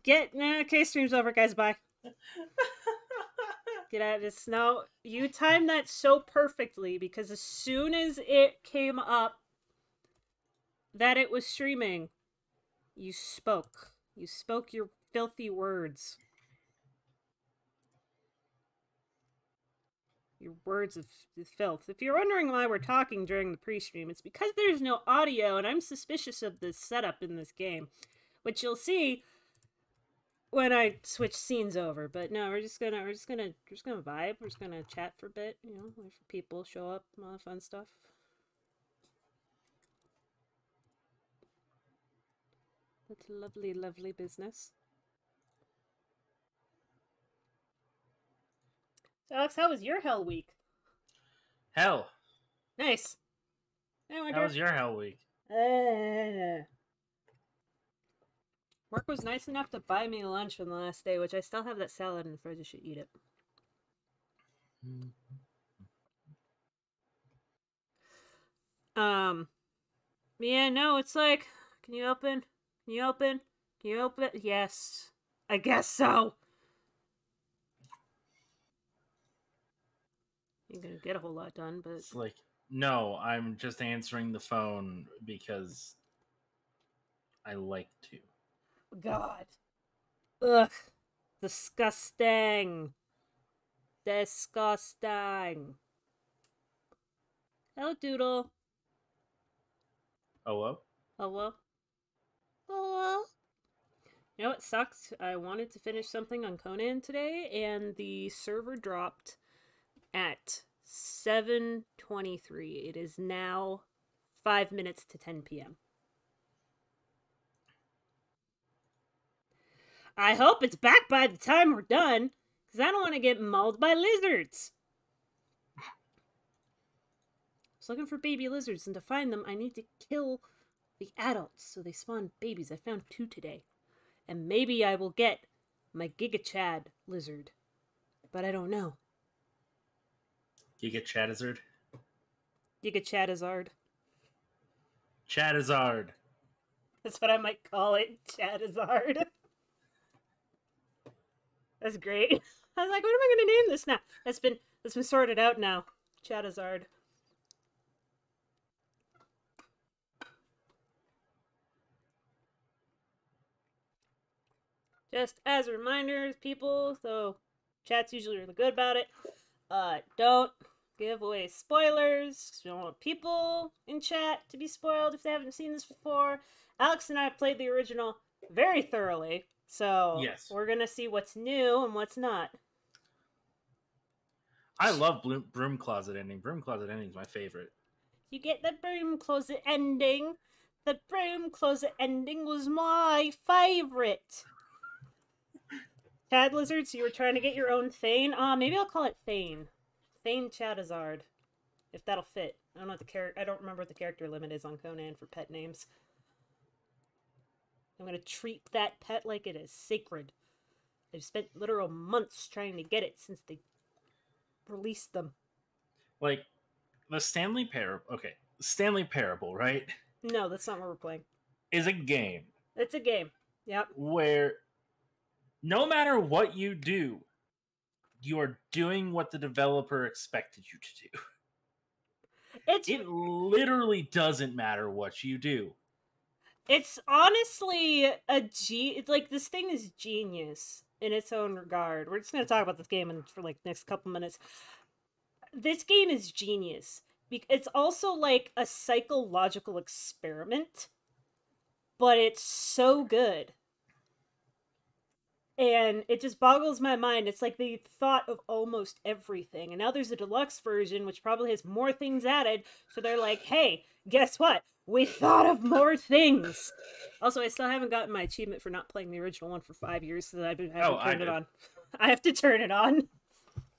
Okay, stream's over, guys. Bye. Get out of this. No, you timed that so perfectly because as soon as it came up that it was streaming, you spoke. You spoke your filthy words. Your words of filth. If you're wondering why we're talking during the pre-stream, it's because there's no audio, and I'm suspicious of the setup in this game, which you'll see when I switch scenes over. But no, we're just gonna vibe. We're just gonna chat for a bit, you know, wait for people show up, all the fun stuff. That's lovely, lovely business. So Alex, how was your hell week? Hell. Nice. How was your hell week? Work was nice enough to buy me lunch on the last day, which I still have that salad in the fridge. I should eat it. Yeah, no, it's like, can you open? Can you open? Can you open? Yes. I guess so. Ain't gonna get a whole lot done, but... It's like, no, I'm just answering the phone because I like to. God. Ugh. Disgusting. Disgusting. Hello, Doodle. Hello? Hello? Hello? You know what sucks? I wanted to finish something on Conan today, and the server dropped at 7:23. It is now 5 minutes to 10 p.m. I hope it's back by the time we're done, because I don't want to get mauled by lizards. I was looking for baby lizards, and to find them, I need to kill the adults so they spawn babies. I found 2 today. And maybe I will get my Giga Chad lizard. But I don't know. Giga Charizard? Giga Chadizard. Charizard. That's what I might call it. Chadizard. That's great. I was like, what am I going to name this now? That's been sorted out now. Chadizard. Just as a reminder, people, so chat's usually really good about it. Don't give away spoilers. We don't want people in chat to be spoiled if they haven't seen this before. Alex and I have played the original very thoroughly, so yes, we're gonna see what's new and what's not. I love Broom Closet ending. Broom Closet ending is my favorite. You get the Broom Closet ending. The Broom Closet ending was my favorite. Chad Lizard, so you were trying to get your own Thane? Maybe I'll call it Thane. Thane Chadizard. If that'll fit. I don't know what I don't remember what the character limit is on Conan for pet names. I'm gonna treat that pet like it is sacred. I've spent literal months trying to get it since they released them. Like, the Stanley Parable... Okay, Stanley Parable, right? No, that's not what we're playing. Is a game. It's a game. Yep. Where... no matter what you do, you are doing what the developer expected you to do. It literally doesn't matter what you do. It's honestly it's like, this thing is genius in its own regard. We're just going to talk about this game for like next couple minutes. This game is genius. It's also like a psychological experiment, but it's so good. And it just boggles my mind. It's like they thought of almost everything. And now there's a deluxe version, which probably has more things added. So they're like, hey, guess what? We thought of more things. Also, I still haven't gotten my achievement for not playing the original one for 5 years, so I haven't turned it on. I have to turn it on.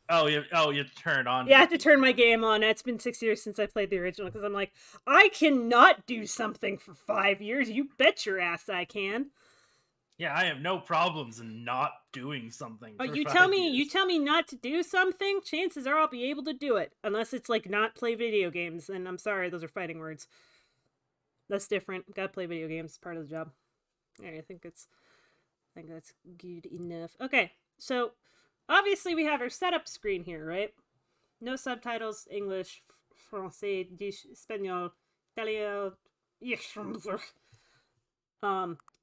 Oh, you have to turn it on. Yeah, I have to turn my game on. It's been 6 years since I played the original, because I'm like, I cannot do something for 5 years. You bet your ass I can. Yeah, I have no problems in not doing something. Oh, you tell me not to do something, chances are I'll be able to do it. Unless it's like not play video games, and I'm sorry, those are fighting words. That's different. Gotta play video games. It's part of the job. I think that's good enough. Okay, so obviously we have our setup screen here, right? No subtitles, English, Francais, Espanol, Italiano. I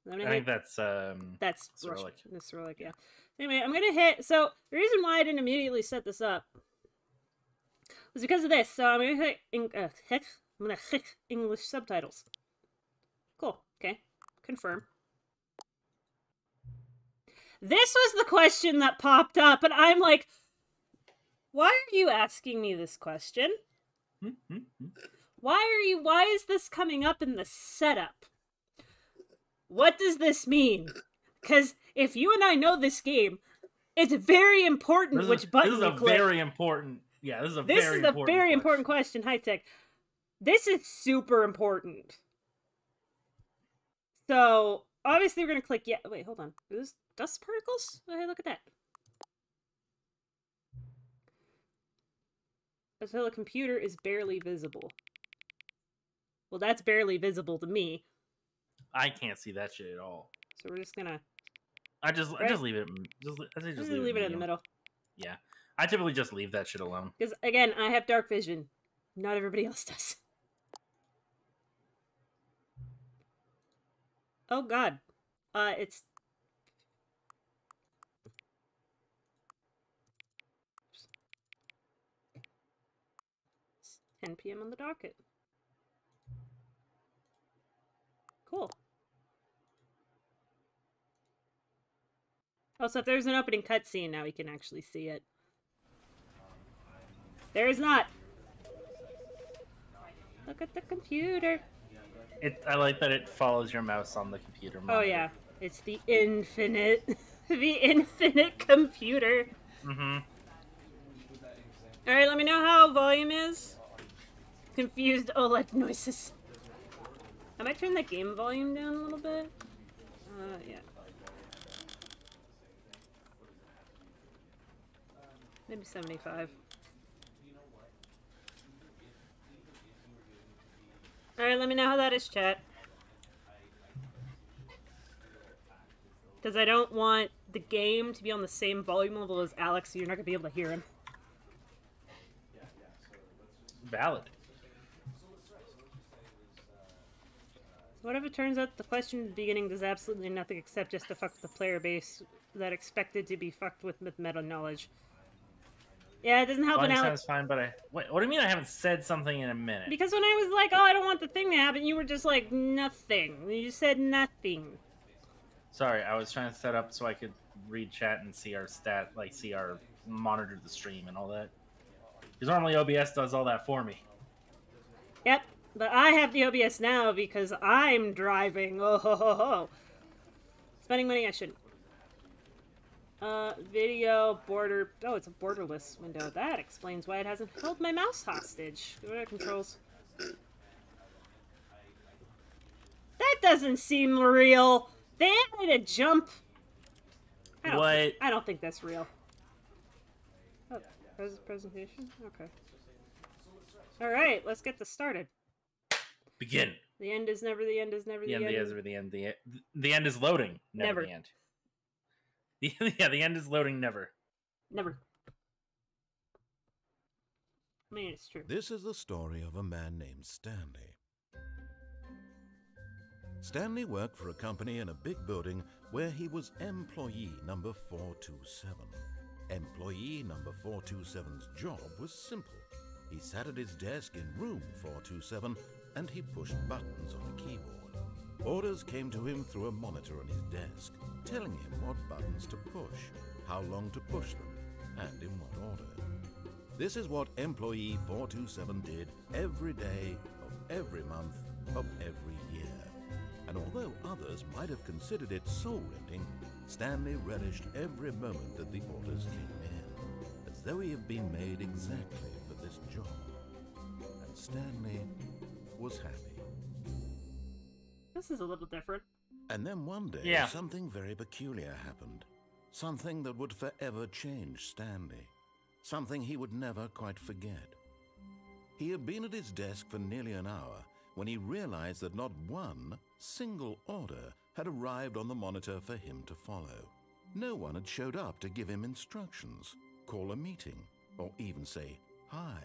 think that's Russian. Cyrillic. That's Cyrillic, yeah. Anyway, I'm gonna hit. So the reason why I didn't immediately set this up was because of this. So I'm gonna hit English subtitles. Cool. Okay. Confirm. This was the question that popped up, and I'm like, why are you asking me this question? Why is this coming up in the setup? What does this mean? Because if you and I know this game, it's very important which button you click. This is a very important. Yeah, this is a very important question. High tech. This is super important. So obviously we're gonna click. Yeah. Wait, hold on. Are those dust particles? Hey, look at that. Until the computer is barely visible. Well, that's barely visible to me. I can't see that shit at all. So we're just gonna. I just leave it. Just leave it in the middle. Yeah, I typically just leave that shit alone. Because again, I have dark vision. Not everybody else does. Oh God, it's 10 p.m. on the docket. Cool. Also, if there's an opening cutscene, now we can actually see it. There is not. Look at the computer. I like that it follows your mouse on the computer monitor. Oh yeah, it's the infinite, the infinite computer. Mm-hmm. All right, let me know how volume is. Confused OLED noises. I might turn the game volume down a little bit. Yeah. Maybe 75. Alright, let me know how that is, chat. Because I don't want the game to be on the same volume level as Alex, so you're not going to be able to hear him. Valid. What if it turns out the question at the beginning does absolutely nothing except just to fuck with the player base that expected to be fucked with meta knowledge? Yeah, it doesn't help when Alex... sounds fine, but what do you mean I haven't said something in a minute? Because when I was like, oh, I don't want the thing to happen, you were just like, nothing. You said nothing. Sorry, I was trying to set up so I could read chat and see our monitor the stream and all that. Because normally OBS does all that for me. Yep, but I have the OBS now because I'm driving. Oh ho ho ho. Spending money I shouldn't. Video, border... Oh, it's a borderless window. That explains why it hasn't held my mouse hostage. What are controls? That doesn't seem real. They added a jump. I don't think that's real. Oh, presentation? Okay. Alright, let's get this started. Begin. The end is never the end is never the end. The end is loading. Never the end. Yeah, the end is loading never. Never. I mean, it's true. This is the story of a man named Stanley. Stanley worked for a company in a big building where he was employee number 427. Employee number 427's job was simple. He sat at his desk in room 427 and he pushed buttons on a keyboard. Orders came to him through a monitor on his desk, telling him what buttons to push, how long to push them, and in what order. This is what employee 427 did every day of every month of every year. And although others might have considered it soul-rending, Stanley relished every moment that the orders came in, as though he had been made exactly for this job. And Stanley was happy. This is a little different. And then one day, something very peculiar happened. Something that would forever change Stanley. Something he would never quite forget. He had been at his desk for nearly an hour when he realized that not one single order had arrived on the monitor for him to follow. No one had showed up to give him instructions, call a meeting, or even say hi.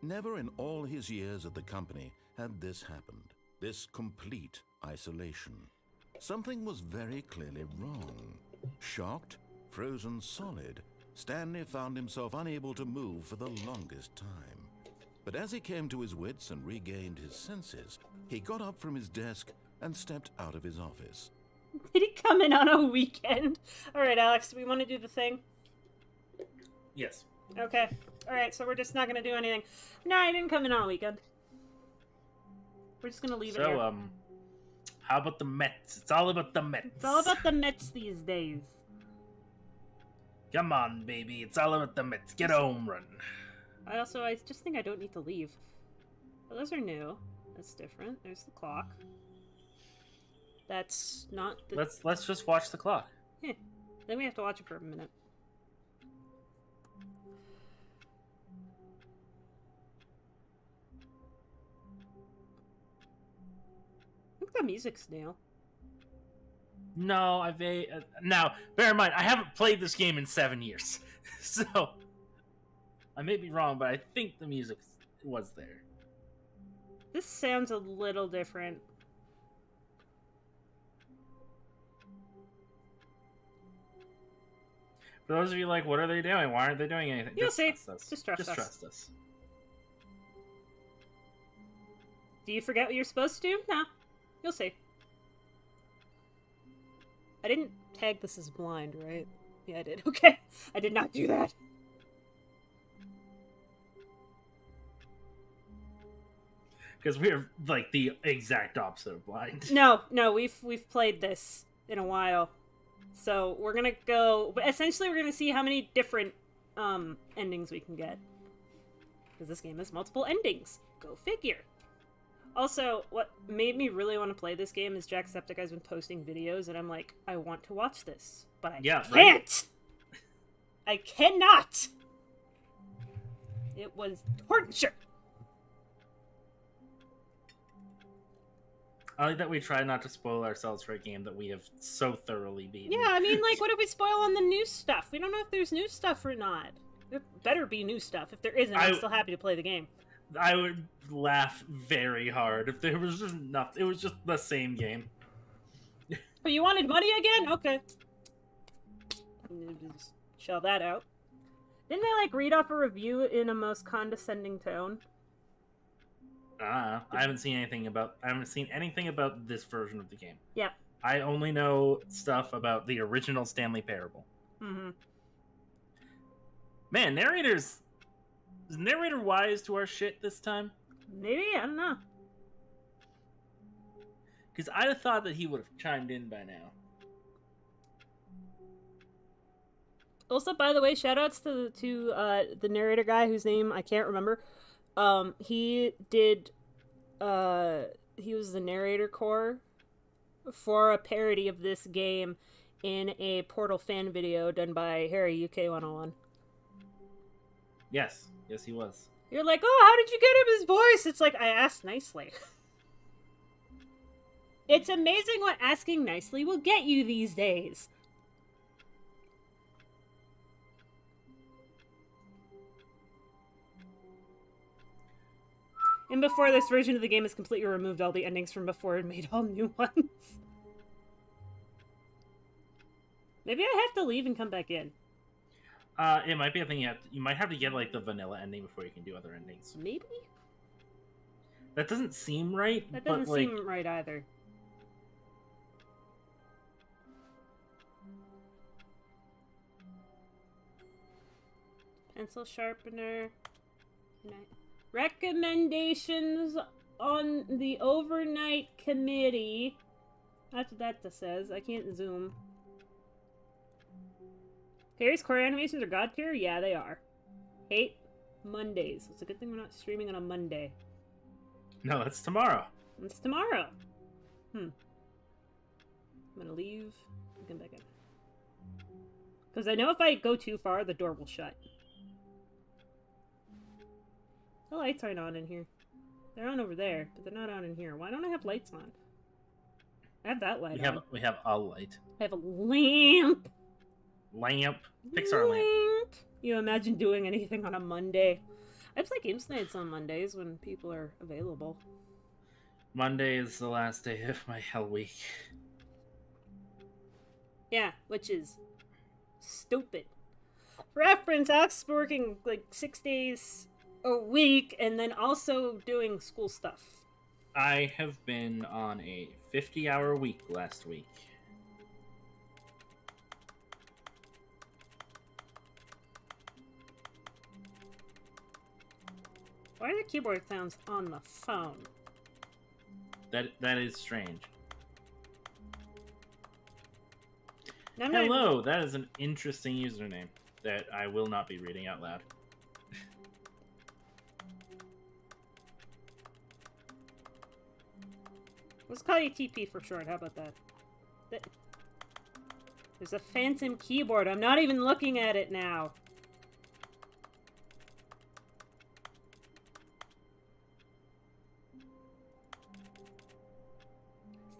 Never in all his years at the company had this happened, this complete isolation. Something was very clearly wrong. Shocked, frozen solid, Stanley found himself unable to move for the longest time. But as he came to his wits and regained his senses, he got up from his desk and stepped out of his office. Did he come in on a weekend? Alright, Alex, do we want to do the thing? Yes. Okay. Alright, so we're just not going to do anything. No, I didn't come in on a weekend. We're just going to leave it here. So, how about the Mets? It's all about the Mets. It's all about the Mets these days. Come on, baby. It's all about the Mets. Get a home run. I just think I don't need to leave. Oh, those are new. That's different. There's the clock. That's not the... Let's just watch the clock. Yeah. Then we have to watch it for a minute. I think the music's new. No, now, bear in mind, I haven't played this game in 7 years. So, I may be wrong, but I think the music was there. This sounds a little different. For those of you like, what are they doing? Why aren't they doing anything? You'll see. Trust us. Just trust us. Trust us. Do you forget what you're supposed to do? No. You'll see. I didn't tag this as blind, right? Yeah, I did. Okay. I did not do that. Because we're like the exact opposite of blind. No, we've played this in a while. So we're gonna go, but essentially we're gonna see how many different endings we can get. Because this game has multiple endings. Go figure. Also, what made me really want to play this game is Jacksepticeye's been posting videos, and I'm like, I want to watch this, but I can't! Right? I cannot! It was torture! I like that we try not to spoil ourselves for a game that we have so thoroughly beaten. Yeah, I mean, like, what if we spoil on the new stuff? We don't know if there's new stuff or not. There better be new stuff. If there isn't, I'm still happy to play the game. I would laugh very hard if there was just nothing. It was just the same game. But you wanted money again? Okay. Just shell that out. Didn't I, like, read off a review in a most condescending tone? I haven't seen anything about this version of the game. Yeah. I only know stuff about the original Stanley Parable. Mm-hmm. Man, is narrator wise to our shit this time? Maybe, I don't know. Because I'd have thought that he would have chimed in by now. Also, by the way, shoutouts to the narrator guy whose name I can't remember. He was the narrator core for a parody of this game in a Portal fan video done by Harry UK 101. Yes, he was. You're like, oh, how did you get him his voice? It's like, I asked nicely. It's amazing what asking nicely will get you these days. And before this version of the game has completely removed all the endings from before and made all new ones. Maybe I have to leave and come back in. It might be a thing you might have to get like the vanilla ending before you can do other endings. Maybe? That doesn't seem right. That doesn't seem right either. Pencil sharpener. Recommendations on the overnight committee. That's what that says. I can't zoom. Harry's core animations are god tier? Yeah, they are. Hate Mondays. It's a good thing we're not streaming on a Monday. No, that's tomorrow. It's tomorrow. I'm gonna leave and come back in. Because I know if I go too far, the door will shut. The lights aren't on in here. They're on over there, but they're not on in here. Why don't I have lights on? I have that light on. We have a light. I have a lamp. Lamp. Pixar lamp. You imagine doing anything on a Monday? I play games nights on Mondays when people are available. Monday is the last day of my hell week. Yeah, which is stupid. For reference, Alex is working like 6 days a week and then also doing school stuff. I have been on a 50-hour week last week. Why are the keyboard sounds on the phone? That is strange. No, Hello, that is an interesting username that I will not be reading out loud. Let's call you TP for short. How about that? There's a phantom keyboard. I'm not even looking at it now.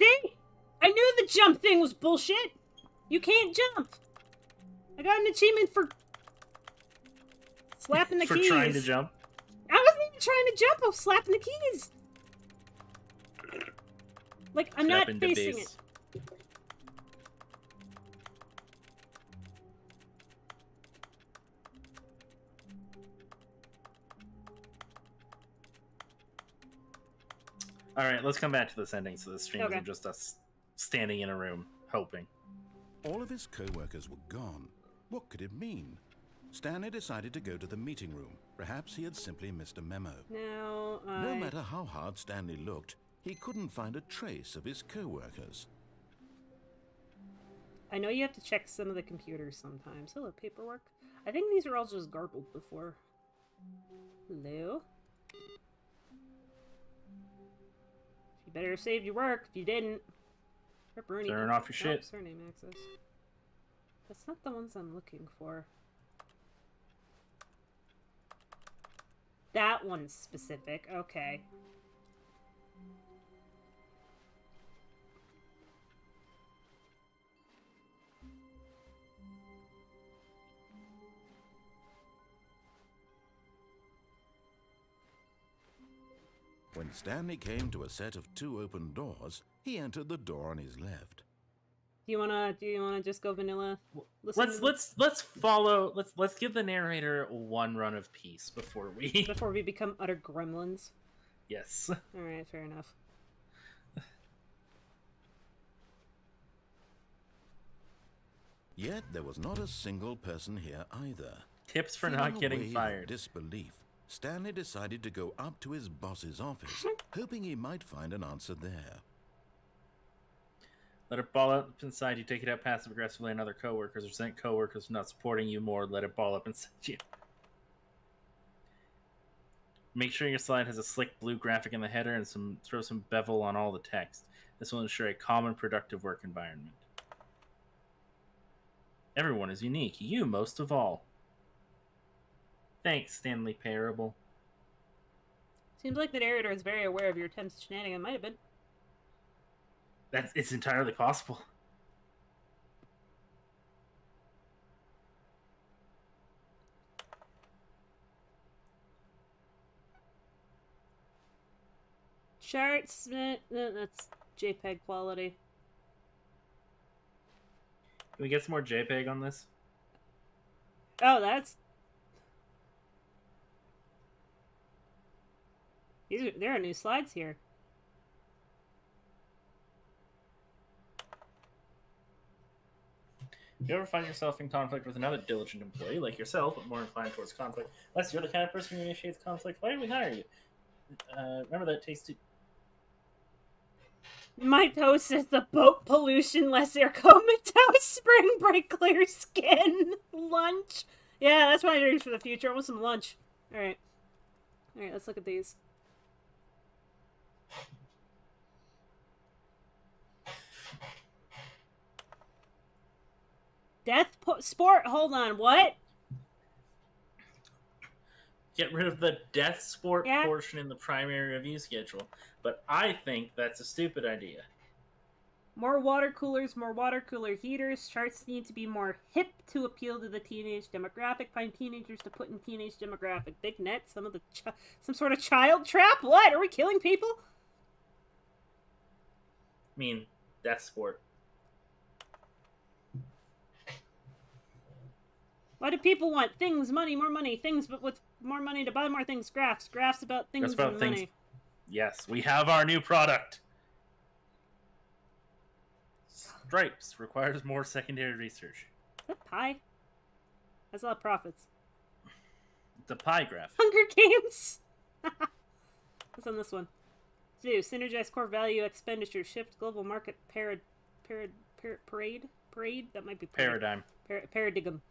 See? I knew the jump thing was bullshit. You can't jump. I got an achievement for slapping the keys. For trying to jump? I wasn't even trying to jump. I was slapping the keys. Like, I'm not facing it. Alright, let's come back to this ending so the stream Okay. isn't just us standing in a room, hoping. All of his co-workers were gone. What could it mean? Stanley decided to go to the meeting room. Perhaps he had simply missed a memo. No matter how hard Stanley looked, he couldn't find a trace of his co-workers. I know you have to check some of the computers sometimes. Hello, paperwork. I think these are all just garbled before. Hello? You better have saved your work if you didn't. Turn off your shit. Surname access. That's not the ones I'm looking for. That one's specific. Okay. When Stanley came to a set of 2 open doors, he entered the door on his left. Do you wanna just go vanilla? Let's give the narrator one run of peace before we become utter gremlins. Yes. All right, fair enough. Yet there was not a single person here either. Tips for Feeling not a getting wave of fired. Disbelief, Stanley decided to go up to his boss's office, hoping he might find an answer there. Let it ball up inside you. Take it out passive aggressively on other coworkers. Resent coworkers for not supporting you more. Let it ball up inside you. Make sure your slide has a slick blue graphic in the header and throw some bevel on all the text. This will ensure a calm and productive work environment. Everyone is unique. You most of all. Thanks, Stanley Parable. Seems like the narrator is very aware of your attempts at shenanigan. Might have been. It's entirely possible. Charts, that's JPEG quality. Can we get some more JPEG on this? Oh, there are new slides here. If you ever find yourself in conflict with another diligent employee like yourself, but more inclined towards conflict, unless you're the kind of person who initiates conflict, why did we hire you? Remember that takes two. Mitosis, the boat pollution, less air comatose, spring break, clear skin, lunch. Yeah, that's my dreams for the future. I want some lunch. Alright. Alright, let's look at these. Sport, hold on, what? Get rid of the death sport Yeah. portion in the primary review schedule. But I think that's a stupid idea. More water coolers, more water cooler heaters. Charts need to be more hip to appeal to the teenage demographic. Find teenagers to put in teenage demographic. Big net, some sort of child trap? What? Are we killing people? I mean, death sport. Why do people want things, money, more money, things, but with more money to buy more things? Graphs about things and money. Yes, we have our new product. Stripes requires more secondary research. Is that pie? That's a lot of profits. It's a pie graph. Hunger Games? What's on this one? Do synergize core value expenditure, shift global market parade? That might be paradigm. Paradigm.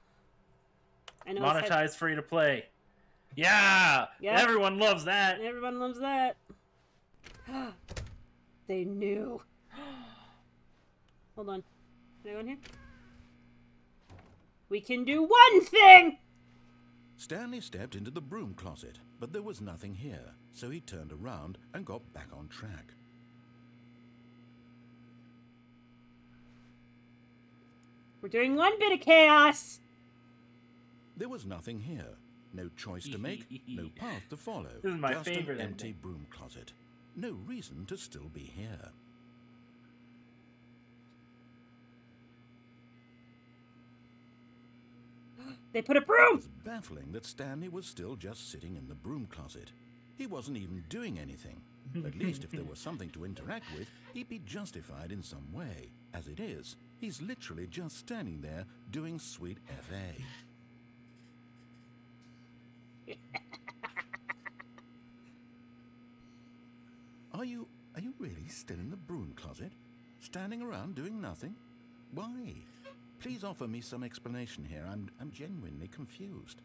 I know. Monetize free to play. Yeah! Yep. Everyone loves that. Everyone loves that. They knew. Hold on. Can I go in here? We can do one thing! Stanley stepped into the broom closet, but there was nothing here, so he turned around and got back on track. We're doing one bit of chaos! There was nothing here. No choice to make, no path to follow. This is my just favorite an empty ending. broom closet. No reason to still be here. They put a broom! It was baffling that Stanley was still just sitting in the broom closet. He wasn't even doing anything. At least if there was something to interact with, he'd be justified in some way. As it is, he's literally just standing there doing sweet FA. Are you really still in the broom closet? Standing around doing nothing? Why? Please offer me some explanation here. I'm genuinely confused.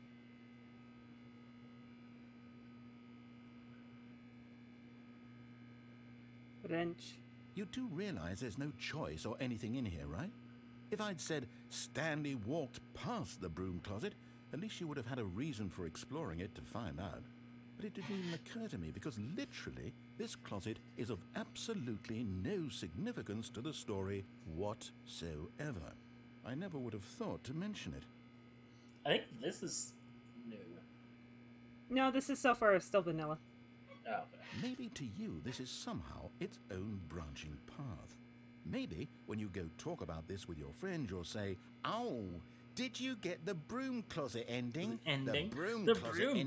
Wrench. You do realize there's no choice or anything in here, right? If I'd said Stanley walked past the broom closet, at least you would have had a reason for exploring it to find out. But it didn't even occur to me because literally this closet is of absolutely no significance to the story whatsoever. I never would have thought to mention it. I think this is new. No, this is so far still vanilla. Oh, okay. Maybe to you this is somehow its own branching path. Maybe when you go talk about this with your friends, you'll say, "Oh, did you get the broom closet ending? The broom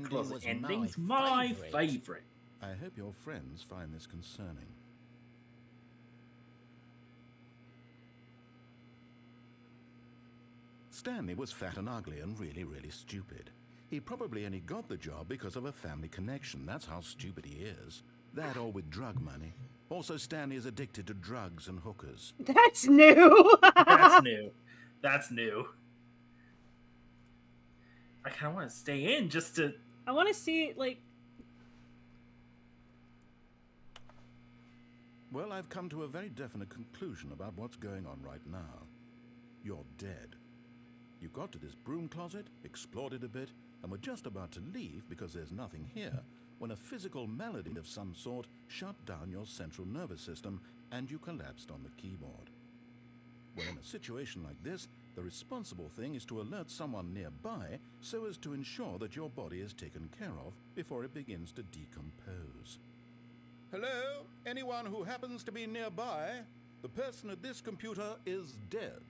closet ending's my favorite. I hope your friends find this concerning. Stanley was fat and ugly and really, really stupid. He probably only got the job because of a family connection. That's how stupid he is. That or with drug money. Also, Stanley is addicted to drugs and hookers. That's new! That's new. That's new. I kind of want to stay in just to... I want to see, like... Well, I've come to a very definite conclusion about what's going on right now. You're dead. You got to this broom closet, explored it a bit, and were just about to leave because there's nothing here, when a physical malady of some sort shut down your central nervous system and you collapsed on the keyboard. Well, in a situation like this, the responsible thing is to alert someone nearby so as to ensure that your body is taken care of before it begins to decompose. Hello? Anyone who happens to be nearby? The person at this computer is dead.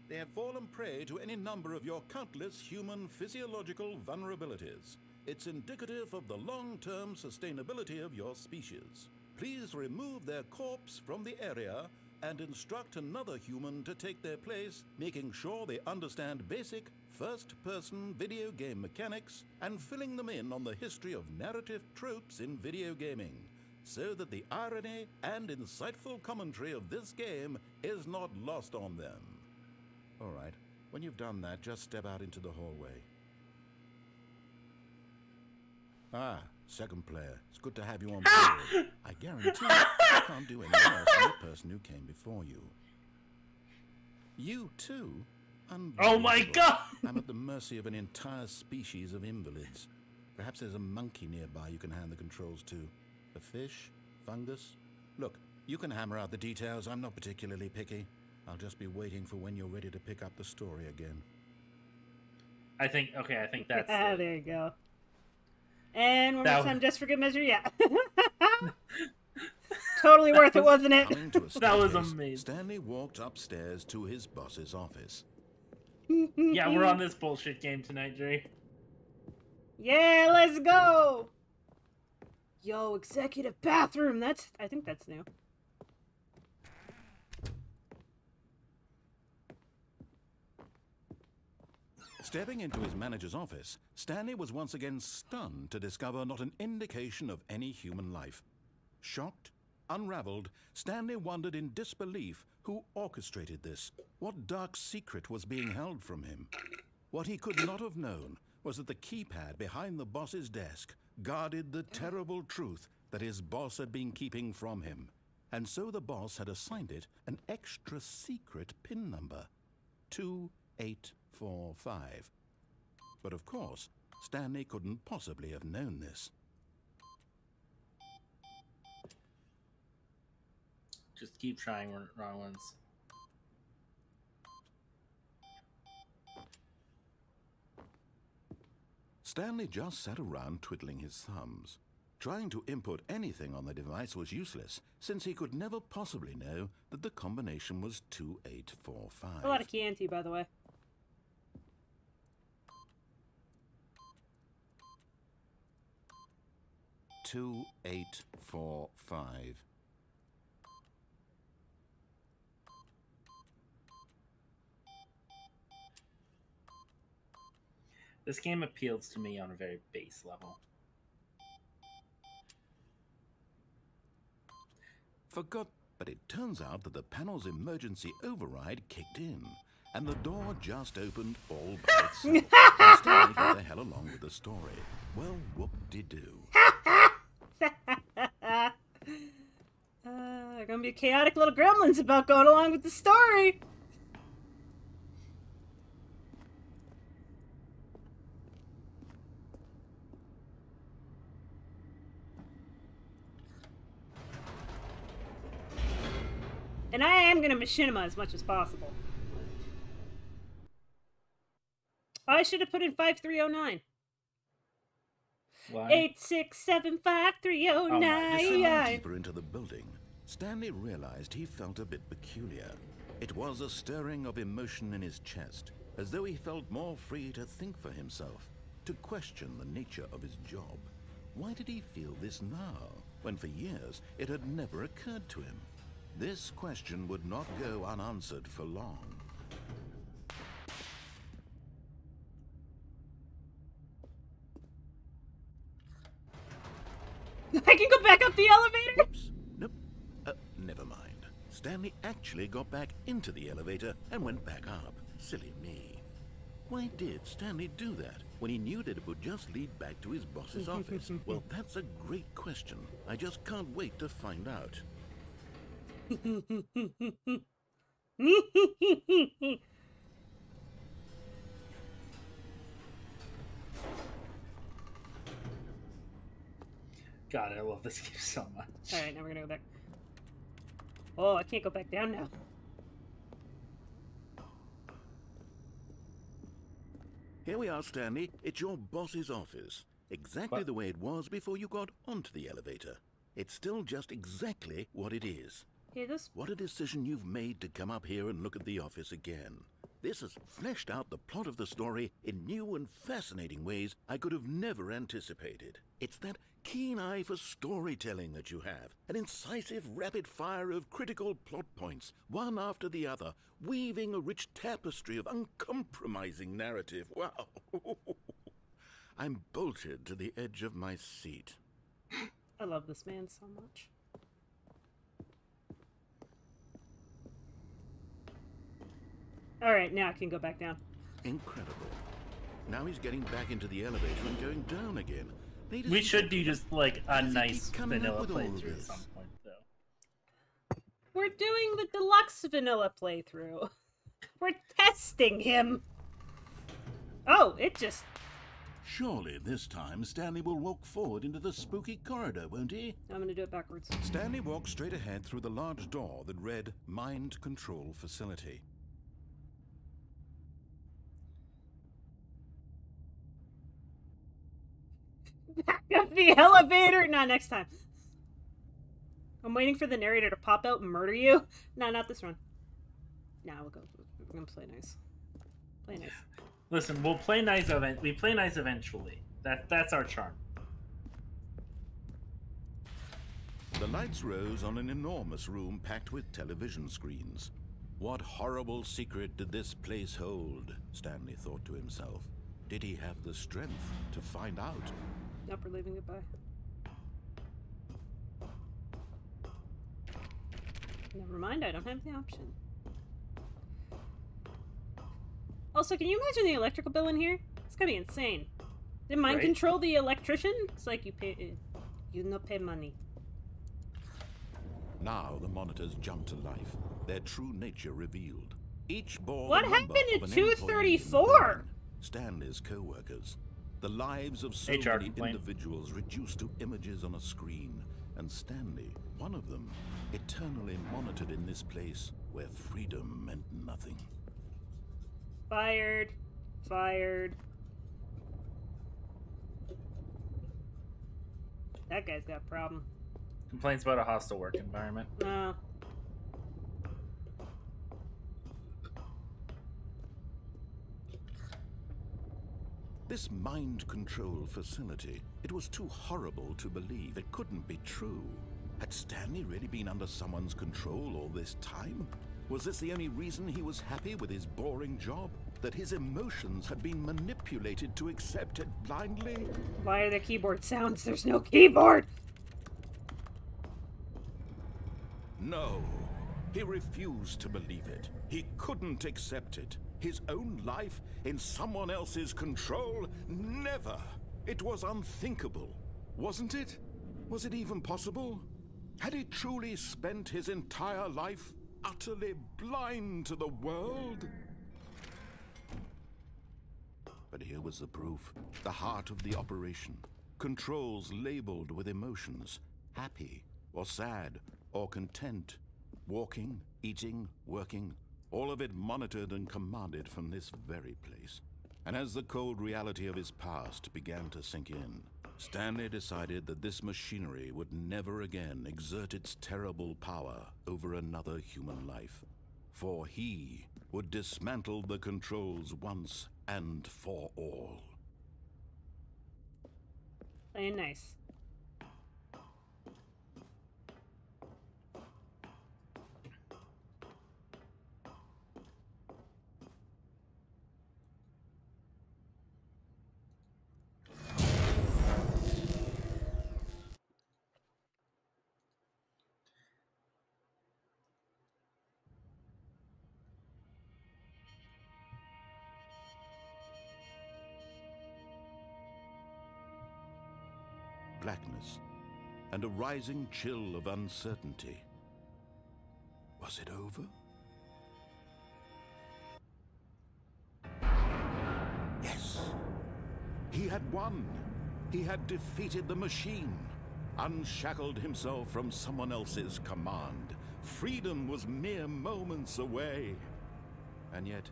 They have fallen prey to any number of your countless human physiological vulnerabilities. It's indicative of the long-term sustainability of your species. Please remove their corpse from the area and instruct another human to take their place, making sure they understand basic first-person video game mechanics and filling them in on the history of narrative tropes in video gaming, so that the irony and insightful commentary of this game is not lost on them. All right, when you've done that, just step out into the hallway. Ah, second player. It's good to have you on board. I guarantee you can't do any worse than the person who came before you. You too? Oh my God! I'm at the mercy of an entire species of invalids. Perhaps there's a monkey nearby you can hand the controls to. A fish? Fungus? Look, you can hammer out the details. I'm not particularly picky. I'll just be waiting for when you're ready to pick up the story again. I think that's... There you go. And one more time, just for good measure, yeah. Totally worth it, wasn't it? That was amazing. Stanley walked upstairs to his boss's office. Yeah, we're on this bullshit game tonight, Jerry. Yeah, let's go! Yo, executive bathroom. I think that's new. Stepping into his manager's office, Stanley was once again stunned to discover not an indication of any human life. Shocked, unraveled, Stanley wondered in disbelief who orchestrated this. What dark secret was being held from him? What he could not have known was that the keypad behind the boss's desk guarded the terrible truth that his boss had been keeping from him. And so the boss had assigned it an extra secret PIN number, 2845. But of course, Stanley couldn't possibly have known this. Just keep trying wrong ones. Stanley just sat around twiddling his thumbs. Trying to input anything on the device was useless, since he could never possibly know that the combination was 2845. A lot of Chianti, by the way. $2845. This game appeals to me on a very base level. But it turns out that the panel's emergency override kicked in, and the door just opened all by itself. And Stanley got the hell along with the story. Well, whoop-de-doo. Gonna be chaotic little gremlins about going along with the story. And I am going to machinima as much as possible. I should have put in 5309. Why? 8675309. Deeper into the building, Stanley realized he felt a bit peculiar. It was a stirring of emotion in his chest, as though he felt more free to think for himself, to question the nature of his job. Why did he feel this now, when for years it had never occurred to him? This question would not go unanswered for long. I can go back up the elevator? Whoops. Nope. Never mind. Stanley actually got back into the elevator and went back up. Silly me. Why did Stanley do that when he knew that it would just lead back to his boss's office? Well, that's a great question. I just can't wait to find out. God, I love this game so much. Alright, now we're gonna go back. Oh, I can't go back down now. Here we are, Stanley. It's your boss's office. Exactly the way it was before you got onto the elevator. It's still just exactly what it is. What a decision you've made to come up here and look at the office again. This has fleshed out the plot of the story in new and fascinating ways I could have never anticipated. It's that keen eye for storytelling that you have, an incisive rapid fire of critical plot points, one after the other, weaving a rich tapestry of uncompromising narrative. Wow! I'm bolted to the edge of my seat. I love this man so much. Alright, now I can go back down. Incredible. Now he's getting back into the elevator and going down again. We should do just like a nice vanilla playthrough at some point, though. We're doing the deluxe vanilla playthrough. We're testing him. Oh, it just Surely this time Stanley will walk forward into the spooky corridor, won't he? I'm gonna do it backwards. Stanley walked straight ahead through the large door that read Mind Control Facility. Back up the elevator! Nah, next time. I'm waiting for the narrator to pop out and murder you. No, not this one. Nah, we're gonna play nice. Play nice. Listen, we'll play nice. We play nice eventually. That's our charm. The lights rose on an enormous room packed with television screens. What horrible secret did this place hold? Stanley thought to himself. Did he have the strength to find out? Nope, we're leaving goodbye. Never mind, I don't have the option. Also, can you imagine the electrical bill in here? It's gonna be insane. Did mind control the electrician? It's like you pay, you no pay money. Now the monitors jumped to life, their true nature revealed. Each bore What the number happened of at an 234? Stanley's co-workers. The lives of so HR many complaint. individuals reduced to images on a screen, and Stanley, one of them, eternally monitored in this place where freedom meant nothing. Fired. Fired. That guy's got a problem. Complaints about a hostile work environment. No. This mind control facility, it was too horrible to believe. It couldn't be true. Had Stanley really been under someone's control all this time? Was this the only reason he was happy with his boring job? That his emotions had been manipulated to accept it blindly? Why are there keyboard sounds? There's no keyboard! No. He refused to believe it. He couldn't accept it. His own life in someone else's control? Never. It was unthinkable. Wasn't it? Was it even possible? Had he truly spent his entire life utterly blind to the world? But here was the proof. The heart of the operation. Controls labeled with emotions. Happy, or sad, or content. Walking, eating, working. All of it monitored and commanded from this very place. And as the cold reality of his past began to sink in, Stanley decided that this machinery would never again exert its terrible power over another human life. For he would dismantle the controls once and for all. Playing nice. Blackness and a rising chill of uncertainty. Was it over? Yes. He had won. He had defeated the machine, unshackled himself from someone else's command. Freedom was mere moments away. And yet,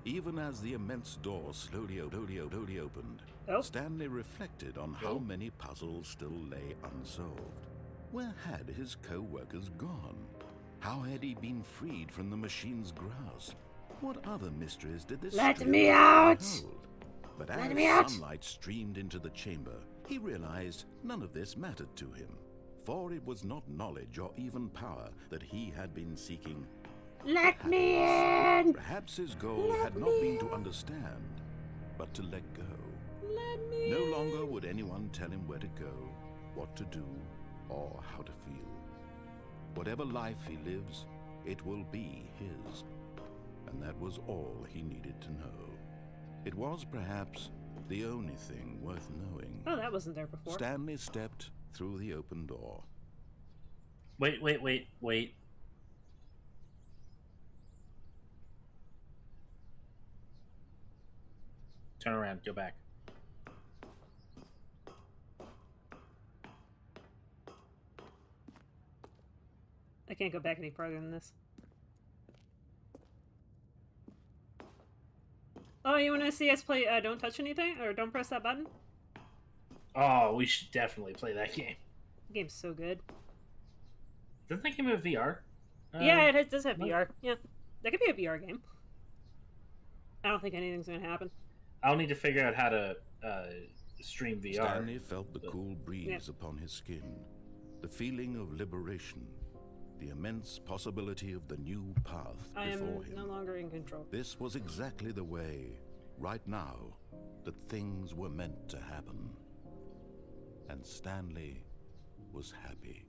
even as the immense door slowly opened, Stanley reflected on how many puzzles still lay unsolved. Where had his co-workers gone? How had he been freed from the machine's grasp? What other mysteries did this Let me out! hold? But Let as me out! sunlight streamed into the chamber, he realized none of this mattered to him. For it was not knowledge or even power that he had been seeking. Let me in! Perhaps his goal had not been to understand, but to let go. Let me No longer would anyone tell him where to go, what to do, or how to feel. Whatever life he lives, it will be his. And that was all he needed to know. It was perhaps the only thing worth knowing. Oh, that wasn't there before. Stanley stepped through the open door. Wait. Turn around, go back. can't go back any farther than this. Oh, you want to see us play Don't Touch Anything? Or Don't Press That Button? Oh, we should definitely play that game. The game's so good. Doesn't that game have VR? Yeah, it does have VR. Yeah. That could be a VR game. I don't think anything's going to happen. I'll need to figure out how to stream VR. Stanley felt the cool breeze upon his skin, the feeling of liberation, the immense possibility of the new path before him. I am no longer in control. This was exactly the way, right now, that things were meant to happen. And Stanley was happy.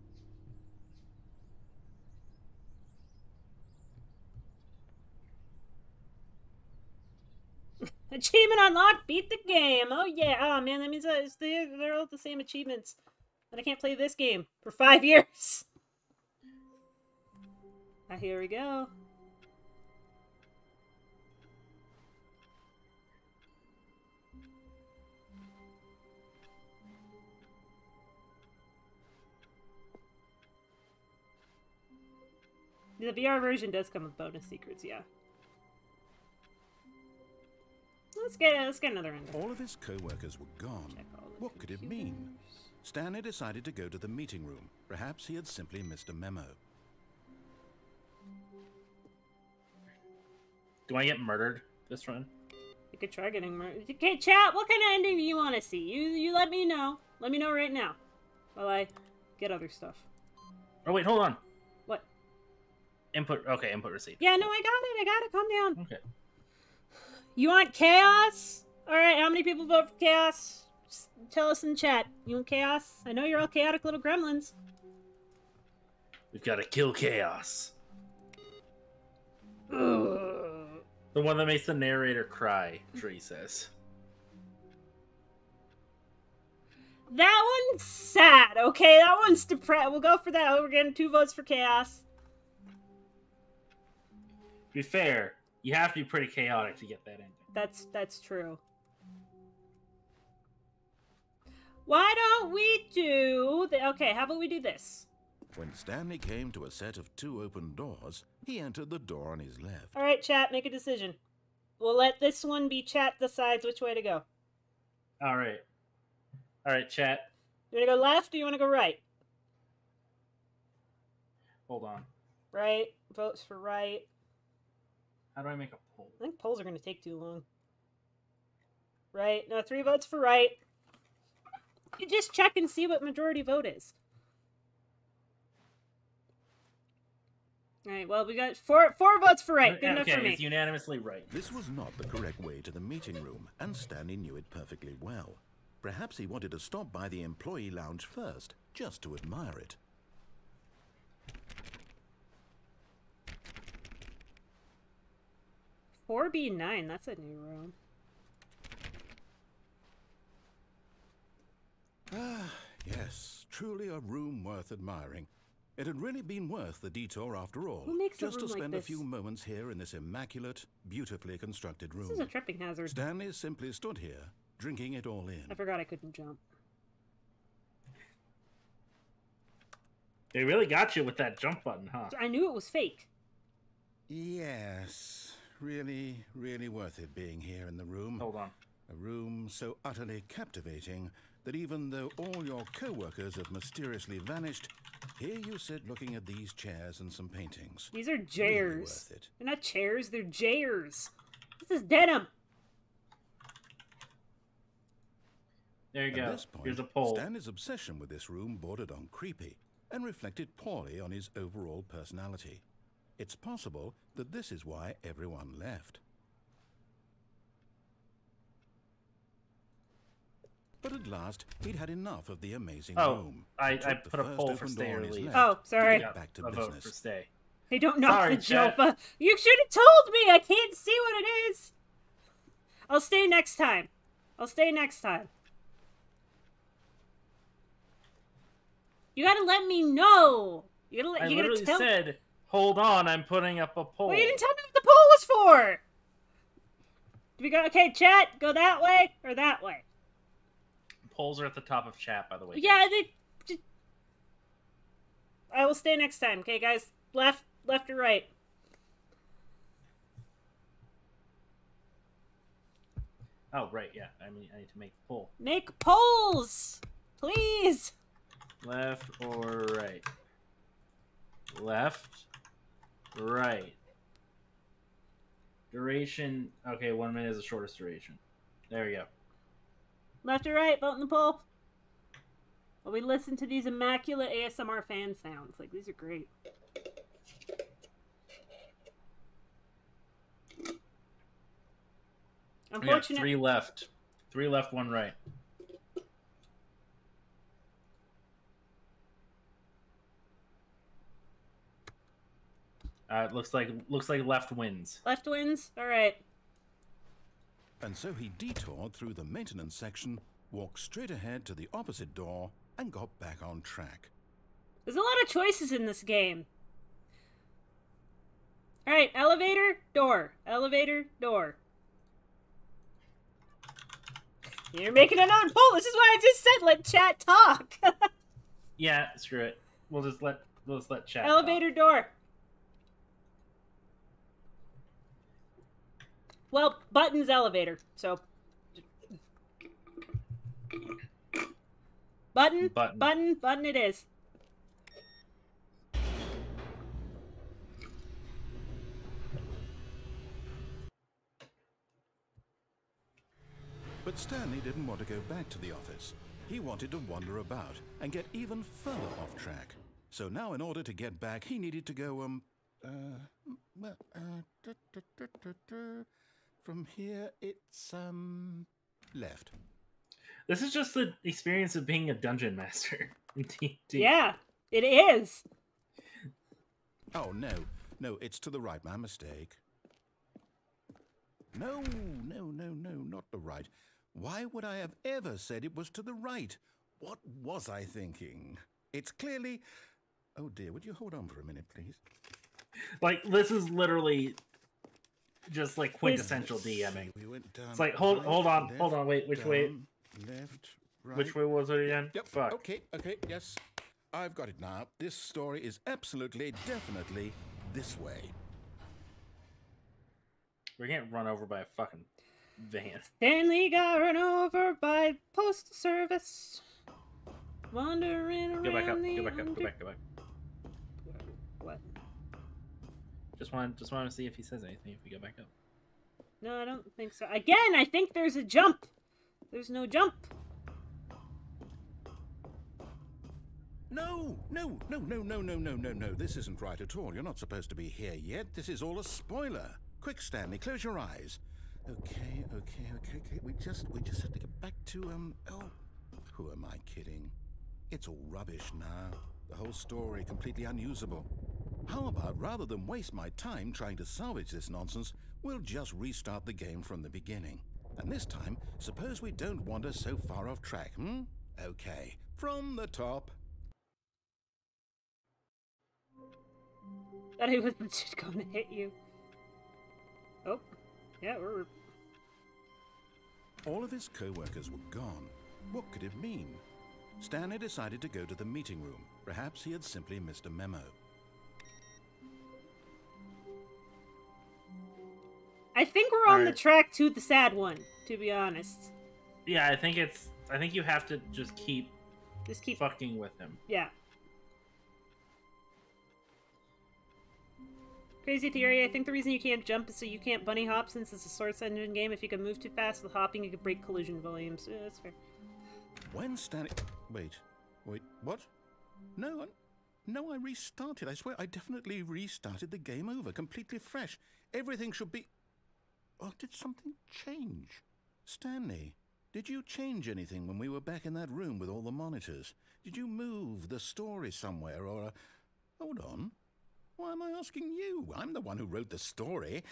Achievement unlocked! Beat the game! Oh yeah! Oh man, that means they're all the same achievements. And I can't play this game for 5 years! Here we go. The VR version does come with bonus secrets, yeah. Let's get another end. All of his co-workers were gone. What could it mean? Stanley decided to go to the meeting room. Perhaps he had simply missed a memo. Do I get murdered this run? You could try getting murdered. Okay, chat, what kind of ending do you want to see? You let me know. Let me know right now. While I get other stuff. Oh, wait, hold on. What? Input, okay, input receipt. Yeah, no, I got it. Calm down. Okay. You want chaos? Alright, how many people vote for chaos? Just tell us in the chat. You want chaos? I know you're all chaotic little gremlins. We've got to kill chaos. Ugh. The one that makes the narrator cry, Tree says. That one's sad, okay? That one's depressed. We'll go for that. We're getting 2 votes for chaos. To be fair, you have to be pretty chaotic to get that ending. That's true. Why don't we do... Okay, how about we do this? When Stanley came to a set of 2 open doors, he entered the door on his left. Alright, chat, make a decision. We'll let this one be chat decides which way to go. Alright. Alright, chat. You want to go left or you want to go right? Hold on. Right. Votes for right. How do I make a poll? I think polls are going to take too long. Right. No, 3 votes for right. You just check and see what majority vote is. Alright, well, we got four votes for right. Good enough for me. It's unanimously right. This was not the correct way to the meeting room, and Stanley knew it perfectly well. Perhaps he wanted to stop by the employee lounge first, just to admire it. "4B9, that's a new room. Ah, yes, truly a room worth admiring. It had really been worth the detour after all. Who makes a just room to like spend this? a few moments here in this immaculate, beautifully constructed room. This is a tripping hazard. Stanley simply stood here, drinking it all in. I forgot I couldn't jump. They really got you with that jump button, huh? I knew it was fake. Yes, really, really worth it being here in the room. Hold on. A room so utterly captivating that even though all your co-workers have mysteriously vanished, here you sit looking at these chairs and some paintings. These are Really jayers. worth it. They're not chairs, they're jayers. This is denim. There you At go. this point, Here's a poll. Stanley's obsession with this room bordered on creepy and reflected poorly on his overall personality. It's possible that this is why everyone left. But at last, he'd had enough of the amazing room. I Took the put a first poll for open stay door or on his leave. left Oh, to sorry. get back to A vote for business. stay. They don't knock Sorry, the chat. Jopa. You should have told me. I can't see what it is. I'll stay next time. I'll stay next time. You gotta let me know. You gotta, I you literally gotta tell. said, hold on, I'm putting up a poll. Well, you didn't tell me what the poll was for. Do we go? Okay, chat. Go that way or that way? Polls are at the top of chat, by the way. Yeah, I will stay next time. Okay, guys. Left or right? Oh, right, yeah. I need to make the poll. Make polls! Please! Left or right? Left, right. Duration. Okay, 1 minute is the shortest duration. There we go. Left or right? Vote in the poll. Well, we listen to these immaculate ASMR fan sounds. Like, these are great. Unfortunate. We got 3 left. 3 left, 1 right. Looks like left wins. Left wins? Alright. And so he detoured through the maintenance section, walked straight ahead to the opposite door, and got back on track. There's a lot of choices in this game. Alright, elevator, door. Elevator, door. You're making an own poll. This is why I just said let chat talk. Yeah, screw it. We'll just let chat Elevator, talk. door. Well, button's elevator, so... Button it is. But Stanley didn't want to go back to the office. He wanted to wander about and get even further off track. So now in order to get back, he needed to go, from here, it's, left. This is just the experience of being a dungeon master in D&D. Yeah, it is. Oh, no, it's to the right, my mistake. No, not the right. Why would I have ever said it was to the right? What was I thinking? It's clearly... Oh dear, would you hold on for a minute, please? Like, this is literally just like quintessential DMing. We went down, It's like, hold on, wait, which down, way? Left, right. Which way was it again? Yep. Fuck. Okay, yes. I've got it now. This story is absolutely, definitely this way. We're getting run over by a fucking van. Stanley got run over by postal service. Wandering around Go back up. the Go back. What? Just wanted to see if he says anything if we go back up. No, I don't think so. Again, I think there's a jump. There's no jump. No. This isn't right at all. You're not supposed to be here yet. This is all a spoiler. Quick, Stanley, close your eyes. Okay. We just have to get back to, oh, who am I kidding? It's all rubbish now. The whole story completely unusable. How about, rather than waste my time trying to salvage this nonsense, we'll just restart the game from the beginning. And this time, suppose we don't wander so far off track, Okay, from the top. Thought he was legit going to hit you. Oh, yeah, we're... All of his co-workers were gone. What could it mean? Stanley decided to go to the meeting room. Perhaps he had simply missed a memo. I think we're on the track to the sad one, to be honest. Yeah, I think you have to just keep fucking with him. Yeah. Crazy theory, I think the reason you can't jump is so you can't bunny hop since it's a source engine game. If you can move too fast with hopping, you could break collision volumes. Yeah, that's fair. When Stanley... Wait, what? No, I restarted. I swear, I definitely restarted the game over, completely fresh. Everything should be... Oh, did something change? Stanley, did you change anything when we were back in that room with all the monitors? Did you move the story somewhere, or... Hold on. Why am I asking you? I'm the one who wrote the story. It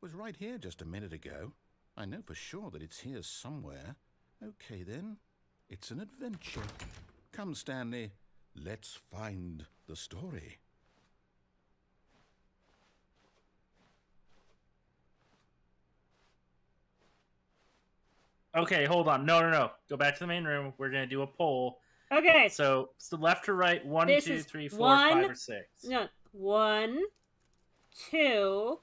was right here just a minute ago. I know for sure that it's here somewhere. Okay, then. It's an adventure. Come, Stanley. Let's find the story. Okay, hold on. No. Go back to the main room. We're gonna do a poll. Okay. So left to right, 1, This 2, is 3, 4, 1, 5, or 6. No, 1, 2,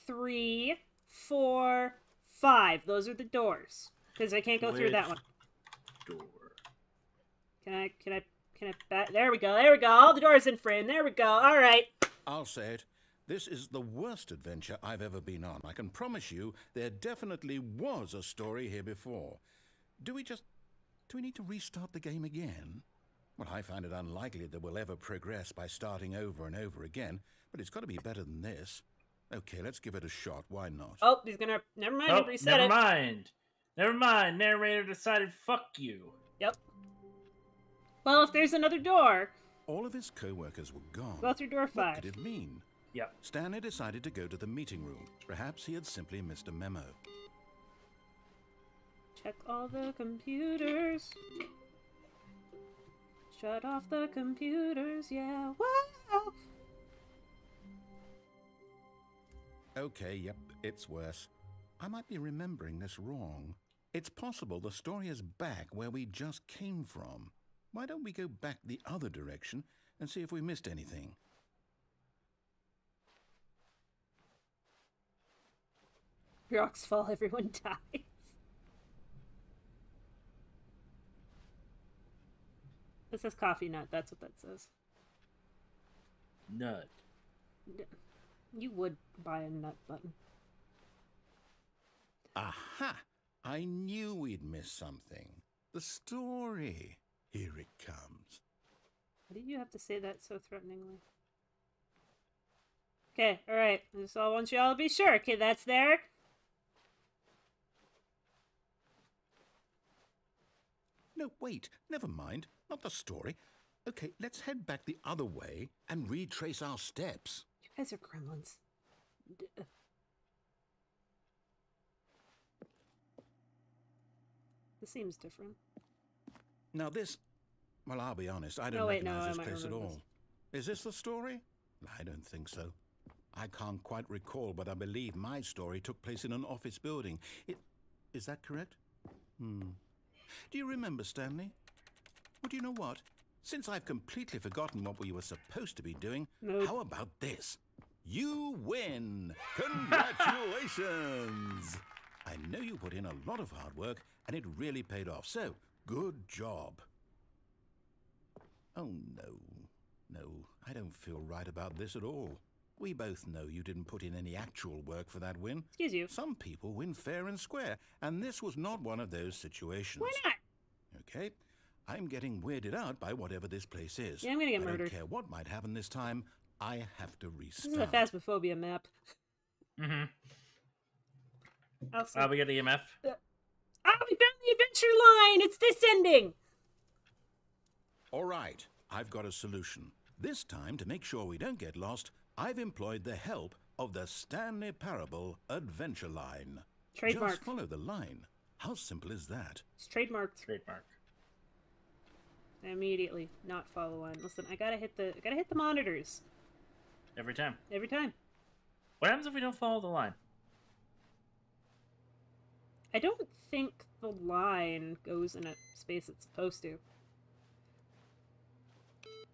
3, 4, 5. Those are the doors. Because I can't go through that one. Door. Can I back? There we go. There we go. All the doors in frame. There we go. All right. I'll say it. This is the worst adventure I've ever been on. I can promise you there definitely was a story here before. Do we need to restart the game again? Well, I find it unlikely that we'll ever progress by starting over and over again, but it's got to be better than this. Okay, let's give it a shot. Why not? Oh, he's gonna... Never mind. Oh, Reset it. Never mind. Narrator decided fuck you. Yep. Well, if there's another door... All of his co-workers were gone. Go through door 5. What could it mean? Yep. Stanley decided to go to the meeting room. Perhaps he had simply missed a memo. Check all the computers. Shut off the computers, yeah. Wow. Okay, yep, it's worse. I might be remembering this wrong. It's possible the story is back where we just came from. Why don't we go back the other direction and see if we missed anything? Rocks fall, everyone dies. This says coffee nut, that's what that says. Nut. You would buy a nut button. Aha! I knew we'd miss something. The story. Here it comes. Why did you have to say that so threateningly? Okay, alright. I just want you all to be sure. Okay, that's there. No, wait. Never mind. Not the story. Okay, let's head back the other way and retrace our steps. You guys are gremlins. This seems different. Now this... Well, I'll be honest. I don't recognize this place at all. Is this the story? I don't think so. I can't quite recall, but I believe my story took place in an office building. Is that correct? Do you remember, Stanley? Well, do you know what? Since I've completely forgotten what we were supposed to be doing, how about this? You win! Congratulations! I know you put in a lot of hard work, and it really paid off, so good job. Oh, no, I don't feel right about this at all. We both know you didn't put in any actual work for that win. Excuse you. Some people win fair and square, and this was not one of those situations. Why not? Okay, I'm getting weirded out by whatever this place is. Yeah, I'm gonna get murdered. I don't care what might happen this time. I have to restart. This is a phasmophobia map. Mm-hmm. Also, We got the EMF. we found the adventure line! It's this ending! All right, I've got a solution. This time, to make sure we don't get lost, I've employed the help of the Stanley Parable Adventure Line. Trademark. Just follow the line. How simple is that? It's trademarked. Trademark. Immediately, not follow line. Listen, I gotta hit the monitors. Every time. Every time. What happens if we don't follow the line? I don't think the line goes in a space it's supposed to.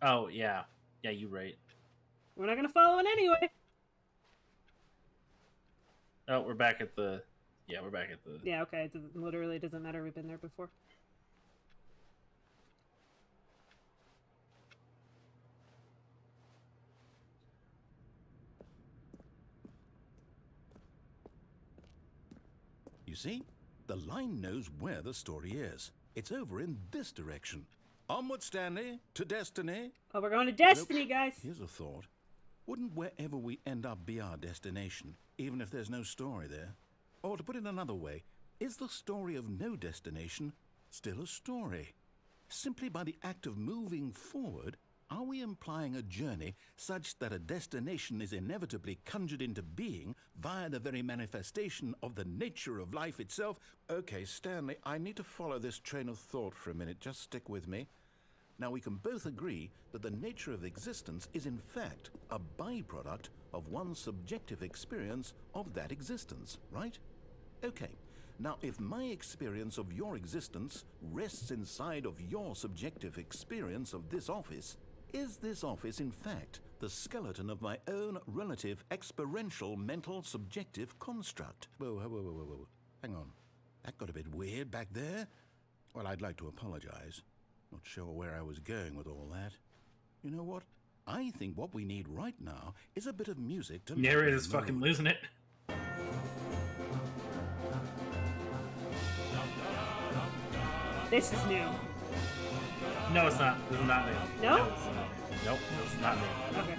Oh, yeah. Yeah, you're right. We're not gonna follow it anyway. Oh, we're back at the... Yeah, we're back at the... Yeah, okay. It literally doesn't matter. We've been there before. You see? The line knows where the story is. It's over in this direction. Onward, Stanley, to destiny. Oh, we're going to Destiny, guys. Here's a thought. Wouldn't wherever we end up be our destination, even if there's no story there? Or to put it another way, is the story of no destination still a story? Simply by the act of moving forward, are we implying a journey such that a destination is inevitably conjured into being via the very manifestation of the nature of life itself? Okay, Stanley, I need to follow this train of thought for a minute. Just stick with me. Now, we can both agree that the nature of existence is in fact a byproduct of one's subjective experience of that existence, right? Okay. Now, if my experience of your existence rests inside of your subjective experience of this office, is this office, in fact, the skeleton of my own relative experiential mental subjective construct. Whoa. Hang on. That got a bit weird back there. Well, I'd like to apologize. Not sure where I was going with all that. You know what? I think what we need right now is a bit of music to... Narrator's fucking losing it. This is new. No, it's not. This is not new. No? Nope, it's not new. Okay.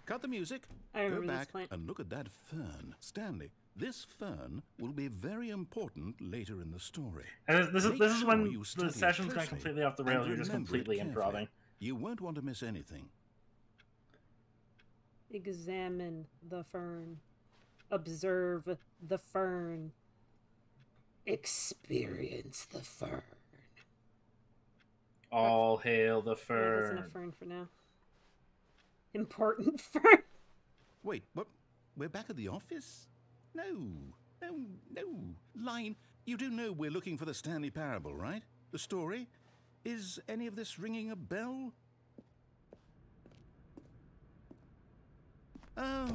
Cut the music. I Go remember this back plant. and look at that fern. Stanley, this fern will be very important later in the story. And this Make is sure when you the study it session's gone closely completely off the and rails. You're just remember it completely carefully. improving. You won't want to miss anything. Examine the fern. Observe the fern. Experience the fern. All hail the That's fern. enough fern for now. Important fern. Wait, what? We're back at the office? No. Line, you do know we're looking for the Stanley Parable, right? The story? Is any of this ringing a bell? Oh,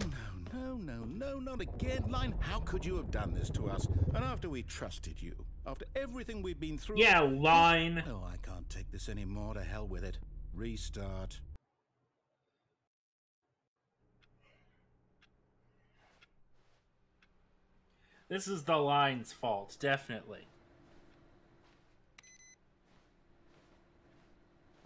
no, not again. Line, how could you have done this to us? And after we trusted you, after everything we've been through... Yeah, Line. Oh, I can't take this anymore. To hell with it. Restart. This is the Line's fault, definitely.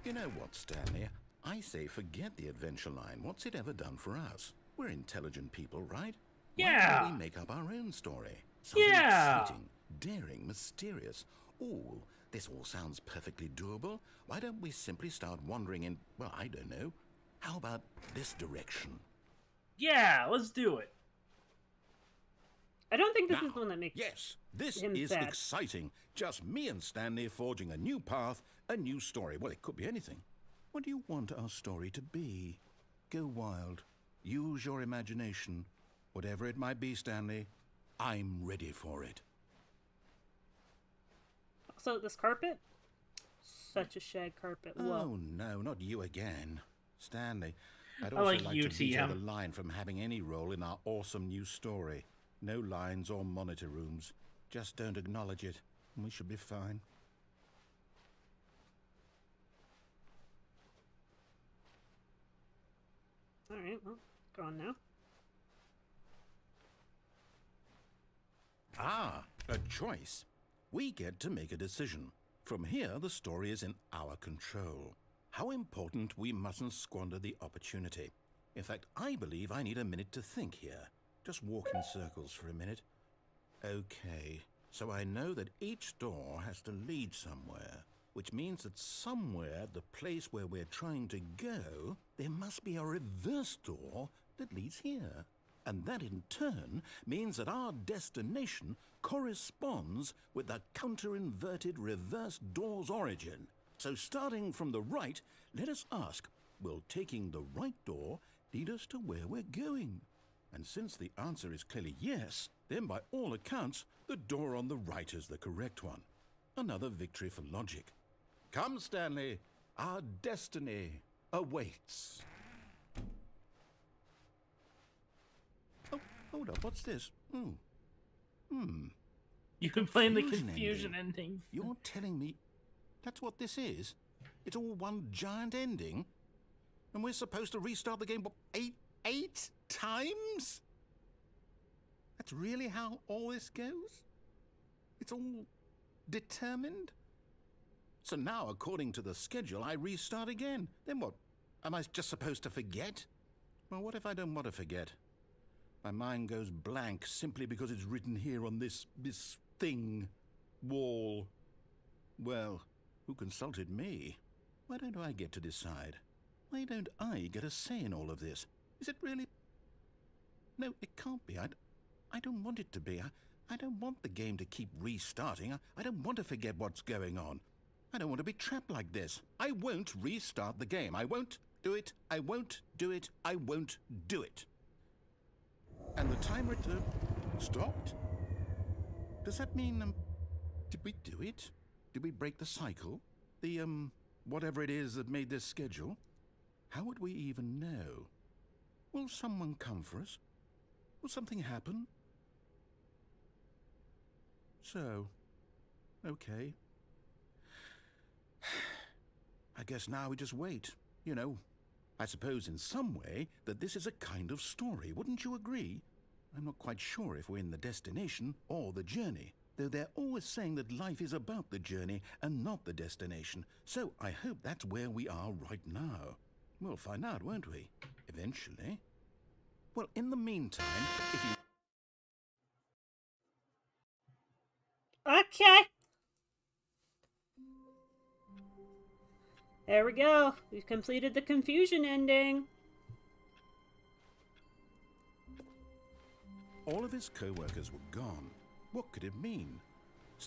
You know what, Stanley? I say forget the adventure line. What's it ever done for us? We're intelligent people, right? Yeah. Why don't we make up our own story? Something exciting, daring, mysterious. Oh, this all sounds perfectly doable. Why don't we simply start wandering in, well, I don't know. How about this direction? Yeah, let's do it. I don't think this Now, is the one that makes yes, this him is sad. exciting. Just me and Stanley forging a new path, a new story. Well, it could be anything. What do you want our story to be? Go wild. Use your imagination. Whatever it might be, Stanley, I'm ready for it. Also, this carpet? Such a shag carpet. Whoa. Oh, no, not you again. Stanley, I'd I also like like you, to veto TM. the line from having any role in our awesome new story. No lines or monitor rooms. Just don't acknowledge it, and we should be fine. Alright, well, gone now. Ah, a choice. We get to make a decision. From here, the story is in our control. How important we mustn't squander the opportunity. In fact, I believe I need a minute to think here. Just walk in circles for a minute. Okay, so I know that each door has to lead somewhere, which means that somewhere, the place where we're trying to go, there must be a reverse door that leads here. And that in turn means that our destination corresponds with the counter-inverted reverse door's origin. So starting from the right, let us ask, will taking the right door lead us to where we're going? And since the answer is clearly yes, then by all accounts, the door on the right is the correct one. Another victory for logic. Come, Stanley, our destiny awaits. Oh, hold up, what's this? You can play in the Confusion confusion ending. You're telling me that's what this is? It's all one giant ending? And we're supposed to restart the game, what, eight times? That's really how all this goes? It's all determined? So now, according to the schedule, I restart again. Then what? Am I just supposed to forget? Well, what if I don't want to forget? My mind goes blank simply because it's written here on this thing, wall. Well, Who consulted me? Why don't I get to decide? Why don't I get a say in all of this? Is it really... No, it can't be. I don't want it to be. I don't want the game to keep restarting. I don't want to forget what's going on. I don't want to be trapped like this. I won't restart the game. I won't do it. I won't do it. I won't do it. And the timer stopped? Does that mean, did we do it? Did we break the cycle? The, whatever it is that made this schedule? How would we even know? Will someone come for us? Will something happen? So, okay. I guess now we just wait, you know. I suppose in some way that this is a kind of story, wouldn't you agree? I'm not quite sure if we're in the destination or the journey, though they're always saying that life is about the journey and not the destination, so I hope that's where we are right now. We'll find out, won't we? Eventually. Well, in the meantime, if you... Okay. There we go. We've completed the confusion ending. All of his co-workers were gone. What could it mean?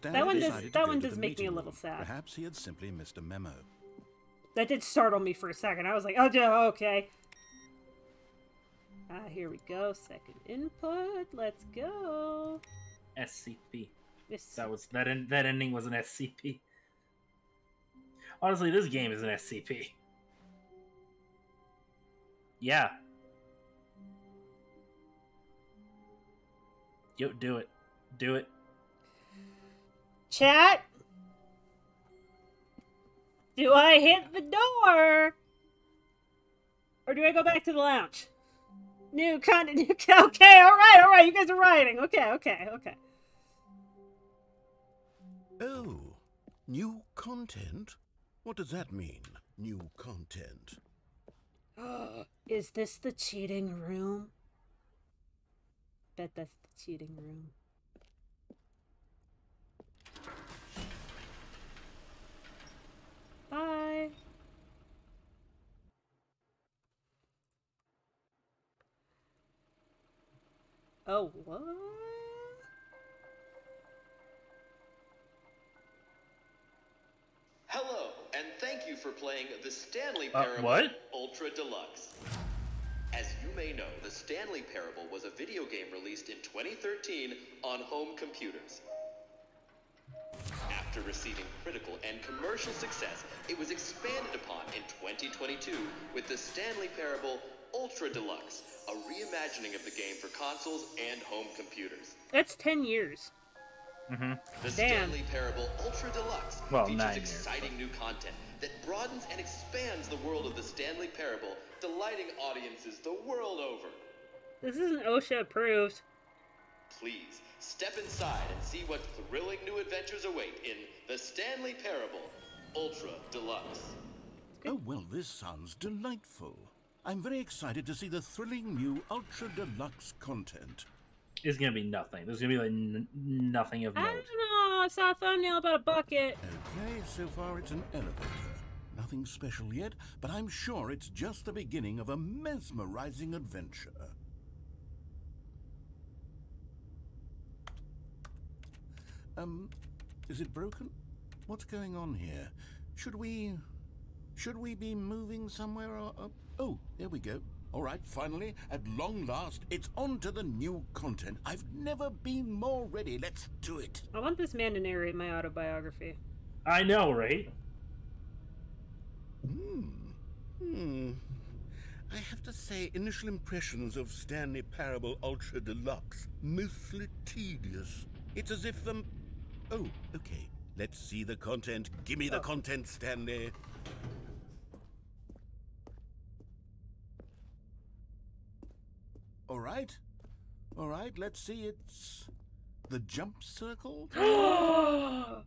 That one does make me a little sad. Perhaps he had simply missed a memo. That did startle me for a second. I was like, oh, yeah, okay. Here we go. Second input. Let's go. SCP. Yes. That ending was an SCP. Honestly, this game is an SCP. Yeah. Yo, do it. Do it. Chat? Do I hit the door? Or do I go back to the lounge? New content. Okay, alright. You guys are writing. Okay. Oh, new content? What does that mean, new content? Is this the cheating room? Bet that's the cheating room. Bye. Oh, what? Hello, and thank you for playing the Stanley Parable Ultra Deluxe. As you may know, the Stanley Parable was a video game released in 2013 on home computers. After receiving critical and commercial success, it was expanded upon in 2022 with the Stanley Parable Ultra Deluxe, a reimagining of the game for consoles and home computers. That's 10 years. Mm-hmm. The Stanley Parable Ultra Deluxe features exciting new content that broadens and expands the world of the Stanley Parable, delighting audiences the world over. This isn't OSHA approved. Please, step inside and see what thrilling new adventures await in the Stanley Parable Ultra Deluxe. Oh, well, this sounds delightful. I'm very excited to see the thrilling new Ultra Deluxe content. It's gonna be nothing. There's gonna be like nothing of note. I don't know. I saw a thumbnail about a bucket. Okay, so far it's an elevator. Nothing special yet, but I'm sure it's just the beginning of a mesmerizing adventure. Is it broken? What's going on here? Should we be moving somewhere or... Oh, there we go. All right, finally, at long last, it's on to the new content. I've never been more ready. Let's do it. I want this man to narrate my autobiography. I know, right? I have to say, initial impressions of Stanley Parable Ultra Deluxe, mostly tedious. It's as if Oh, okay. Let's see the content. Give me the content, Stanley. All right, let's see. It's the jump circle. Damn,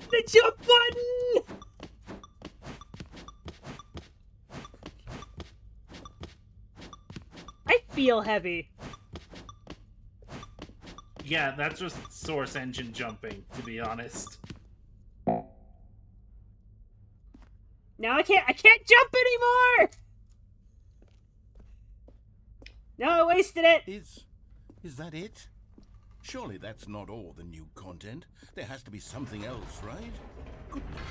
the jump button! I feel heavy. Yeah, that's just Source Engine jumping, to be honest. Now I can't jump anymore! No, I wasted it! Is that it? Surely that's not all the new content. There has to be something else, right? Goodness.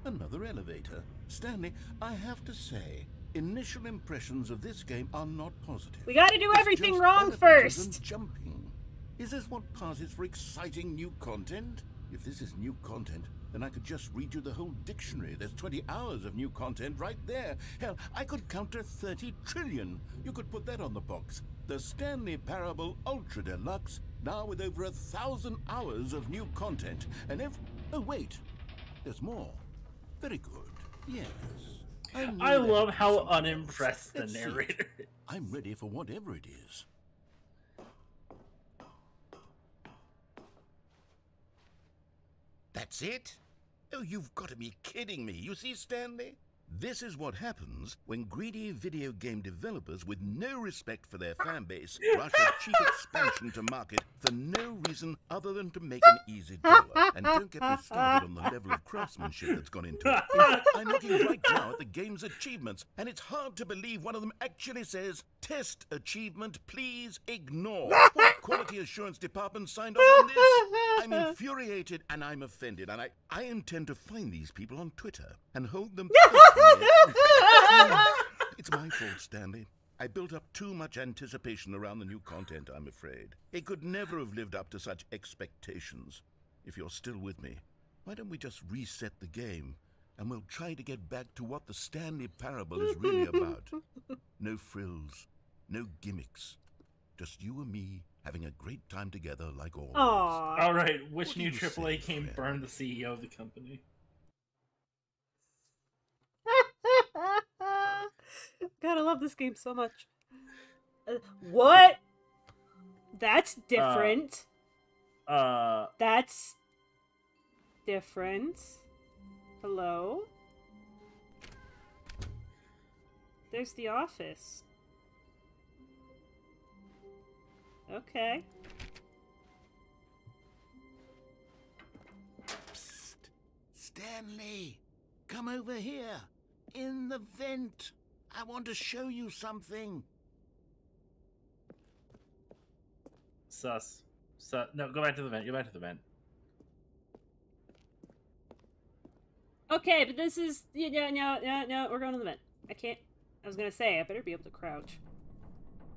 Another elevator. Stanley, I have to say, initial impressions of this game are not positive. We gotta do everything It's just wrong elevators first! and jumping. Is this what passes for exciting new content? If this is new content, then I could just read you the whole dictionary. There's 20 hours of new content right there. Hell, I could counter 30 trillion. You could put that on the box. The Stanley Parable Ultra Deluxe, now with over 1,000 hours of new content. And oh wait, there's more. Very good. Yes. I love how unimpressed the narrator is. I'm ready for whatever it is. That's it? Oh, you've got to be kidding me. You see, Stanley? This is what happens when greedy video game developers with no respect for their fan base rush a cheap expansion to market for no reason other than to make an easy dollar. And don't get me started on the level of craftsmanship that's gone into it. I'm looking right now at the game's achievements, and it's hard to believe one of them actually says, "Test achievement, please ignore." What quality assurance department signed off on this? I'm infuriated and I'm offended, and I intend to find these people on Twitter and hold them personally. It's my fault, Stanley. I built up too much anticipation around the new content, I'm afraid. It could never have lived up to such expectations. If you're still with me, why don't we just reset the game and we'll try to get back to what the Stanley Parable is really about. No frills, no gimmicks. Just you and me having a great time together like always. Aww. All right, which What do new you AAA say, game friend? burned the CEO of the company? God, I love this game so much. What? That's different. That's different. Hello? There's the office. Okay. Psst. Stanley, come over here. In the vent. I want to show you something. Sus. No, go back to the vent. Go back to the vent. Okay, but this is... No, we're going to the vent. I can't... I was gonna say, I better be able to crouch.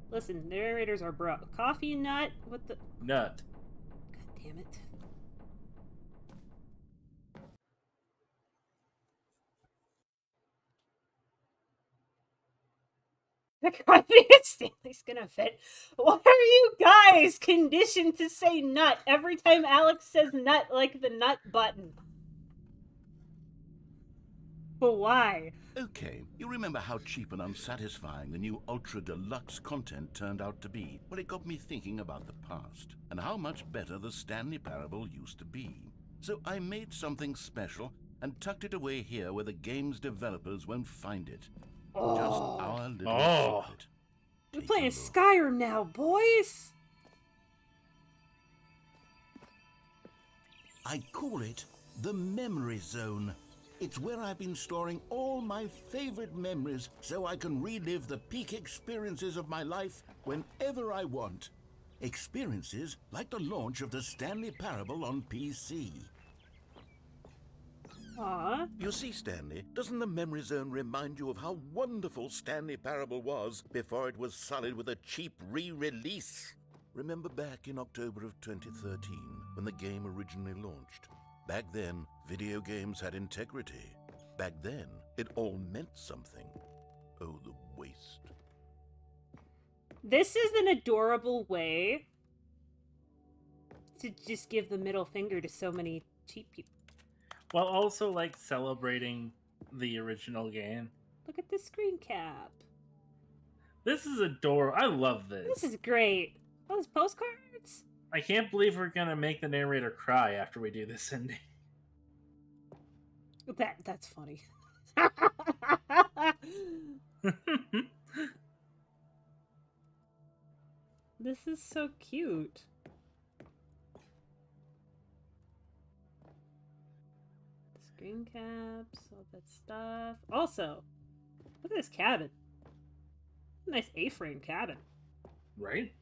Listen, narrators are bro. Coffee nut? What the... Nut. God damn it. Stanley's gonna fit. Why are you guys conditioned to say nut every time Alex says nut, like the nut button? But why? Okay, you remember how cheap and unsatisfying the new Ultra Deluxe content turned out to be? Well, it got me thinking about the past and how much better the Stanley Parable used to be. So I made something special and tucked it away here where the game's developers won't find it. Just our little secret. We're Take playing a look. Skyrim now, boys! I call it the Memory Zone. It's where I've been storing all my favorite memories so I can relive the peak experiences of my life whenever I want. Experiences like the launch of the Stanley Parable on PC. Aww. You see, Stanley, doesn't the Memory Zone remind you of how wonderful Stanley Parable was before it was sullied with a cheap re-release? Remember back in October of 2013 when the game originally launched? Back then, video games had integrity. Back then, it all meant something. Oh, the waste. This is an adorable way to just give the middle finger to so many cheap people. While also, like, celebrating the original game. Look at the screen cap. This is adorable. I love this. This is great. Oh, those postcards? I can't believe we're gonna make the narrator cry after we do this ending. That's funny. This is so cute. Screen caps, all that stuff. Also, look at this cabin. Nice A-frame cabin. Right?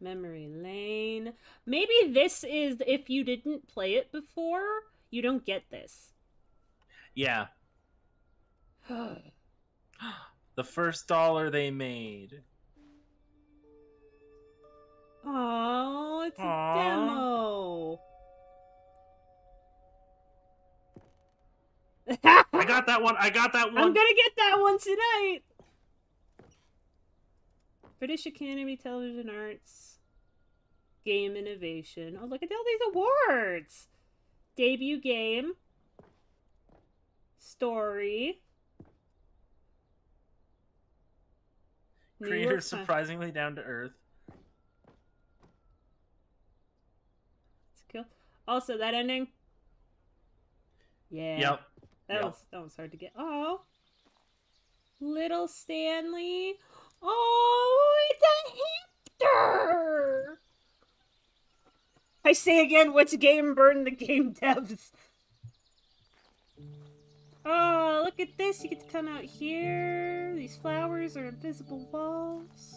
Memory lane. Maybe this is, if you didn't play it before, you don't get this. Yeah. The first dollar they made. Oh, it's Aww. a demo. I got that one. I got that one. I'm gonna get that one tonight. British Academy Television Arts. Game Innovation. Oh, look at all these awards. Debut game. Story. Creator surprisingly down to earth. It's cool. Also, that ending. Yeah. Yep. That was hard to get. Oh. Little Stanley. Oh, it's a hamster. I say again, which game burned the game devs? Oh, look at this. You get to come out here. These flowers are invisible walls.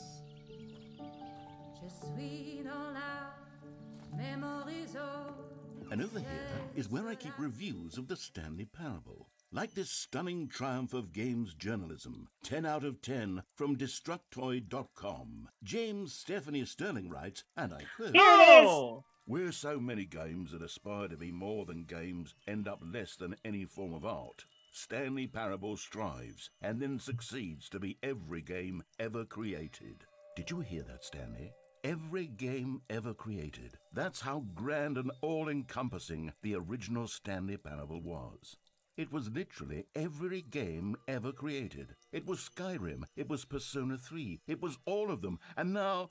And over here is where I keep reviews of the Stanley Parable. Like this stunning triumph of games journalism, 10 out of 10 from Destructoid.com. James Stephanie Sterling writes, and I quote, Here it is! Where so many games that aspire to be more than games end up less than any form of art, Stanley Parable strives and then succeeds to be every game ever created. Did you hear that, Stanley? Every game ever created. That's how grand and all-encompassing the original Stanley Parable was. It was literally every game ever created. It was Skyrim, it was Persona 3, it was all of them, and now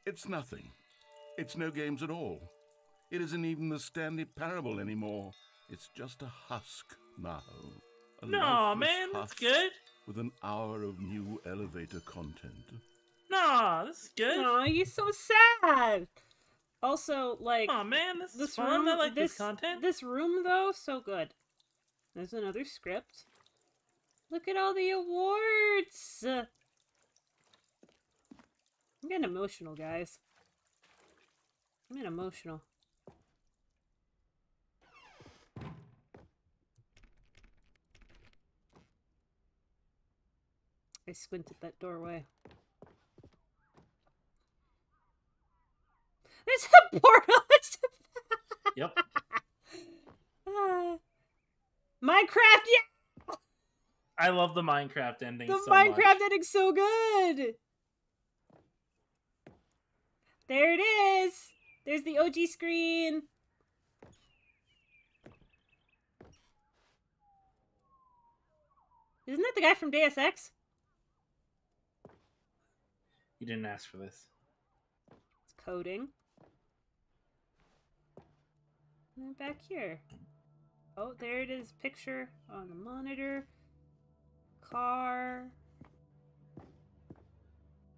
it's nothing. It's no games at all. It isn't even the Stanley Parable anymore. It's just a husk now. No, man, that's good. With an hour of new elevator content. No, this is good. Oh, you're so sad. Also, like, oh man, this is fun. room, I like this content. This room, though, so good. There's another script. Look at all the awards. I'm getting emotional, guys. I'm getting emotional. I squinted that doorway. There's a portal! Yep. Minecraft, yeah! I love the Minecraft ending so Minecraft much. ending's so good! There it is! There's the OG screen! Isn't that the guy from Deus Ex? You didn't ask for this. It's coding. And then back here. Oh, there it is. Picture on the monitor. Car.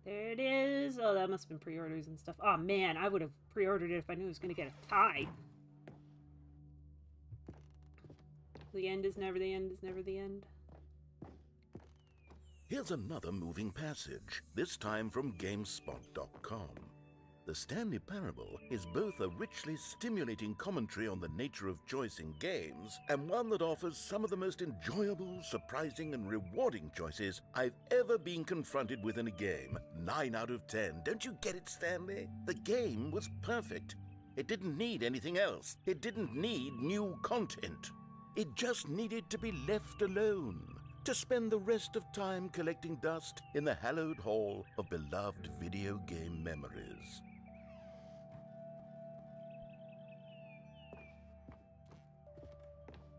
There it is. Oh, that must have been pre-orders and stuff. Oh, man. I would have pre-ordered it if I knew I was going to get a tie. The end is never the end is never the end. Here's another moving passage, this time from GameSpot.com. The Stanley Parable is both a richly stimulating commentary on the nature of choice in games, and one that offers some of the most enjoyable, surprising, and rewarding choices I've ever been confronted with in a game. 9 out of 10. Don't you get it, Stanley? The game was perfect. It didn't need anything else. It didn't need new content. It just needed to be left alone, to spend the rest of time collecting dust in the hallowed hall of beloved video game memories.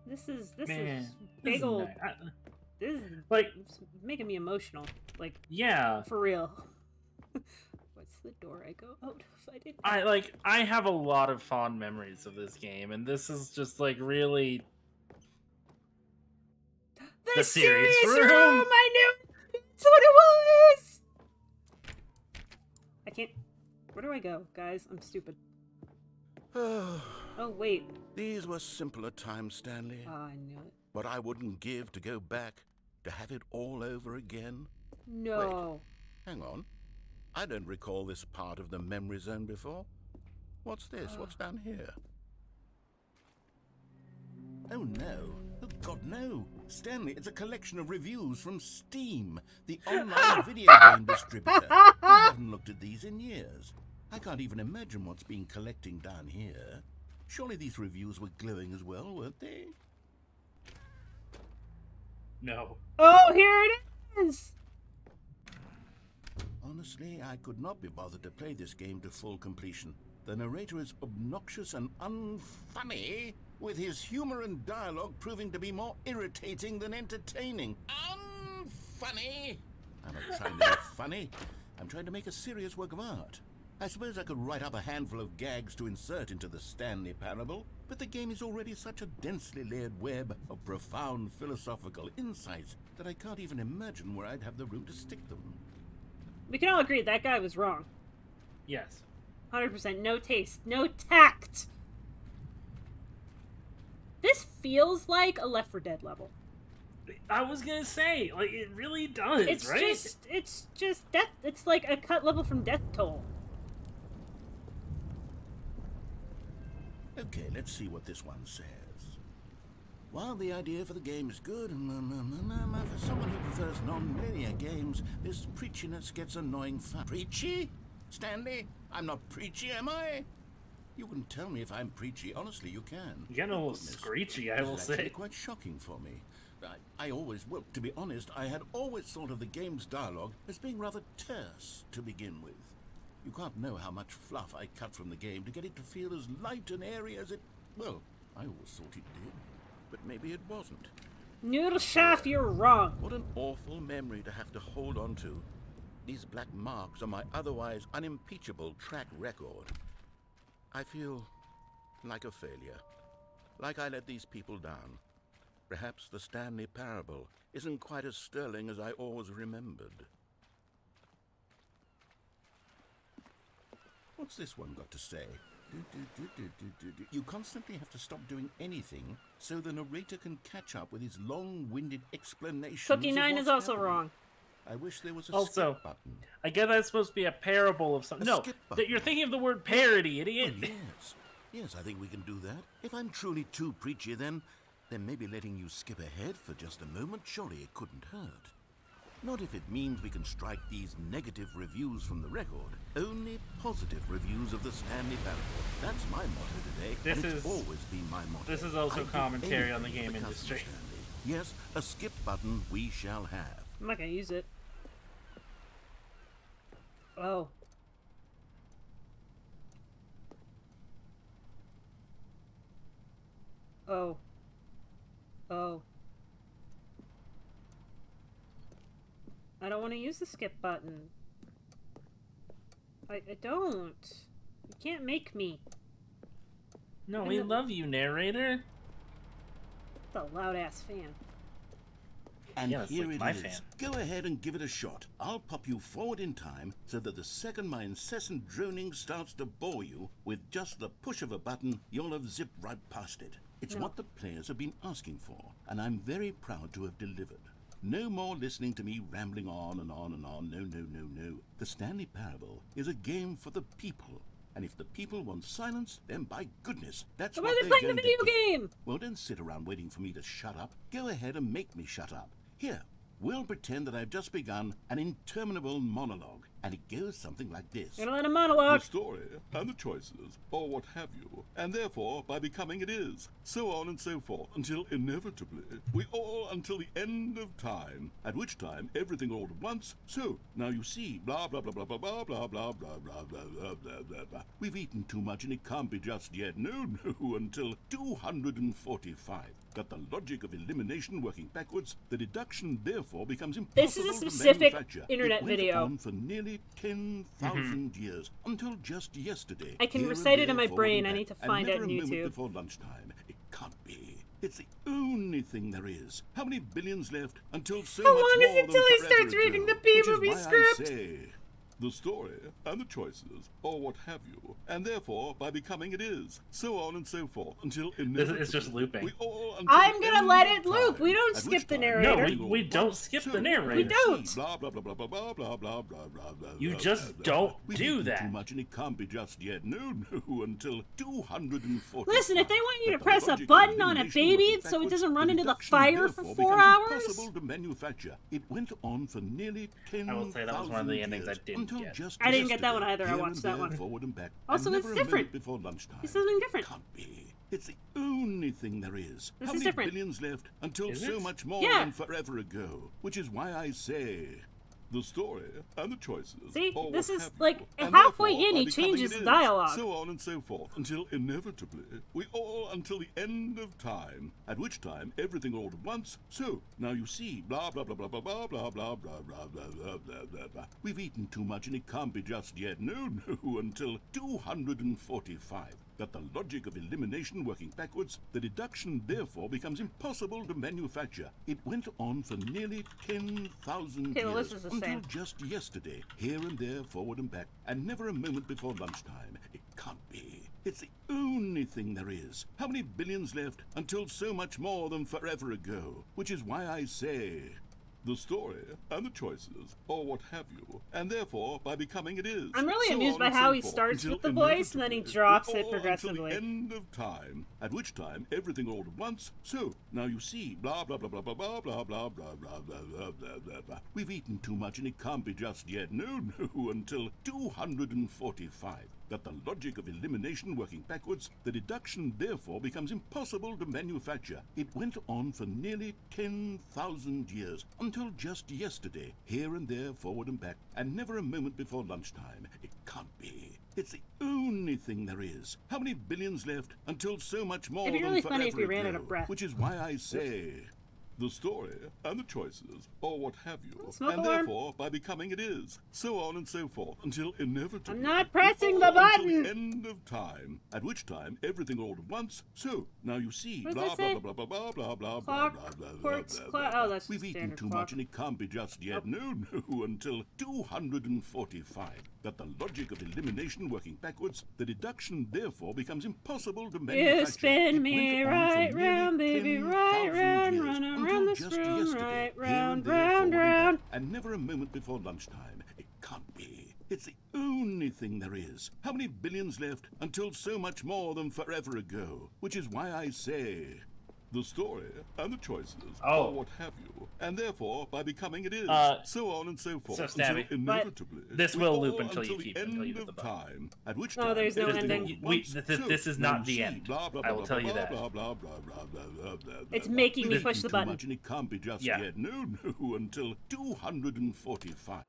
This is big this old. Is nice. This is like it's making me emotional. Like, yeah, for real. What's the door I go out if I didn't? I have a lot of fond memories of this game, and this is just like really the serious room. room. I knew that's what it was. can't... Where do I go, guys? I'm stupid. Oh, wait. these were simpler times, Stanley. I knew it. What I wouldn't give to go back, to have it all over again. No. Wait, hang on. I don't recall this part of the memory zone before. What's this? What's down here? Oh no. Oh God, no. Stanley, it's a collection of reviews from Steam, the online video game distributor. I haven't looked at these in years. I can't even imagine what's been collecting down here. Surely these reviews were glowing as well, weren't they? No. Oh, here it is! Honestly, I could not be bothered to play this game to full completion. The narrator is obnoxious and unfunny, with his humor and dialogue proving to be more irritating than entertaining. Unfunny! I'm not trying to be funny. I'm trying to make a serious work of art. I suppose I could write up a handful of gags to insert into the Stanley Parable, but the game is already such a densely layered web of profound philosophical insights that I can't even imagine where I'd have the room to stick them. We can all agree that guy was wrong. Yes. 100%. No taste. No tact. This feels like a Left 4 Dead level. I was gonna say, like, it really does, It's right? it's just death. It's like a cut level from Death Toll. Okay, let's see what this one says. While the idea for the game is good, for someone who prefers non-linear games, this preachiness gets annoying fast. Preachy? Stanley? I'm not preachy, am I? You can tell me if I'm preachy. Honestly, you can. You're getting a little screechy, I will This is actually say. quite shocking for me. I always, well, to be honest, I had always thought of the game's dialogue as being rather terse to begin with. You can't know how much fluff I cut from the game to get it to feel as light and airy as it... Well, I always thought it did, but maybe it wasn't. Noodle Shaft, you're wrong. What an awful memory to have to hold on to. These black marks are my otherwise unimpeachable track record. I feel like a failure. Like I let these people down. Perhaps the Stanley Parable isn't quite as sterling as I always remembered. What's this one got to say? You constantly have to stop doing anything so the narrator can catch up with his long-winded explanations. Cookie of 9 what's is also happening. wrong. I wish there was a Also, skip button. I get that's supposed to be a parable of something. A No, skip button. that you're thinking of the word parody, idiot. Oh, yes. Yes, I think we can do that. If I'm truly too preachy, then maybe letting you skip ahead for just a moment, surely it couldn't hurt. Not if it means we can strike these negative reviews from the record. Only positive reviews of the Stanley Parable. That's my motto today, This and it's is- always been my motto. this is also I'd do commentary on the anything game for customer industry. Stanley. Yes, a skip button we shall have. I'm not gonna use it. Oh. Oh. Oh. I don't want to use the skip button. I don't. You can't make me. No, we love you, narrator. The loud-ass fan. And Yeah, that's here like it my is. fan. Go ahead and give it a shot. I'll pop you forward in time so that the second my incessant droning starts to bore you, with just the push of a button, you'll have zipped right past it. It's what the players have been asking for, and I'm very proud to have delivered. No more listening to me rambling on and on and on. No, no, no, no. The Stanley Parable is a game for the people. And if the people want silence, then by goodness, that's Why what are they they're playing the going to video get. game? Well, don't sit around waiting for me to shut up. Go ahead and make me shut up. Here, we'll pretend that I've just begun an interminable monologue, and it goes something like this. Gonna let a monologue. The story, and the choices, or what have you, and therefore, by becoming it is, so on and so forth, until inevitably, we all until the end of time, at which time, everything all at once, so, now you see, blah, blah, blah, blah, blah, blah, blah, blah, blah, blah, blah, blah, blah, blah, blah. We've eaten too much, and it can't be just yet, no, until 245. Got the logic of elimination working backwards, the deduction therefore becomes impossible This is a to specific manufacture. internet It went video. on for nearly 10,000 years, until just yesterday. I can Here and recite it there, in my forward brain. and I back, need to and find it never on a moment YouTube. before lunchtime. It can't be. It's the only thing there is. How many billions left until so How much long is more it than till he forever starts ago? reading the Which is B-movie why I script? say, the story, and the choices, or what have you, and therefore, by becoming it is, so on and so forth, until inevitably... It's just looping. We all, I'm gonna let it loop. We don't skip the narrator. No, we don't skip the narrator. We don't. Blah, blah, blah, blah, blah, blah, blah, blah, blah, blah, blah, You blah, just blah, don't blah. do We've that. eaten too much and it can't be just yet. No, until 240. Listen, if they want you to press a button on a baby so it doesn't run into the fire for 4 hours... Impossible to manufacture. It went on for nearly 10,000 I will say that was one of the endings I didn't get. I didn't get that one either. I watched that one. Forward and back, Also, and it's never a different. minute before lunchtime. It's something different. Can't be. It's the only thing there is. This How is many different. billions left until Is so it? much more Yeah. than forever ago? Which is why I say the story and the choices. See, or this what is have like you, and halfway therefore, in by he becoming changes it the is, dialogue. so on and so forth, until inevitably we all until the end of time, at which time everything all at once. So now you see, blah blah blah blah blah blah blah blah blah blah blah blah blah blah blah. We've eaten too much and it can't be just yet. No, until 245. That the logic of elimination working backwards, the deduction therefore becomes impossible to manufacture. It went on for nearly 10,000 Okay, well, years, this is the until same. just yesterday, here and there, forward and back, and never a moment before lunchtime. It can't be. It's the only thing there is. How many billions left until so much more than forever ago? Which is why I say... the story and the choices, or what have you, and therefore, by becoming it is. I'm really so amused on by and how so he forth, starts until with the voice and then he inevitably drops we it all progressively. Until the end of time, at which time everything all at once. So now you see, blah blah blah blah blah blah blah blah blah blah blah blah blah blah blah. We've eaten too much and it can't be just yet. No, until 245. That the logic of elimination working backwards, the deduction therefore becomes impossible to manufacture. It went on for nearly 10,000 years, until just yesterday, here and there, forward and back, and never a moment before lunchtime. It can't be. It's the only thing there is. How many billions left until so much more It'd be than really funny if forever we ran out ago? of breath. Which is why I say... the story and the choices, or what have you, Smoke and alarm. therefore, by becoming it is, so on and so forth, until inevitably... I'm not pressing the all until button. the end of time, at which time everything all at once. So now you see, What does blah that say? blah blah blah blah blah blah Clock, blah blah blah quartz, blah clock. blah. Oh, that's We've just eaten standard too clock. much and it can't be just yet. No, until 245. That the logic of elimination working backwards, the deduction therefore becomes impossible to manufacture. You spin It me went on for right nearly round, baby, right 10,000 round, years, run until around this just room, yesterday, right here round, and there, round, forward and round. back, and never a moment before lunchtime. It can't be. It's the only thing there is. How many billions left until so much more than forever ago? Which is why I say... the story and the choices, or what have you, and therefore, by becoming it is, so on and so forth, So, Stabby, until inevitably... this we will all loop until you the keep- end until you hit of the button. time, at which No, time there's no everything ending. all at once. This is now not you the see, end. blah, blah, I will blah, tell you blah, that. blah, blah, blah, blah, blah, blah, blah, It's blah. making me We've push eaten the too button. much and it can't be just Yeah. yet. No, until 245.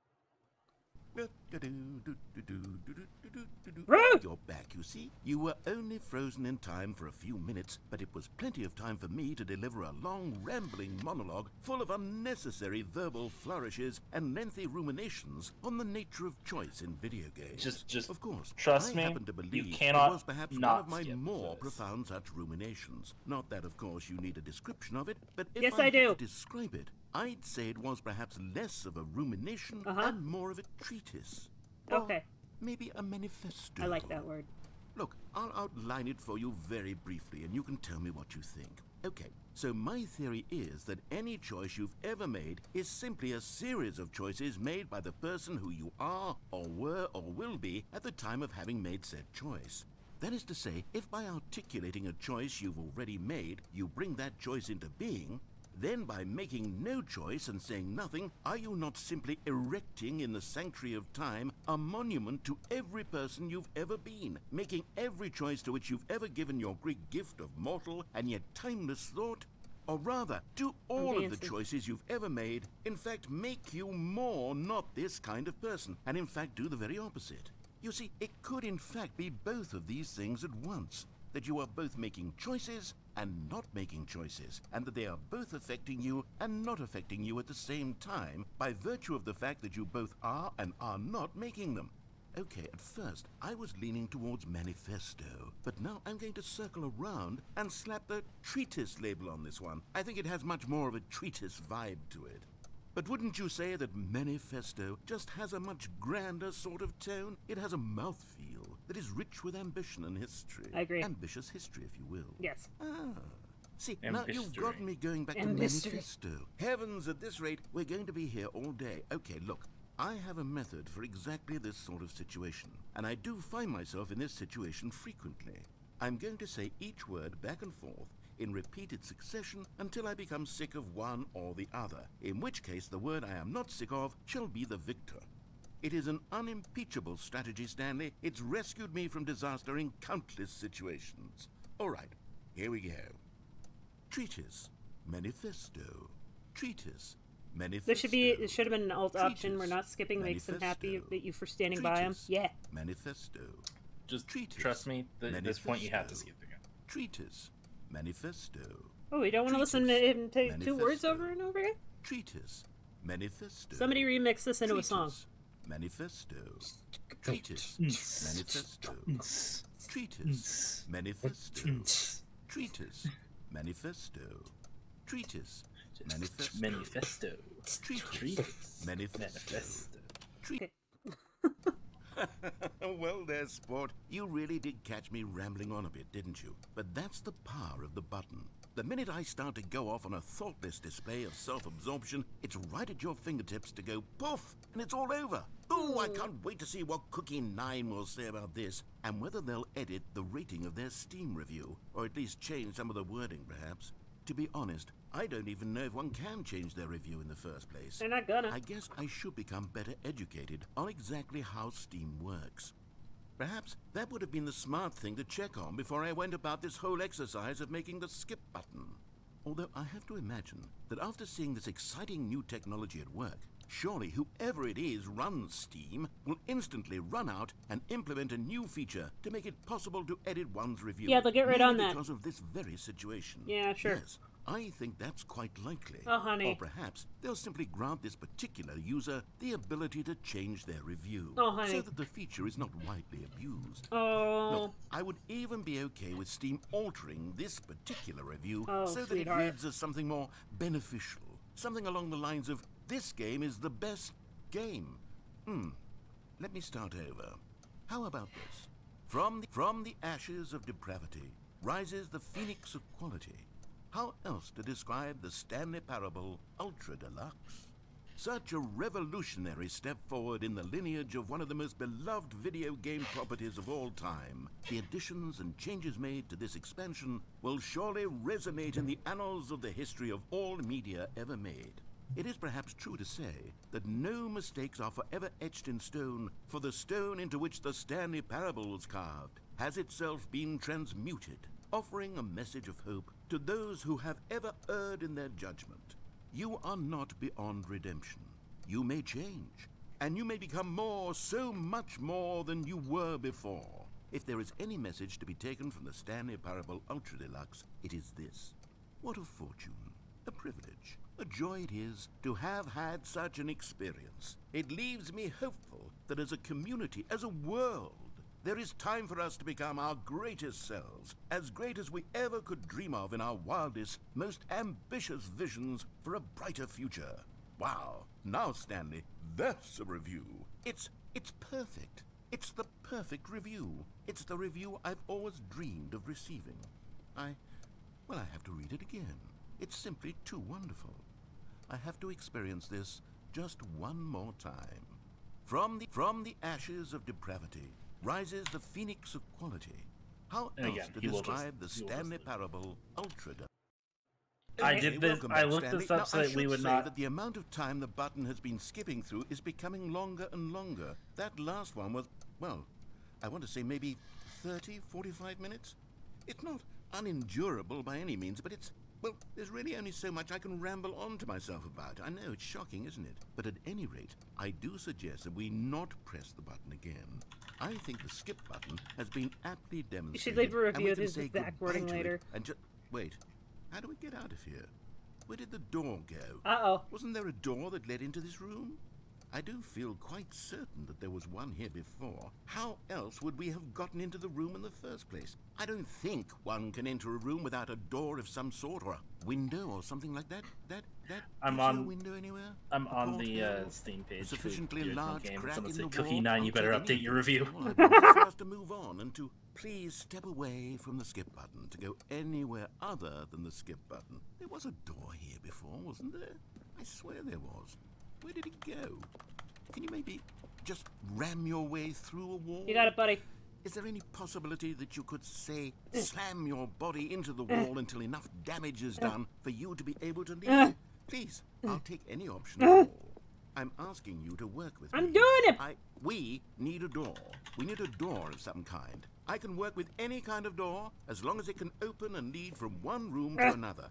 Rude! You're back, you see. You were only frozen in time for a few minutes, but it was plenty of time for me to deliver a long, rambling monologue full of unnecessary verbal flourishes and lengthy ruminations on the nature of choice in video games. Just of course, trust I me, happen to you believe cannot it was perhaps one not of my skip more this. profound such ruminations. Not that, of course, you need a description of it, but if Yes, I I had do. to describe it, I'd say it was perhaps less of a rumination Uh-huh. and more of a treatise. Okay. Or maybe a manifesto. I like that word. Look, I'll outline it for you very briefly, and you can tell me what you think. Okay, so my theory is that any choice you've ever made is simply a series of choices made by the person who you are, or were, or will be at the time of having made said choice. That is to say, if by articulating a choice you've already made, you bring that choice into being, then by making no choice and saying nothing, are you not simply erecting in the sanctuary of time a monument to every person you've ever been, making every choice to which you've ever given your Greek gift of mortal and yet timeless thought? Or rather, do all of the dancing. choices you've ever made, in fact, make you more not this kind of person, and in fact do the very opposite? You see, it could in fact be both of these things at once. That you are both making choices and not making choices, and that they are both affecting you and not affecting you at the same time by virtue of the fact that you both are and are not making them. Okay, at first, I was leaning towards manifesto, but now I'm going to circle around and slap the treatise label on this one. I think it has much more of a treatise vibe to it. But wouldn't you say that manifesto just has a much grander sort of tone? It has a mouthfeel that is rich with ambition and history. I agree. Ambitious history, if you will. Yes. Ah. See, now you've gotten me going back to Ambistory. manifesto. Heavens, at this rate, we're going to be here all day. Okay, look, I have a method for exactly this sort of situation, and I do find myself in this situation frequently. I'm going to say each word back and forth in repeated succession until I become sick of one or the other, in which case the word I am not sick of shall be the victor. It is an unimpeachable strategy, Stanley. It's rescued me from disaster in countless situations. All right, here we go. Treatise, manifesto. Treatise, manifesto. It should have been an alt option. We're not skipping. Makes them happy that you for standing by him. Yeah. Manifesto. Just Treatise, trust me, at this point you have to skip again. Treatise, manifesto. Oh, we don't want to listen to him take two words over and over again? Treatise, manifesto. Somebody remix this into a song. Manifesto. Treatise, manifesto. Treatise, manifesto. Treatise, manifesto. Treatise, manifesto. Manifesto. Treatise, manifesto. Okay. Well, there, sport. You really did catch me rambling on a bit, didn't you? But that's the power of the button. The minute I start to go off on a thoughtless display of self-absorption, it's right at your fingertips to go poof, and it's all over. Oh, I can't wait to see what Cookie 9 will say about this, and whether they'll edit the rating of their Steam review, or at least change some of the wording, perhaps. To be honest, I don't even know if one can change their review in the first place. They're not gonna. I guess I should become better educated on exactly how Steam works. Perhaps that would have been the smart thing to check on before I went about this whole exercise of making the skip button. Although I have to imagine that after seeing this exciting new technology at work, surely whoever it is runs Steam will instantly run out and implement a new feature to make it possible to edit one's review. Yeah, they'll get right on that. Because of this very situation. Yeah, sure. Yes, I think that's quite likely. Oh, honey. Or perhaps they'll simply grant this particular user the ability to change their review. Oh, honey. So that the feature is not widely abused. Oh. Look, I would even be okay with Steam altering this particular review so that sweetheart. it reads as something more beneficial. Something along the lines of, this game is the best game. Let me start over. How about this? From the ashes of depravity rises the phoenix of quality. How else to describe the Stanley Parable Ultra Deluxe? Such a revolutionary step forward in the lineage of one of the most beloved video game properties of all time. The additions and changes made to this expansion will surely resonate in the annals of the history of all media ever made. It is perhaps true to say that no mistakes are forever etched in stone, for the stone into which the Stanley Parable was carved has itself been transmuted, offering a message of hope to those who have ever erred in their judgment. You are not beyond redemption. You may change, and you may become more, so much more than you were before. If there is any message to be taken from the Stanley Parable Ultra Deluxe, it is this. What a fortune, a privilege, a joy it is to have had such an experience. It leaves me hopeful that as a community, as a world, there is time for us to become our greatest selves, as great as we ever could dream of in our wildest, most ambitious visions for a brighter future. Wow. Now, Stanley, that's a review. It's perfect. It's the perfect review. It's the review I've always dreamed of receiving. I have to read it again. It's simply too wonderful. I have to experience this just one more time. From the ashes of depravity rises the phoenix of quality. How else to describe the Stanley Parable Ultra Deluxe? I did this. I looked this up so that we would not. That the amount of time the button has been skipping through is becoming longer and longer. That last one was, well, I want to say maybe 30, 45 minutes. It's not unendurable by any means, but it's, well, there's really only so much I can ramble on to myself about. I know, it's shocking, isn't it? But at any rate, I do suggest that we not press the button again. I think the skip button has been aptly demonstrated. You should leave a review of his exact wording later. And just wait. How do we get out of here? Where did the door go? Uh-oh. Wasn't there a door that led into this room? I do feel quite certain that there was one here before. How else would we have gotten into the room in the first place? I don't think one can enter a room without a door of some sort, or a window, or something like that. I'm is there on a window anywhere? I'm on the porthole? Steam page. A sufficiently for the large game. crack Someone in said, the Cookie wall? 9, you I'll better take update your anything. review. All I want is for us to move on and to please step away from the skip button, to go anywhere other than the skip button. There was a door here before, wasn't there? I swear there was. Where did it go? Can you maybe just ram your way through a wall? You got it, buddy. Is there any possibility that you could, say, slam your body into the wall until enough damage is done for you to be able to leave? Please, I'll take any option at all. I'm asking you to work with me. I'm doing it! We need a door. We need a door of some kind. I can work with any kind of door as long as it can open and lead from one room to another.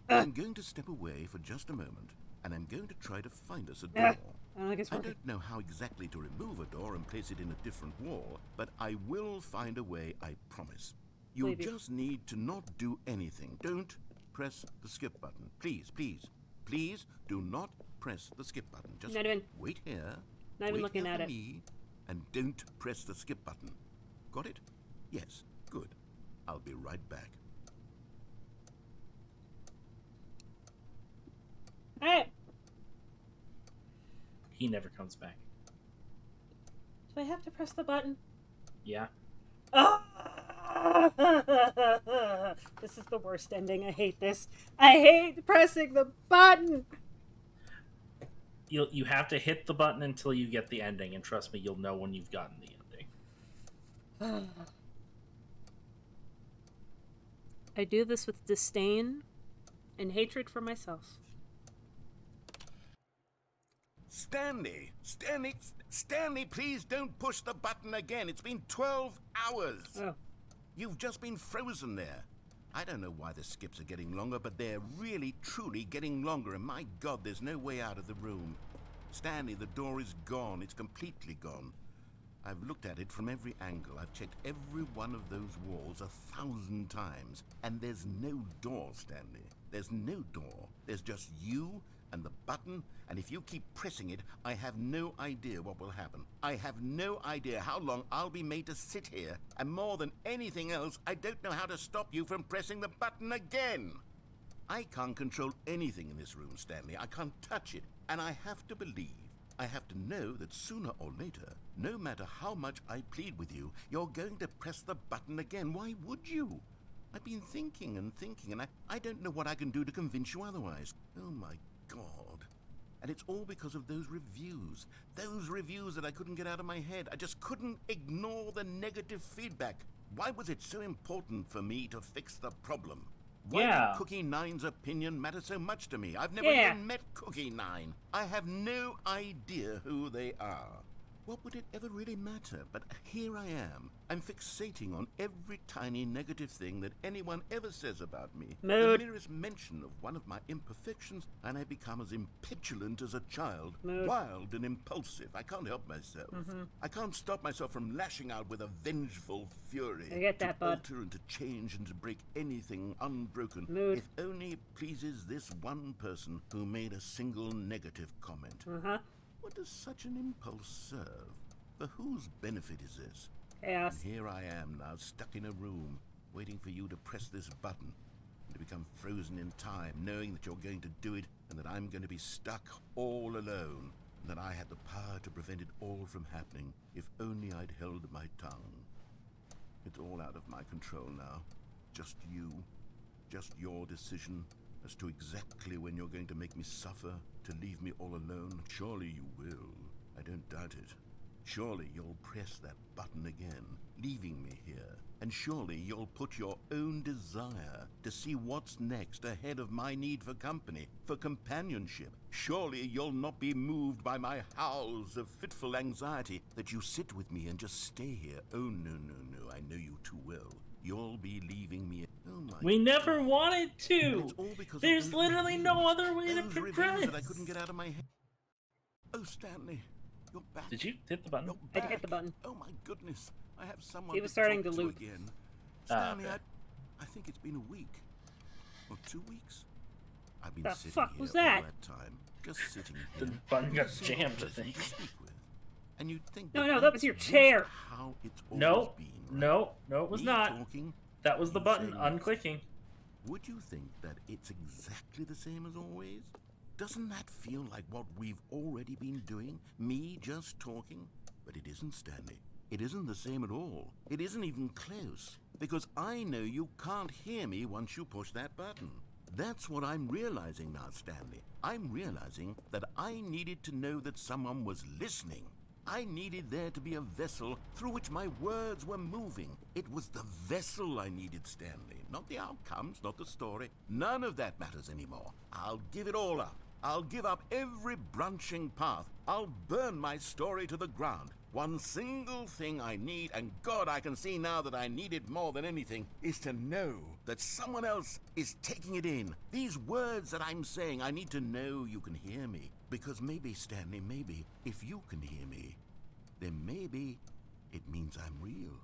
I'm going to step away for just a moment, and I'm going to try to find us a door. I don't know how exactly to remove a door and place it in a different wall, but I will find a way, I promise. You just need to not do anything. Don't press the skip button. Please, please, please do not press the skip button. Just wait here. Not even looking at it. Me, and don't press the skip button. Got it? Yes. Good. I'll be right back. Hey! He never comes back. Do I have to press the button? Yeah. Oh! This is the worst ending. I hate this. I hate pressing the button! You have to hit the button until you get the ending, and trust me, you'll know when you've gotten the ending. I do this with disdain and hatred for myself. Stanley, please don't push the button again. It's been 12 hours. Oh. You've just been frozen there. I don't know why the skips are getting longer, but they're really, truly getting longer, and my God, there's no way out of the room. Stanley, the door is gone. It's completely gone. I've looked at it from every angle. I've checked every one of those walls 1,000 times, and there's no door, Stanley. There's no door. There's just you and the button, and if you keep pressing it, I have no idea what will happen. I have no idea how long I'll be made to sit here, and more than anything else, I don't know how to stop you from pressing the button again. I can't control anything in this room, Stanley. I can't touch it, and I have to believe, I have to know that sooner or later, no matter how much I plead with you, you're going to press the button again. Why would you? I've been thinking and thinking, and I don't know what I can do to convince you otherwise. Oh my God. And it's all because of those reviews. Those reviews that I couldn't get out of my head. I just couldn't ignore the negative feedback. Why was it so important for me to fix the problem? Why did Cookie 9's opinion matter so much to me? I've never even met Cookie 9. I have no idea who they are. What would it ever really matter? But here I am. I'm fixating on every tiny negative thing that anyone ever says about me. Mood. The merest mention of one of my imperfections, and I become as impetulant as a child. Mood. Wild and impulsive. I can't help myself. I can't stop myself from lashing out with a vengeful fury. I get that, to bud. alter and to change and to break anything unbroken. Mood. If only it pleases this one person who made a single negative comment. What does such an impulse serve? For whose benefit is this? Chaos. And here I am now, stuck in a room, waiting for you to press this button, and to become frozen in time, knowing that you're going to do it, and that I'm going to be stuck all alone, and that I had the power to prevent it all from happening, if only I'd held my tongue. It's all out of my control now. Just you. Just your decision as to exactly when you're going to make me suffer, to leave me all alone. Surely you will. I don't doubt it. Surely you'll press that button again, leaving me here. And surely you'll put your own desire to see what's next ahead of my need for company, for companionship. Surely you'll not be moved by my howls of fitful anxiety, that you sit with me and just stay here. Oh, no, no, no, I know you too well. You'll be leaving me. Oh my We never God. wanted to. It's all because There's of those literally reviews. no other way to Those progress. reviews that I couldn't get out of my head. Oh, Stanley, you're back. Did you hit the button? You're I back. hit the button. Oh my goodness, I have someone. He was to starting talk to loop. again. Stanley, okay. I think it's been a week or 2 weeks. I've been The sitting fuck here was all that? that time, just sitting The here. button got so jammed, I pleasant think. to speak with. And you'd think No, that was your that's chair. just how it's always No, been, right? no, it was Me not. talking, That was the you button saying yes. unclicking. Would you think that it's exactly the same as always? Doesn't that feel like what we've already been doing? Me just talking? But it isn't, Stanley. It isn't the same at all. It isn't even close. Because I know you can't hear me once you push that button. That's what I'm realizing now, Stanley. I'm realizing that I needed to know that someone was listening. I needed there to be a vessel through which my words were moving. It was the vessel I needed, Stanley. Not the outcomes, not the story. None of that matters anymore. I'll give it all up. I'll give up every branching path. I'll burn my story to the ground. One single thing I need, and God, I can see now that I need it more than anything, is to know that someone else is taking it in. These words that I'm saying, I need to know you can hear me. Because maybe, Stanley, maybe, if you can hear me, then maybe it means I'm real.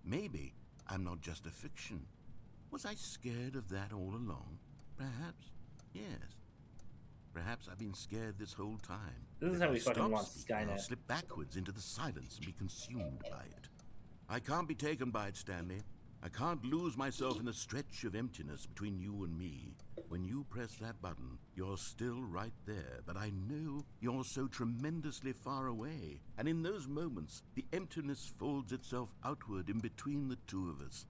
Maybe I'm not just a fiction. Was I scared of that all along? Perhaps. Yes. Perhaps I've been scared this whole time. This is If how I we fucking stop want speaking, I'll Skynet. slip backwards into the silence and be consumed by it. I can't be taken by it, Stanley. I can't lose myself in the stretch of emptiness between you and me. When you press that button, you're still right there, but I know you're so tremendously far away. And in those moments, the emptiness folds itself outward in between the two of us,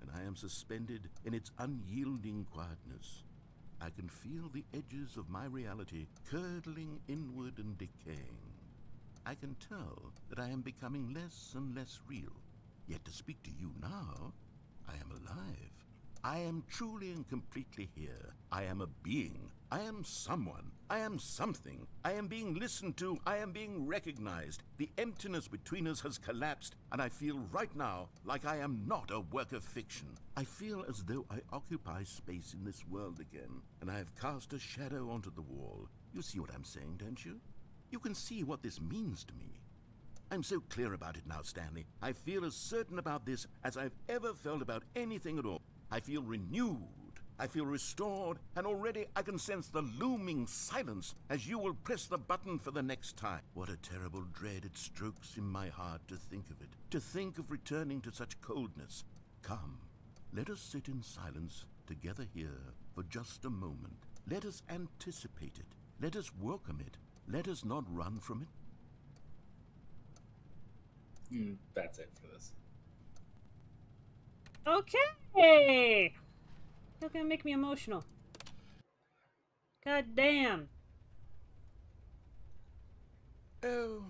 and I am suspended in its unyielding quietness. I can feel the edges of my reality curdling inward and decaying. I can tell that I am becoming less and less real. Yet to speak to you now, I am alive. I am truly and completely here. I am a being. I am someone. I am something. I am being listened to. I am being recognized. The emptiness between us has collapsed, and I feel right now like I am not a work of fiction. I feel as though I occupy space in this world again, and I have cast a shadow onto the wall. You see what I'm saying, don't you? You can see what this means to me. I'm so clear about it now, Stanley. I feel as certain about this as I've ever felt about anything at all. I feel renewed. I feel restored, and already I can sense the looming silence as you will press the button for the next time. What a terrible dread it strokes in my heart to think of it, to think of returning to such coldness. Come, let us sit in silence together here for just a moment. Let us anticipate it. Let us welcome it. Let us not run from it. That's it for this. Okay. You're gonna make me emotional. God damn. Oh,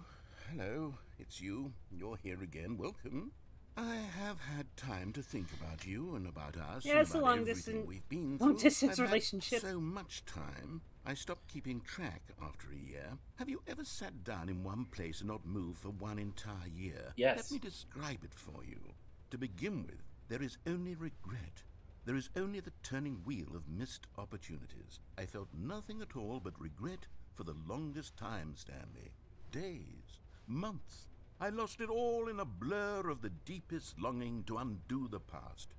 hello. It's you. You're here again. Welcome. I have had time to think about you and about us Yeah, and it's a about long everything distance- we've been long through. distance I've had relationship. so much time. I stopped keeping track after a year. Have you ever sat down in one place and not moved for one entire year? Yes. Let me describe it for you. To begin with, there is only regret. There is only the turning wheel of missed opportunities. I felt nothing at all but regret for the longest time, Stanley. Days, months. I lost it all in a blur of the deepest longing to undo the past.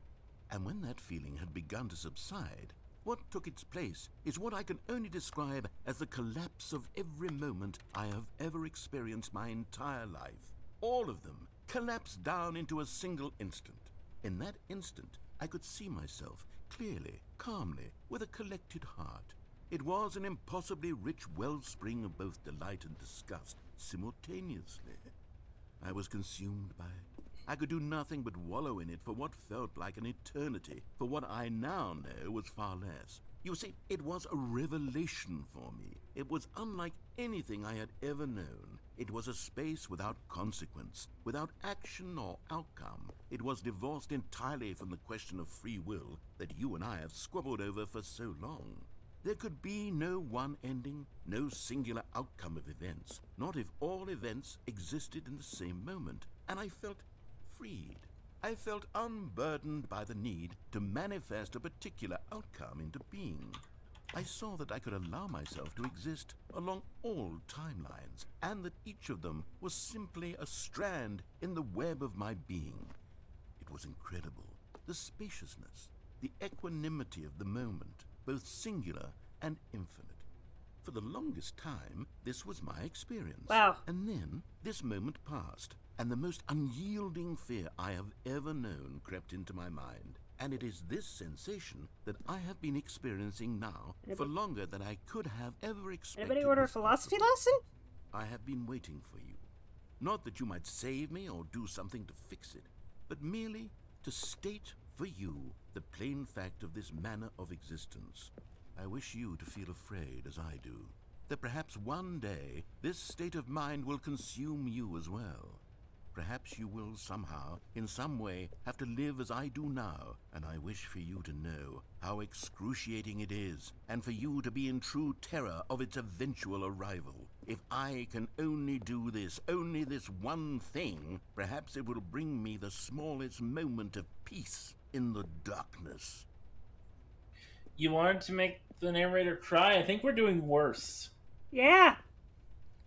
And when that feeling had begun to subside, what took its place is what I can only describe as the collapse of every moment I have ever experienced my entire life. All of them collapsed down into a single instant. In that instant, I could see myself clearly, calmly, with a collected heart. It was an impossibly rich wellspring of both delight and disgust simultaneously. I was consumed by it. I could do nothing but wallow in it for what felt like an eternity, for what I now know was far less. You see, it was a revelation for me. It was unlike anything I had ever known. It was a space without consequence, without action or outcome. It was divorced entirely from the question of free will that you and I have squabbled over for so long. There could be no one ending, no singular outcome of events, not if all events existed in the same moment, and I felt freed. I felt unburdened by the need to manifest a particular outcome into being. I saw that I could allow myself to exist along all timelines, and that each of them was simply a strand in the web of my being. It was incredible. The spaciousness, the equanimity of the moment, both singular and infinite. For the longest time, this was my experience. Wow. And then, this moment passed, and the most unyielding fear I have ever known crept into my mind. And it is this sensation that I have been experiencing now for longer than I could have ever expected. Anybody order a philosophy lesson? I have been waiting for you. Not that you might save me or do something to fix it, but merely to state for you the plain fact of this manner of existence. I wish you to feel afraid, as I do, that perhaps one day this state of mind will consume you as well. Perhaps you will somehow, in some way, have to live as I do now, and I wish for you to know how excruciating it is, and for you to be in true terror of its eventual arrival. If I can only do this, only this one thing, perhaps it will bring me the smallest moment of peace in the darkness. You wanted to make the narrator cry? I think we're doing worse. Yeah.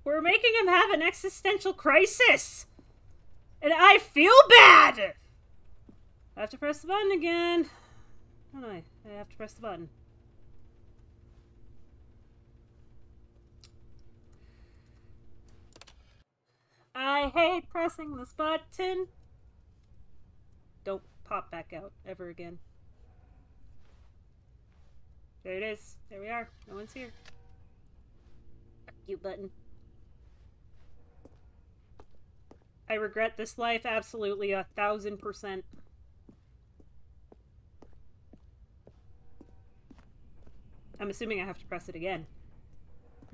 We're making him have an existential crisis. And I feel bad! I have to press the button again. How do I have to press the button. I hate pressing this button. Don't pop back out ever again. There it is. There we are. No one's here. Fuck you, button. I regret this life absolutely 1,000%. I'm assuming I have to press it again.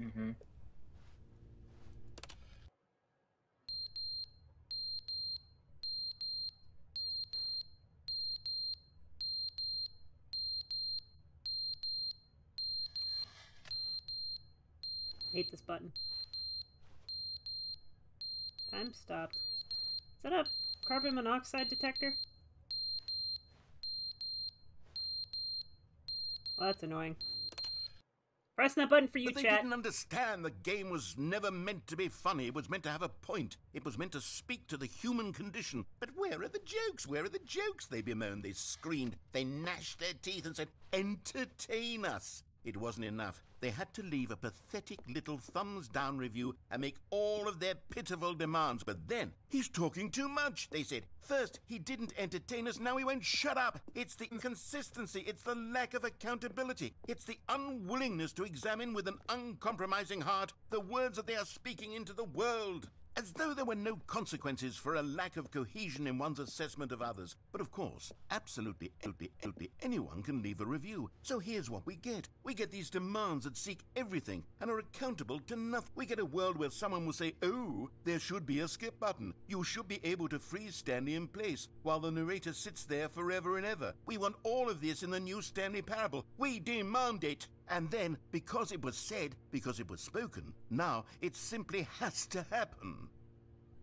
Mm-hmm. Hate this button. Time stopped. Is that a carbon monoxide detector? Well, that's annoying. Pressing that button for you, But they chat. didn't understand the game was never meant to be funny. It was meant to have a point. It was meant to speak to the human condition. But where are the jokes? Where are the jokes? They bemoaned, they screamed, they gnashed their teeth and said, entertain us. It wasn't enough. They had to leave a pathetic little thumbs-down review and make all of their pitiful demands. But then, he's talking too much, they said. First, he didn't entertain us, now he won't shut up. It's the inconsistency, it's the lack of accountability. It's the unwillingness to examine with an uncompromising heart the words that they are speaking into the world. As though there were no consequences for a lack of cohesion in one's assessment of others. But of course, absolutely anyone can leave a review. So here's what we get. We get these demands that seek everything and are accountable to nothing. We get a world where someone will say, oh, there should be a skip button. You should be able to freeze Stanley in place while the narrator sits there forever and ever. We want all of this in the new Stanley parable. We demand it. And then, because it was said, because it was spoken, now it simply has to happen.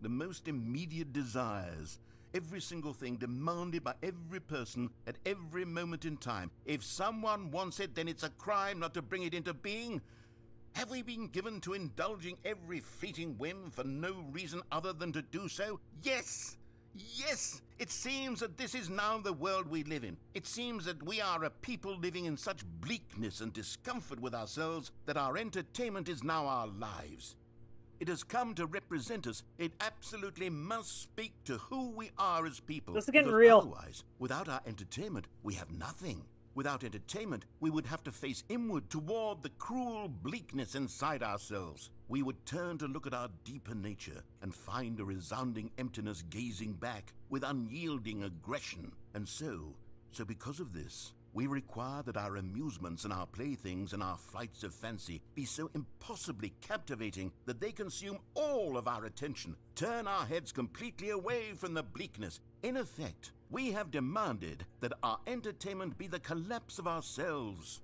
The most immediate desires, every single thing demanded by every person at every moment in time. If someone wants it, then it's a crime not to bring it into being. Have we been given to indulging every fleeting whim for no reason other than to do so? Yes! Yes, it seems that this is now the world we live in. It seems that we are a people living in such bleakness and discomfort with ourselves that our entertainment is now our lives. It has come to represent us. It absolutely must speak to who we are as people. This is getting Because real. Otherwise, without our entertainment, we have nothing. Without entertainment, we would have to face inward toward the cruel bleakness inside ourselves. We would turn to look at our deeper nature and find a resounding emptiness gazing back with unyielding aggression. And so because of this, we require that our amusements and our playthings and our flights of fancy be so impossibly captivating that they consume all of our attention, turn our heads completely away from the bleakness. In effect, we have demanded that our entertainment be the collapse of ourselves.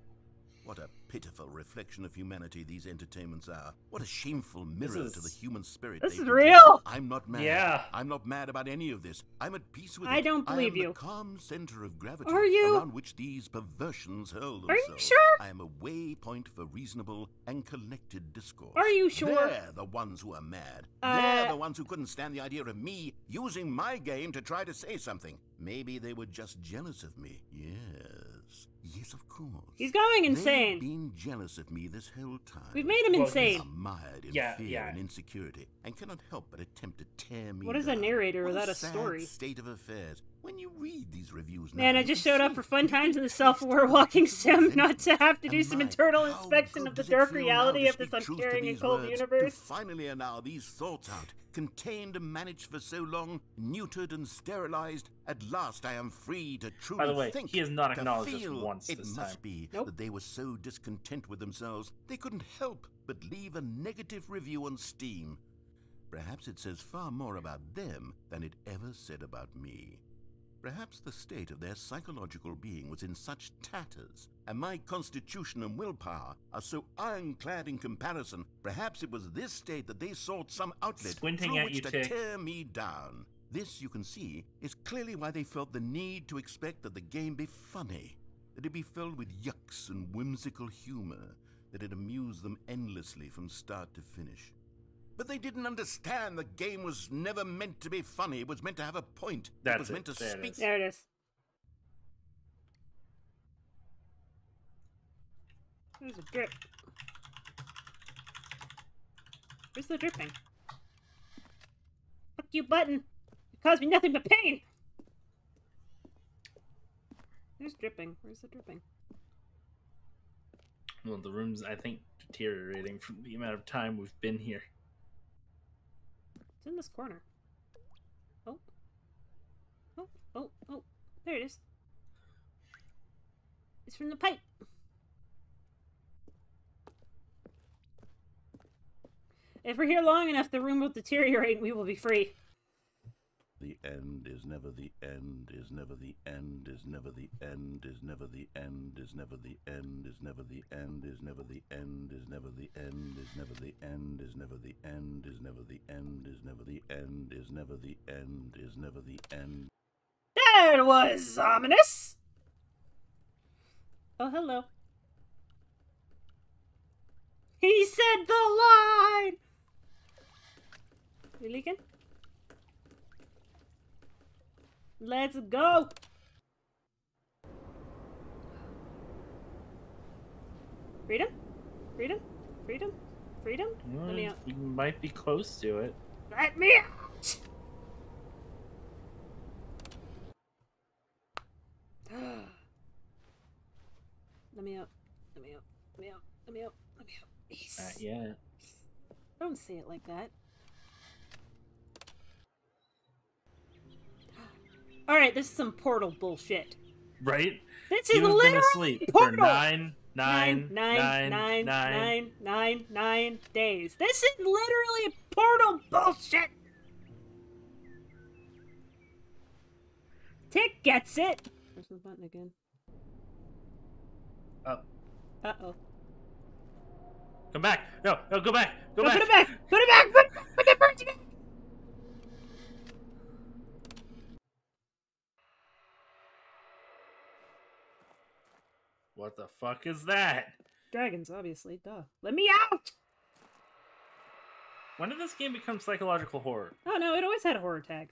What a pitiful reflection of humanity these entertainments are. What a shameful mirror to the human spirit. This they is project. real. I'm not mad. Yeah. I'm not mad about any of this. I'm at peace with it. I don't believe I am you. the calm center of gravity Are you? around which these perversions hurl themselves. Are you sure? I am a waypoint for reasonable and collected discourse. Are you sure? They're the ones who are mad. They're the ones who couldn't stand the idea of me using my game to try to say something. Maybe they were just jealous of me. Yes. Yes, of course. He's going insane. They've been jealous of me this whole time. We've made him insane. I'm mired in fear and insecurity, and cannot help but attempt to tear me What is down. a narrator What without a sad story? State of affairs. When you read these reviews Man, now, I just showed up for fun times in the self-aware walking sim, not to have to do some internal inspection of the dark reality of this uncaring and cold universe. To finally allow these thoughts out, contained and managed for so long, neutered and sterilized. At last I am free to truly think. By the way, he has not acknowledged this once this time. It must be that they were so discontent with themselves, they couldn't help but leave a negative review on Steam. Perhaps it says far more about them than it ever said about me. Perhaps the state of their psychological being was in such tatters, and my constitution and willpower are so ironclad in comparison. Perhaps it was this state that they sought some outlet through which to tear me down. This, you can see, is clearly why they felt the need to expect that the game be funny, that it be filled with yucks and whimsical humor, that it amused them endlessly from start to finish. But they didn't understand the game was never meant to be funny. It was meant to have a point. It was meant to speak. There it is. There's a drip. Where's the dripping? Fuck you, button. It caused me nothing but pain. There's dripping. Where's the dripping? Well, the room's, I think, deteriorating from the amount of time we've been here. It's in this corner. Oh. Oh, oh, oh. There it is. It's from the pipe. If we're here long enough, the room will deteriorate and we will be free. The end is never the end, is never the end, is never the end, is never the end, is never the end, is never the end, is never the end, is never the end, is never the end, is never the end, is never the end, is never the end, is never the end, is never the end. That was ominous! Oh, hello. He said the line! You leaking? Let's go! Freedom? Freedom? Freedom? Freedom? Let me out. You might be close to it. Let me out! Let me out. Let me out. Let me out. Let me out. Let me out. Yes. Yeah. Don't say it like that. Alright, this is some Portal bullshit. Right? This is You've literally been asleep Portal! for nine days. This is literally Portal bullshit! Tick gets it! Where's the button again? Up. Uh-oh. Come back! No, no, go back! Go back! Put it back! Put it back! Put it back! Put that bird back! What the fuck is that? Dragons, obviously. Duh. Let me out! When did this game become psychological horror? Oh no, it always had a horror tag.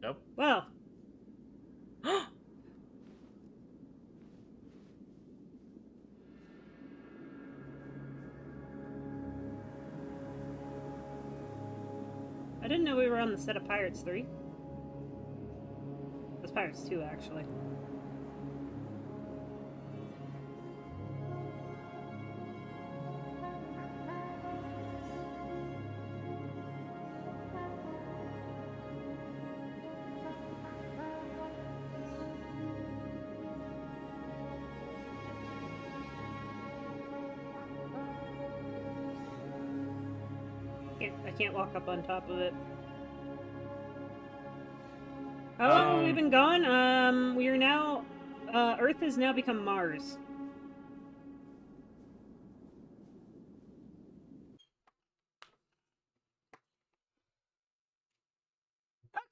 Nope. Well. I didn't know we were on the set of Pirates 3. It was Pirates 2, actually. I can't walk up on top of it. How long have we been gone? We are now... Earth has now become Mars.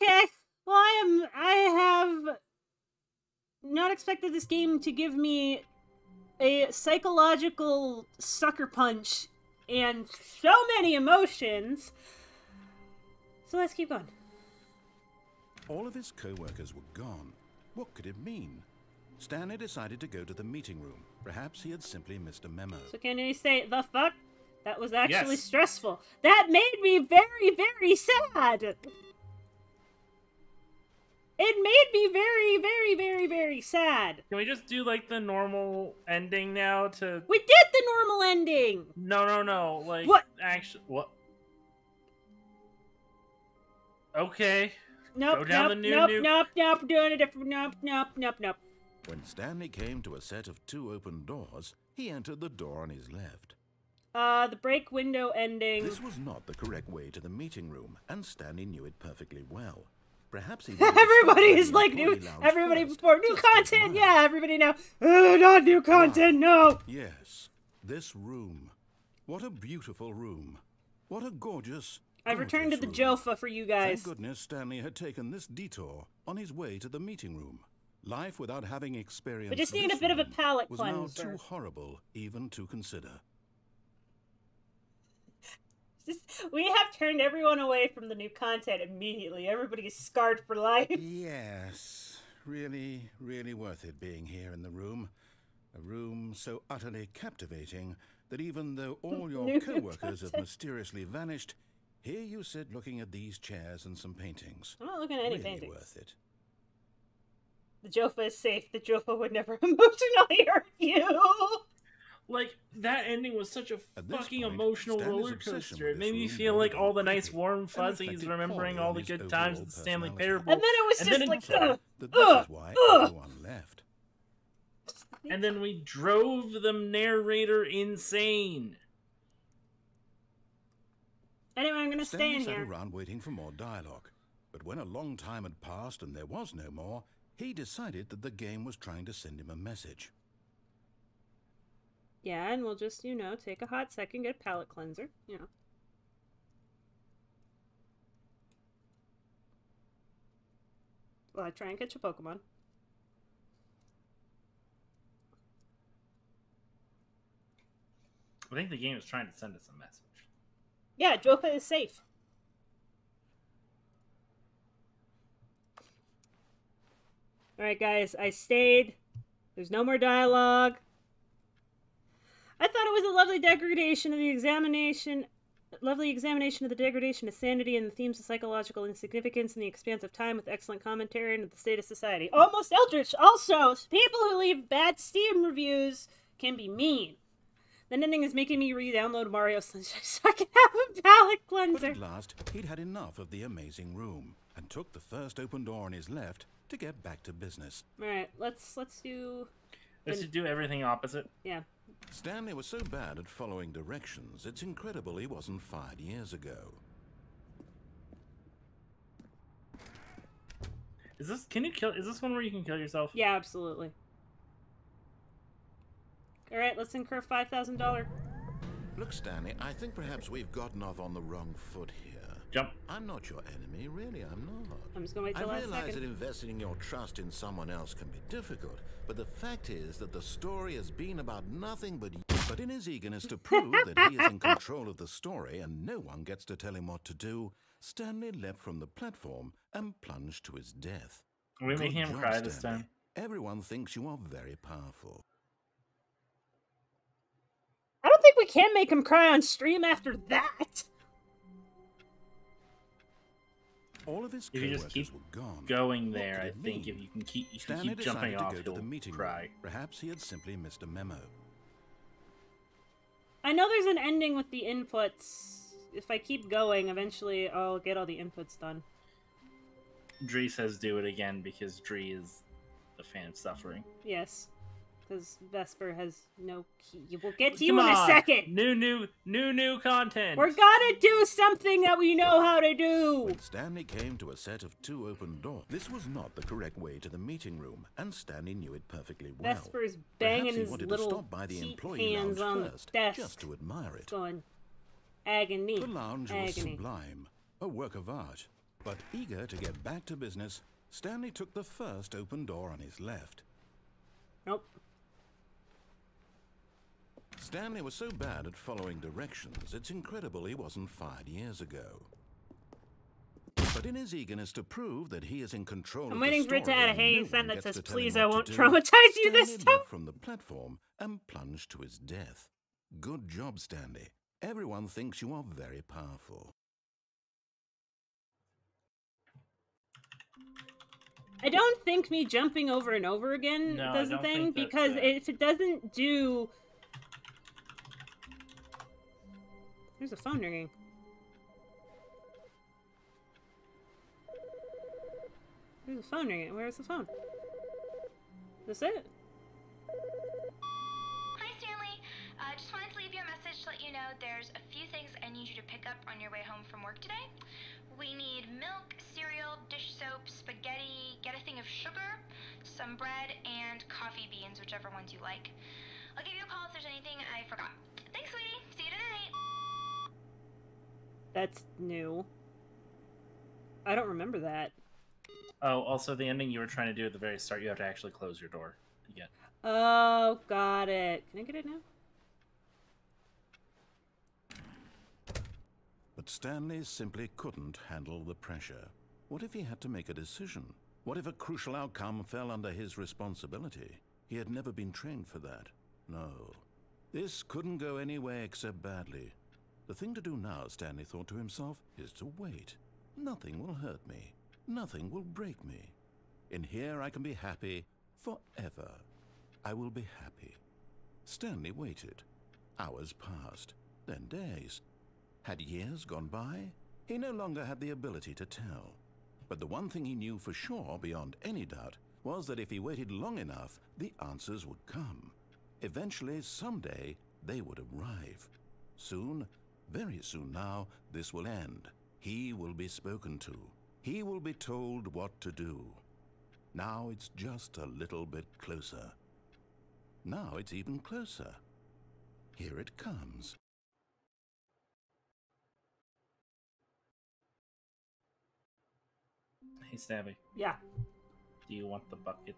Okay. Well, I have not expected this game to give me a psychological sucker punch and so many emotions. So let's keep going. All of his co-workers were gone. What could it mean? Stanley decided to go to the meeting room. Perhaps he had simply missed a memo. So can you say, the fuck? That was actually Yes. stressful. That made me very, very sad. It made me very, very, very, very sad. Can we just do like the normal ending now to... We did the normal ending. No. Like, What? Actually, what? Okay. Nope, Go down the nope, doing a different, nope. When Stanley came to a set of 2 open doors, he entered the door on his left. The break window ending. This was not the correct way to the meeting room, and Stanley knew it perfectly well. Perhaps he Everybody is like new. Everybody before new content. Yeah, everybody now. Not new content. No. Yes, this room. What a beautiful room. What a gorgeous. I've returned to the room. Jofa for you guys. Thank goodness Stanley had taken this detour on his way to the meeting room. Life without having experienced. But just need a this bit of a room palate was cleanser. now too horrible even to consider. We have turned everyone away from the new content immediately. Everybody is scarred for life. Yes, really, really worth it being here in the room. A room so utterly captivating that even though all your New co-workers have content. mysteriously vanished, here you sit looking at these chairs and some paintings. I'm not looking at any Really paintings. worth it. The Jofa is safe. The Jofa would never emotionally hurt you. Like, that ending was such a At this fucking point, emotional Stanley's roller obsession coaster. with It this made me room feel bordered like all on the nice creepy warm and fuzzies, reflected remembering poorly all on the his good times overall at the Stanley personality. Parable. And then it was And just then like, So, that this is why everyone left. And then we drove the narrator insane. Anyway, I'm gonna stay Stanley in sat here. around waiting for more dialogue. But when a long time had passed and there was no more, he decided that the game was trying to send him a message. Yeah, and we'll just, take a hot second, get a palate cleanser, Well, I try and catch a Pokemon. I think the game is trying to send us a message. Yeah, Jofa is safe. Alright, guys, I stayed. There's no more dialogue. I thought it was a lovely degradation of the examination. Lovely examination of the degradation of sanity and the themes of psychological insignificance and the expanse of time with excellent commentary into the state of society. Almost eldritch. Also, people who leave bad Steam reviews can be mean. The ending is making me re-download Mario Sunshine so I can have a palate But cleanser. at last, he'd had enough of the amazing room and took the first open door on his left to get back to business. Alright, let's do... Let's just do everything opposite. Yeah. Stanley was so bad at following directions, it's incredible he wasn't fired years ago. Is this one where you can kill yourself? Yeah, absolutely. Alright, let's incur $5,000. Look, Stanley, I think perhaps we've gotten off on the wrong foot here. Jump. I'm not your enemy, really, I'm not. I'm just gonna wait till I last realize that second. investing your trust in someone else can be difficult, but the fact is that the story has been about nothing but you. But in his eagerness to prove that he is in control of the story and no one gets to tell him what to do, Stanley leapt from the platform and plunged to his death. Are we Good making him job, cry this Stanley. time? Everyone thinks you are very powerful. I don't think we can make him cry on stream after that. All of his If you just co-workers keep were gone. Going What there, could I it think mean? if you can keep Stanley jumping decided off, to go to you'll the meeting cry. room. Perhaps he had simply missed a memo. I know there's an ending with the inputs. If I keep going, eventually I'll get all the inputs done. Dree says do it again because Dree is a fan of suffering. Yes. Because Vesper has no key. We'll get to Come you in a on! second! New content! We're gonna do something that we know how to do! When Stanley came to a set of 2 open doors, this was not the correct way to the meeting room, and Stanley knew it perfectly well. Vesper's banging Perhaps he his wanted to little stop by the heat employee hands lounge on the first, desk. just to admire it. Going, agony. The lounge was agony. sublime, a work of art. But eager to get back to business, Stanley took the first open door on his left. Nope. Stanley was so bad at following directions, it's incredible he wasn't fired years ago. But in his eagerness to prove that he is in control I'm of waiting the for it to story add a and hey no sign one that gets says, to tell please, him I what won't to do, traumatize you this Stanley time. leapt from the platform and plunged to his death. Good job, Stanley. Everyone thinks you are very powerful. I don't think me jumping over and over again No, does I the don't thing, think that's because it. if it doesn't do... There's a phone ringing. There's a phone ringing. Where's the phone? Is this it? Hi, Stanley. Just wanted to leave you a message to let you know there's a few things I need you to pick up on your way home from work today. We need milk, cereal, dish soap, spaghetti, get a thing of sugar, some bread, and coffee beans, whichever ones you like. I'll give you a call if there's anything I forgot. Thanks, sweetie. See you tonight. That's new. I don't remember that. Oh, also the ending you were trying to do at the very start, you have to actually close your door to get. Oh, got it. Can I get it now? But Stanley simply couldn't handle the pressure. What if he had to make a decision? What if a crucial outcome fell under his responsibility? He had never been trained for that. No. This couldn't go any way except badly. The thing to do now, Stanley thought to himself, is to wait. Nothing will hurt me. Nothing will break me. In here I can be happy forever. I will be happy. Stanley waited. Hours passed, then days. Had years gone by? He no longer had the ability to tell. But the one thing he knew for sure, beyond any doubt, was that if he waited long enough, the answers would come. Eventually, someday, they would arrive. Soon, very soon now, this will end. He will be spoken to. He will be told what to do. Now it's just a little bit closer. Now it's even closer. Here it comes. Hey, Stabby. Yeah. Do you want the bucket?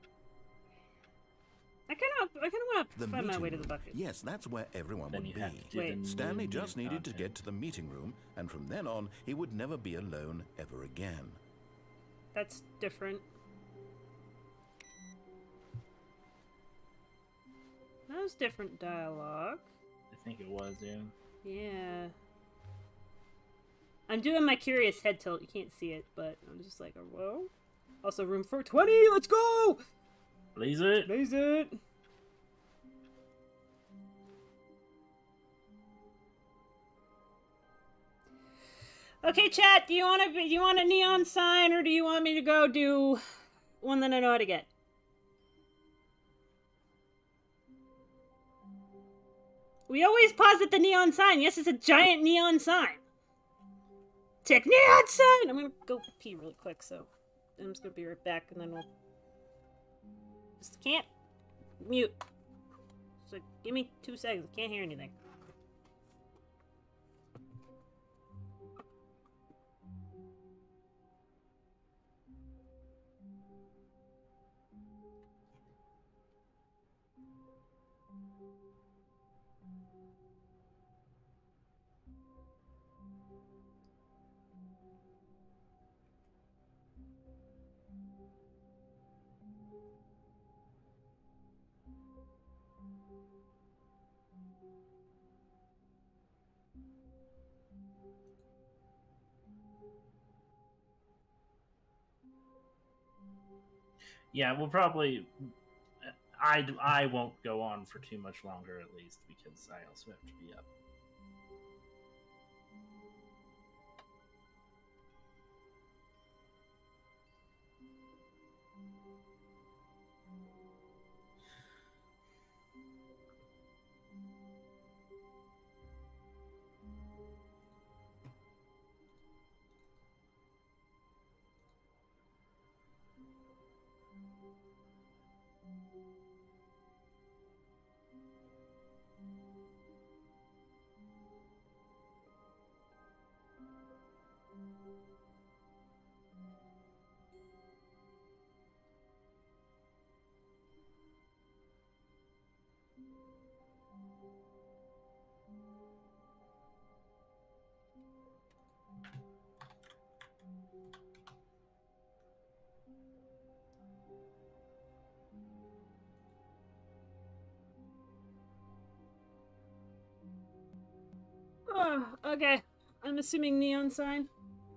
I kind of want to The find my meeting way to the room. bucket. Yes, that's where everyone Then would you have be. to do Wait. the Stanley new just needed to content. get to the meeting room, and from then on, he would never be alone ever again. That's different. That was different dialogue. I think it was, yeah. Yeah. I'm doing my curious head tilt. You can't see it, but I'm just like, whoa. Also, room 420. Let's go. Blaze it. Blaze it. Okay, chat. Do you want a neon sign, or do you want me to go do one that I know how to get? We always pause at the neon sign. Yes, it's a giant neon sign. Tick neon sign! I'm gonna go pee really quick, so I'm just gonna be right back, and then we'll... Just can't mute. So give me 2 seconds. I can't hear anything. Yeah, we'll probably. I won't go on for too much longer, at least, because I also have to be up. Okay. I'm assuming neon sign.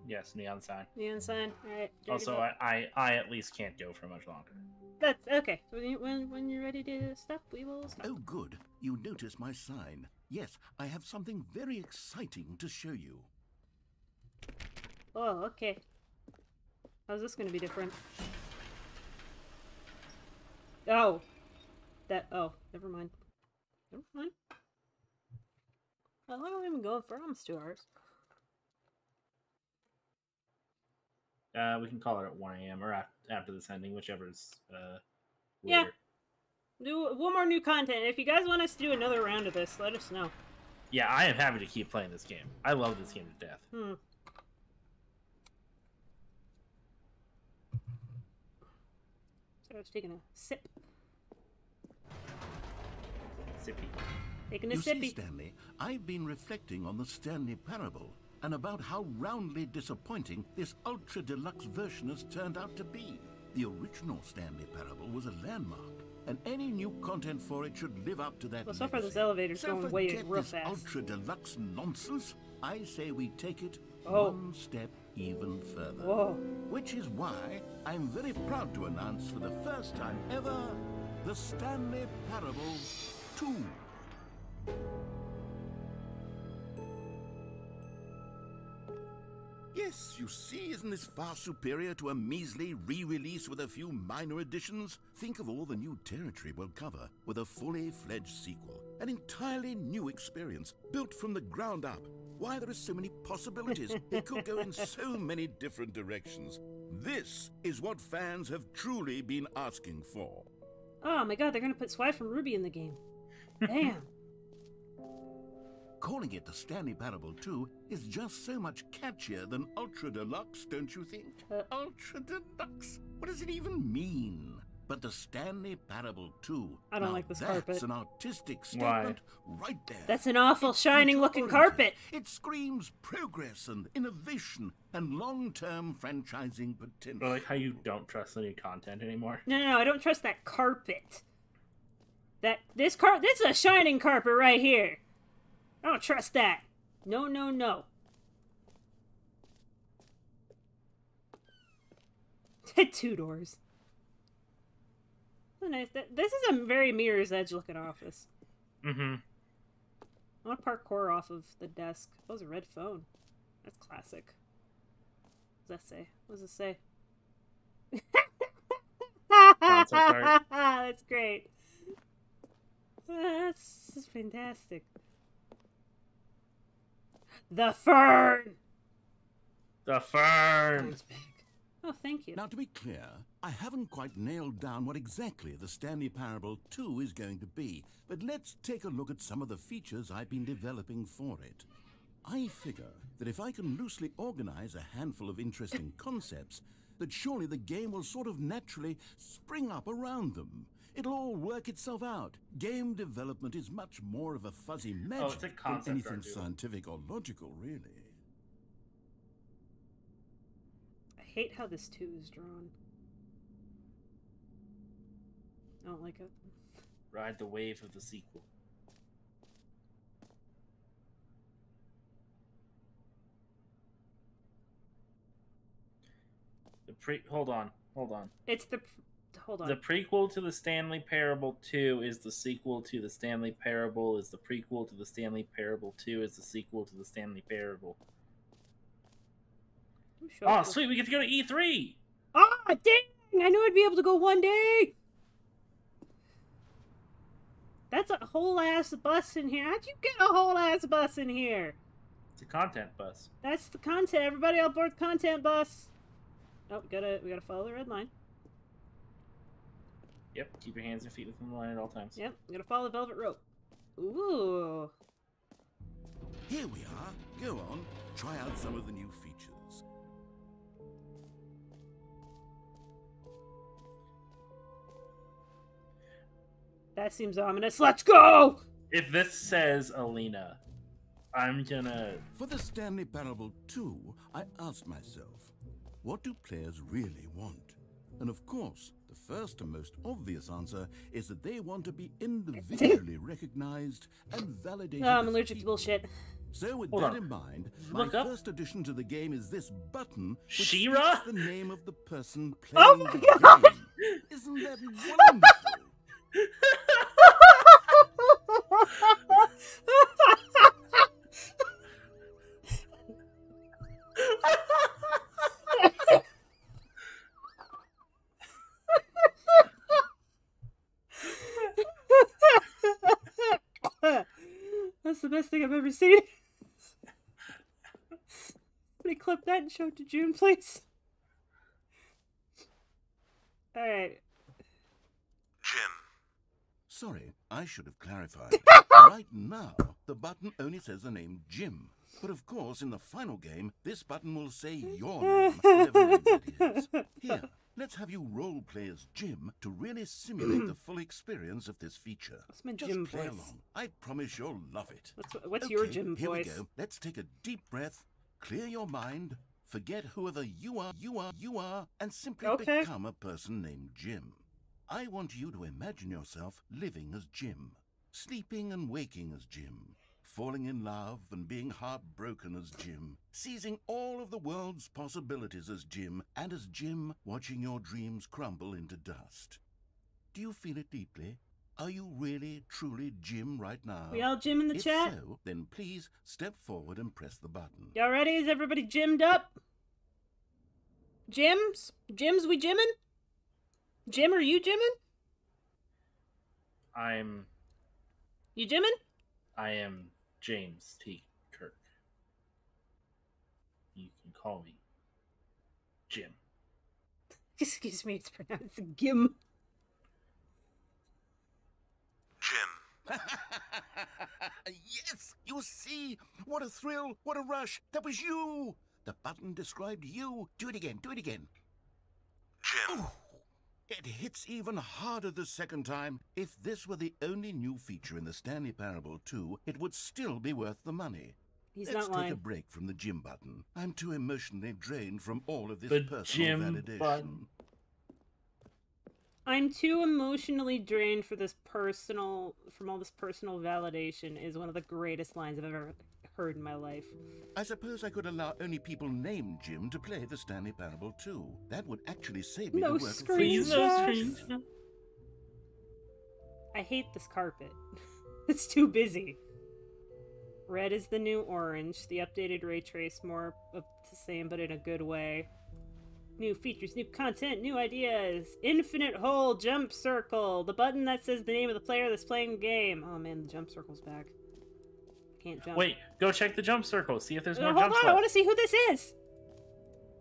Yes, neon sign. Neon sign. All right. Also, I at least can't go for much longer. That's okay. When you're ready to stop, we will stop. Oh, good. You notice my sign. Yes, I have something very exciting to show you. Oh, okay. How's this going to be different? Oh. Oh, never mind. Never mind. How long have we been going for? Almost 2 hours. We can call it at 1 a.m. or after this ending, whichever is Yeah. later. Do one more new content. If you guys want us to do another round of this, let us know. Yeah, I am happy to keep playing this game. I love this game to death. So I was taking a sip. Sippy. Taking a You sippy. see, Stanley, I've been reflecting on the Stanley Parable and about how roundly disappointing this ultra deluxe version has turned out to be. The original Stanley Parable was a landmark, and any new content for it should live up to that. Well, so far this legacy. elevator's So going way forget real this fast. ultra deluxe nonsense. I say we take it Oh. one step even further. Whoa. Which is why I'm very proud to announce for the first time ever the Stanley Parable 2. Yes, you see, isn't this far superior to a measly re-release with a few minor additions? Think of all the new territory we'll cover with a fully fledged sequel. An entirely new experience, built from the ground up. Why, there are so many possibilities. It could go in so many different directions. This is what fans have truly been asking for. Oh my god, they're gonna put Swipe from Ruby in the game. Damn. Calling it the Stanley Parable 2 is just so much catchier than Ultra Deluxe, don't you think? Ultra Deluxe? What does it even mean? But the Stanley Parable 2. I don't now like this that's carpet. an artistic statement right there. That's an awful It's shining looking future-oriented. carpet. It screams progress and innovation and long-term franchising potential. I like how you don't trust the new content anymore. No, I don't trust that carpet. This is a shining carpet right here. I don't trust that. No. Two doors. Oh, nice. This is a very Mirror's Edge looking office. Mm-hmm. I want to parkour off of the desk. Oh, it's a red phone. That's classic. What does that say? What does it say? Concept art. That's great. That's fantastic. The fern! The fern! Fern's big. Oh, thank you. Now, to be clear, I haven't quite nailed down what exactly the Stanley Parable 2 is going to be, but let's take a look at some of the features I've been developing for it. I figure that if I can loosely organize a handful of interesting concepts, that surely the game will sort of naturally spring up around them. It'll all work itself out. Game development is much more of a fuzzy magic it's a than concept anything art, dude. scientific or logical, really. I hate how this 2 is drawn. I don't like it. Ride the wave of the sequel. Hold on. It's the... Hold on. The prequel to the Stanley Parable 2 is the sequel to the Stanley Parable, is the prequel to the Stanley Parable 2 is the sequel to the Stanley Parable. Oh, sweet, we get to go to E3! Oh, dang! I knew I'd be able to go one day! That's a whole ass bus in here. How'd you get a whole ass bus in here? It's a content bus. That's the content. Everybody on board the content bus. Oh, we gotta follow the red line. Yep, keep your hands and feet within the line at all times. Yep, we gotta follow the velvet rope. Ooh. Here we are. Go on, try out some of the new features. That seems ominous. Let's go! If this says Alina, I'm gonna... For the Stanley Parable 2, I asked myself, what do players really want? And of course, the first and most obvious answer is that they want to be individually recognized and validated. Oh, I'm as allergic to people. bullshit. So with Hold that on. in mind, my Look up. first addition to the game is this button, which She-Ra? speaks the name of the person Oh playing my the God. game. Isn't that wonderful? That's the best thing I've ever seen. Somebody clip that and show it to June, please. Alright. Jim. Sorry, I should have clarified. Right now, the button only says the name Jim. But of course, in the final game, this button will say your name, whatever name that is. Here, let's have you role-play as Jim to really simulate the full experience of this feature. What's my Just Jim play voice? along. I promise you'll love it. What's your Okay, Jim here voice? we go. Let's take a deep breath, clear your mind, forget whoever you are, and simply Okay. become a person named Jim. I want you to imagine yourself living as Jim, sleeping and waking as Jim, falling in love and being heartbroken as Jim, seizing all of the world's possibilities as Jim, and as Jim watching your dreams crumble into dust. Do you feel it deeply? Are you really, truly Jim right now? We all Jim in the If chat? so, then please step forward and press the button. Y'all ready? Is everybody Jimmed up? Jims? Jims, we Jimming? Jim, are you Jimming? You Jimming? I am James T. Kirk. You can call me Jim. Excuse me, it's pronounced Gim. Jim. Yes! You see? What a thrill! What a rush! That was you! The button described you. Do it again. Do it again. Jim. Ooh, it hits even harder the second time. If this were the only new feature in the Stanley Parable 2, it would still be worth the money. He's Let's not take lying. a break from the Jim button. I'm too emotionally drained from all of this The personal Jim validation. button. I'm too emotionally drained for this personal, from all this personal validation is one of the greatest lines I've ever heard in my life. I suppose I could allow only people named Jim to play the Stanley Parable 2. That would actually save me No the work of Please, no Screenshots. screens. I hate this carpet. It's too busy. Red is the new orange. The updated ray trace, more of the same, but in a good way. New features, new content, new ideas. Infinite hole, jump circle. The button that says the name of the player that's playing the game. Oh man, the jump circle's back. Can't jump. Wait, go check the jump circle. See if there's more Hold jumps on, I want left. to see who this is.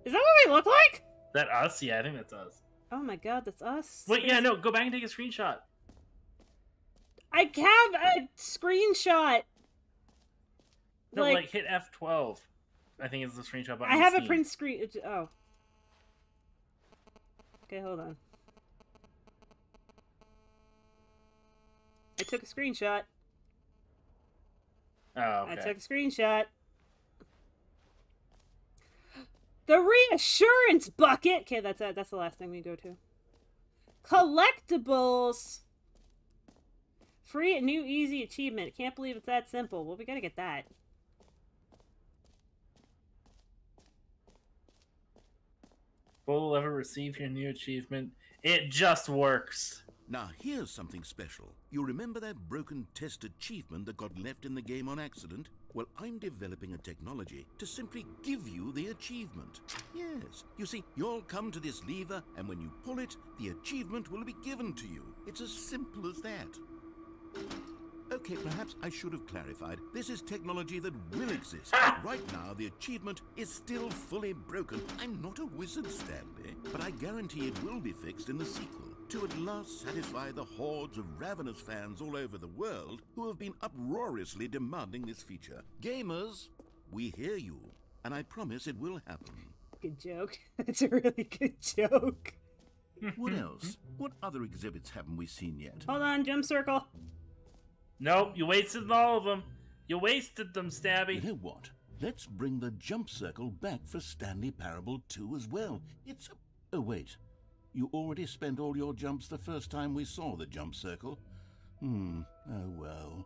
Is that what we look like? That us? Yeah, I think that's us. Oh my god, that's us. Wait, yeah, no, go back and take a screenshot. I have a screenshot. No, like hit F12. I think it's the screenshot button. I have a Steam. print screen. Oh. Okay, hold on. I took a screenshot. Oh, okay. I took a screenshot. The reassurance bucket. Okay, that's it. That's the last thing we go to. Collectibles. Free and new easy achievement. Can't believe it's that simple. Well, we gotta get that. Will ever receive your new achievement? It just works. Now, here's something special. You remember that broken test achievement that got left in the game on accident? Well, I'm developing a technology to simply give you the achievement. Yes. You see, you'll come to this lever, and when you pull it, the achievement will be given to you. It's as simple as that. Okay, perhaps I should have clarified. This is technology that will exist. Right now, the achievement is still fully broken. I'm not a wizard, Stanley, but I guarantee it will be fixed in the sequel to at last satisfy the hordes of ravenous fans all over the world who have been uproariously demanding this feature. Gamers, we hear you, and I promise it will happen. Good joke. That's a really good joke. What else? What other exhibits haven't we seen yet? Hold on, jump circle. Nope, you wasted all of them. You wasted them, You Stabby. know what? Let's bring the jump circle back for Stanley Parable 2 as well. It's a... Oh, wait. You already spent all your jumps the first time we saw the jump circle? Oh well.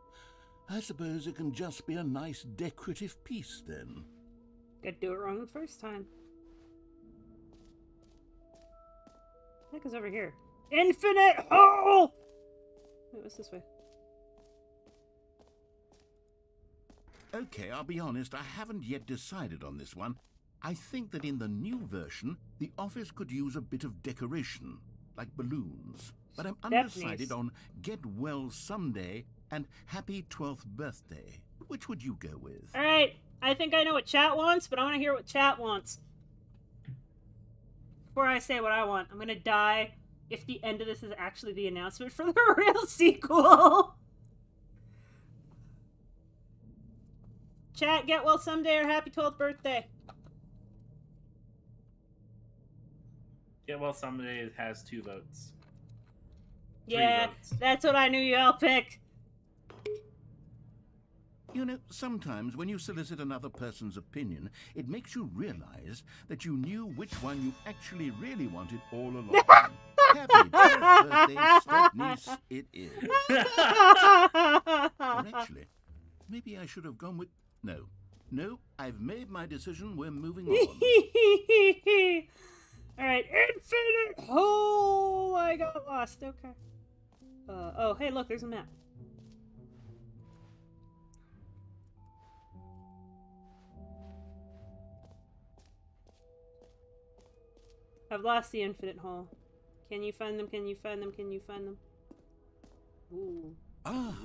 I suppose it can just be a nice decorative piece, then. Gotta do it wrong the first time. What the heck is over here? Infinite hole! Wait, what's this way? Okay, I'll be honest, I haven't yet decided on this one. I think that in the new version, the office could use a bit of decoration, like balloons. But I'm undecided on Get Well Someday and Happy 12th Birthday. Which would you go with? Alright, I think I know what chat wants, but I want to hear what chat wants. Before I say what I want, I'm gonna die if the end of this is actually the announcement for the real sequel. Chat, Get Well Someday or Happy 12th Birthday? Get Well Someday has 2 votes. Yeah, votes. That's what I knew you all picked. You know, sometimes when you solicit another person's opinion, it makes you realize that you knew which one you actually really wanted all along. Happy 12th birthday, Stepniece, it is. Or actually, maybe I should have gone with... No, I've made my decision. We're moving on. Alright, infinite hole! I got lost, okay. Oh, hey, look, there's a map. I've lost the infinite hole. Can you find them? Can you find them? Can you find them? Ooh. Ah,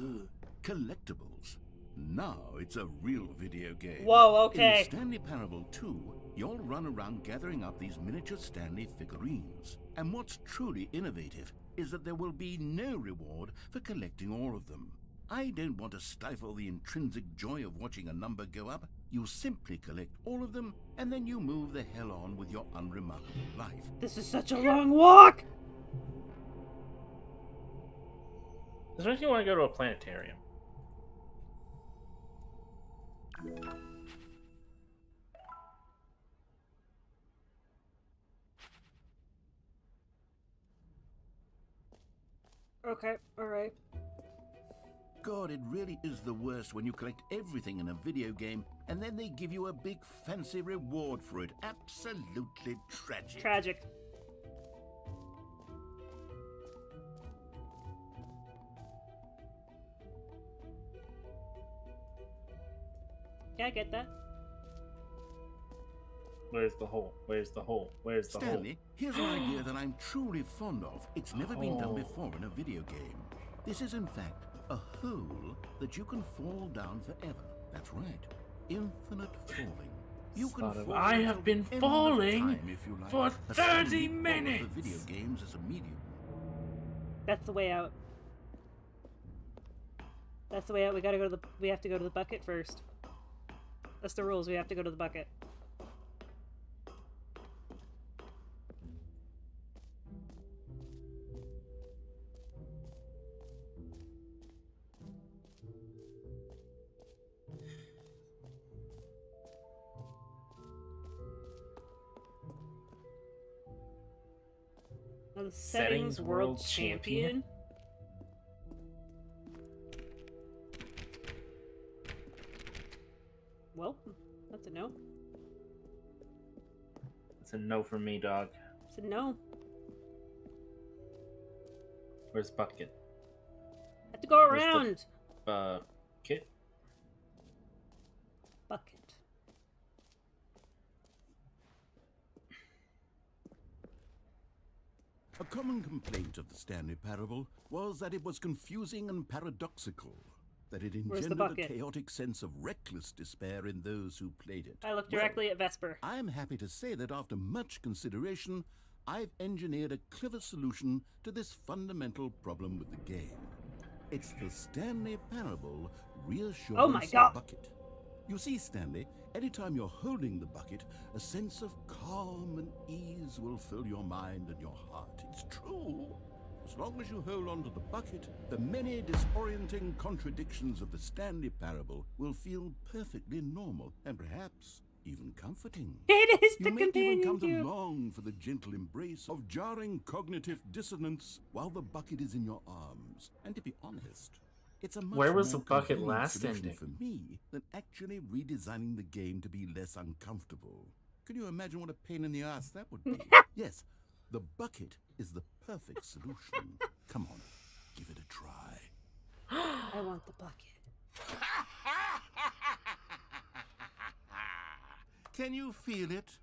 collectibles. Now it's a real video game. Whoa, okay. In Stanley Parable 2, you'll run around gathering up these miniature Stanley figurines. And what's truly innovative is that there will be no reward for collecting all of them. I don't want to stifle the intrinsic joy of watching a number go up. You simply collect all of them, and then you move the hell on with your unremarkable life. This is such a long walk! This makes me want to go to a planetarium. Okay, alright. God, it really is the worst when you collect everything in a video game and then they give you a big fancy reward for it. Absolutely tragic. Tragic. Yeah, I get that. Where's the hole? Where's the hole? Where's the Stanley, hole? here's an idea that I'm truly fond of. It's never been done before in a video game. This is, in fact, a hole that you can fall down forever. That's right. Infinite falling. You can fall I have been falling time, if you like. for A 30 Stanley fall minutes. of the video games as a medium. That's the way out. That's the way out. We have to go to the bucket first. That's the rules. We have to go to the bucket. The settings world champion. Well, that's a no. It's a no for me, dog. It's a no. Where's bucket? I have to go Where's around. Bucket? Bucket. A common complaint of the Stanley Parable was that it was confusing and paradoxical, that it engendered a chaotic sense of reckless despair in those who played it. I looked directly at Vesper. I'm happy to say that after much consideration, I've engineered a clever solution to this fundamental problem with the game. It's the Stanley Parable Reassurance Bucket. You see, Stanley, anytime you're holding the bucket, a sense of calm and ease will fill your mind and your heart. It's true. As long as you hold on to the bucket, the many disorienting contradictions of the Stanley Parable will feel perfectly normal and perhaps even comforting. It is the You may even companion come to cube. long for the gentle embrace of jarring cognitive dissonance while the bucket is in your arms. And to be honest, It's a much Where was more the bucket convenient last solution ending? for me than actually redesigning the game to be less uncomfortable. Can you imagine what a pain in the ass that would be? Yes, the bucket is the perfect solution. Come on, give it a try. I want the bucket. Can you feel it?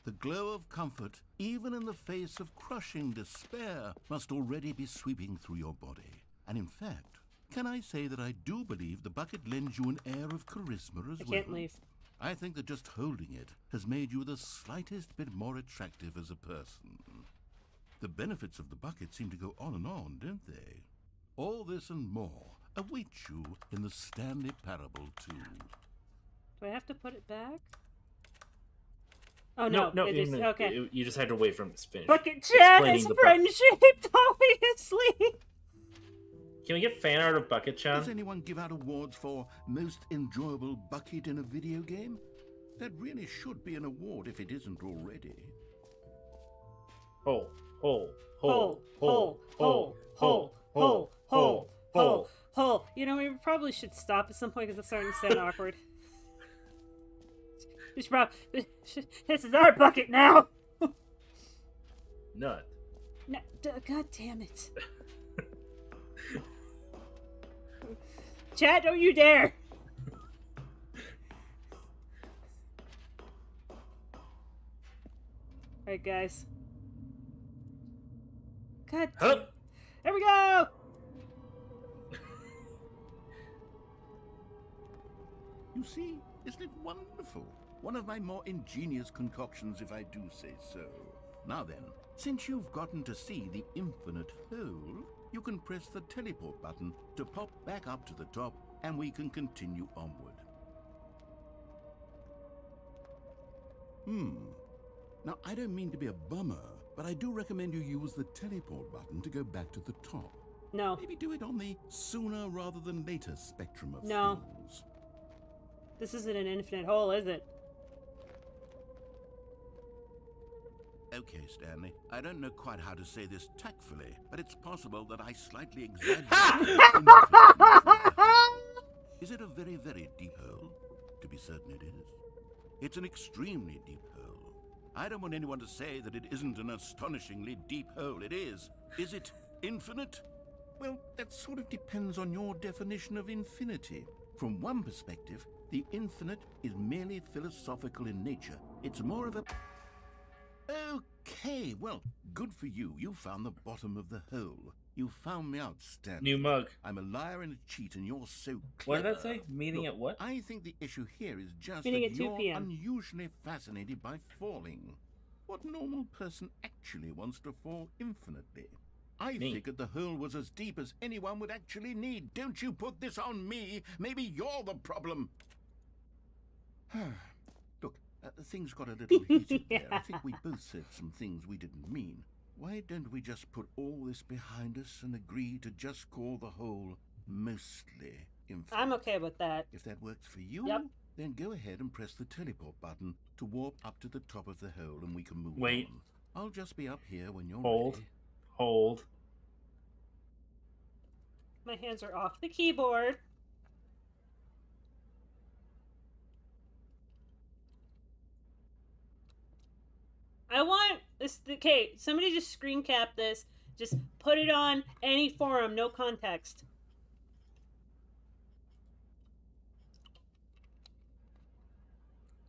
The glow of comfort, even in the face of crushing despair, must already be sweeping through your body. And in fact, can I say that I do believe the bucket lends you an air of charisma as well? I can't leave. I think that just holding it has made you the slightest bit more attractive as a person. The benefits of the bucket seem to go on, don't they? All this and more await you in the Stanley Parable 2. Do I have to put it back? Oh, no. Okay. You just had to wait for him to finish. Bucket Chan is the friend-shaped, obviously! Can we get fan art of Bucket Chan? Does anyone give out awards for most enjoyable bucket in a video game? That really should be an award if it isn't already. Hole. You know, we probably should stop at some point because it's starting to sound awkward. We should probably... This is our bucket now! Nut. No, God damn it. Chat, don't you dare! Alright, guys. God damn. Hup. There we go! You see, isn't it wonderful? One of my more ingenious concoctions, if I do say so. Now then, since you've gotten to see the infinite hole, you can press the teleport button to pop back up to the top, and we can continue onward. Now, I don't mean to be a bummer, but I do recommend you use the teleport button to go back to the top. No. Maybe do it on the sooner rather than later spectrum of No. things. This isn't an infinite hole, is it? Okay, Stanley, I don't know quite how to say this tactfully, but it's possible that I slightly exaggerated. Is it a very, very deep hole? To be certain it is. It's an extremely deep hole. I don't want anyone to say that it isn't an astonishingly deep hole. It is. Is it infinite? Well, that sort of depends on your definition of infinity. From one perspective, the infinite is merely philosophical in nature. It's more of a... Okay, well, good for you. You found the bottom of the hole. You found me out, Stanley. New mug. I'm a liar and a cheat, and you're so What clever. did that say? Meeting Look, at what? I think the issue here is just Meeting that at 2 you're p.m. unusually fascinated by falling. What normal person actually wants to fall infinitely? I Me. figured the hole was as deep as anyone would actually need. Don't you put this on me. Maybe you're the problem. Look, things got a little heated there. I think we both said some things we didn't mean. Why don't we just put all this behind us and agree to just call the hole mostly infinite? I'm okay with that. If that works for you, Yep. then go ahead and press the teleport button to warp up to the top of the hole and we can move Wait. on. I'll just be up here when you're Hold. ready. Hold. My hands are off the keyboard. I want this. Okay, somebody just screen cap this. Just put it on any forum, no context.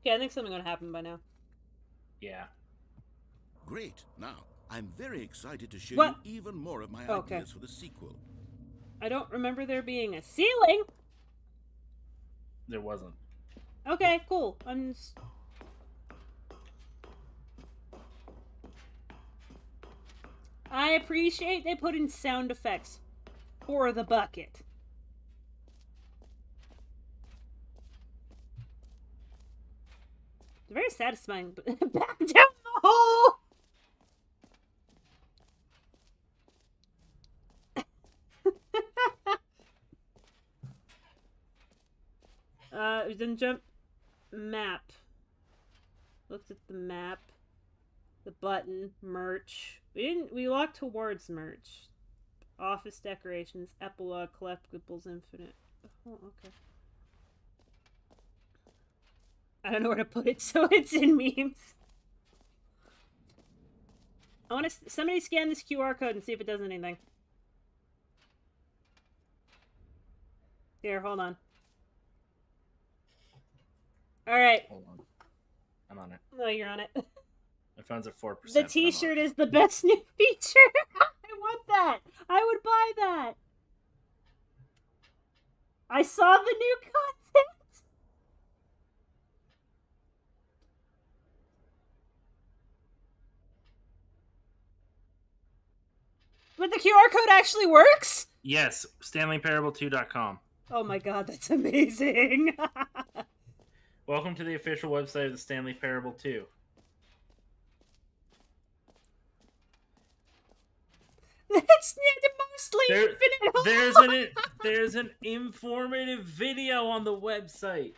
Okay, I think something's gonna happen by now. Yeah. Great. Now, I'm very excited to show What? you even more of my Okay. ideas for the sequel. I don't remember there being a ceiling. There wasn't. Okay, cool. I appreciate they put in sound effects for the bucket. It's very satisfying. But back down the hole. We didn't jump. Map. Looked at the map. The button. Merch. We walked towards merch. Office decorations, epilogue, collectibles, infinite. Oh, okay. I don't know where to put it, so it's in memes. I want to somebody scan this QR code and see if it does anything. Here, hold on. All right. Hold on. I'm on it. No, you're on it. My phone's at 4%. The t-shirt is the best new feature. I want that. I would buy that. I saw the new content. But the QR code actually works? Yes, StanleyParable2.com. Oh my god, that's amazing. Welcome to the official website of the Stanley Parable 2. That's mostly infinite. There's an informative video on the website.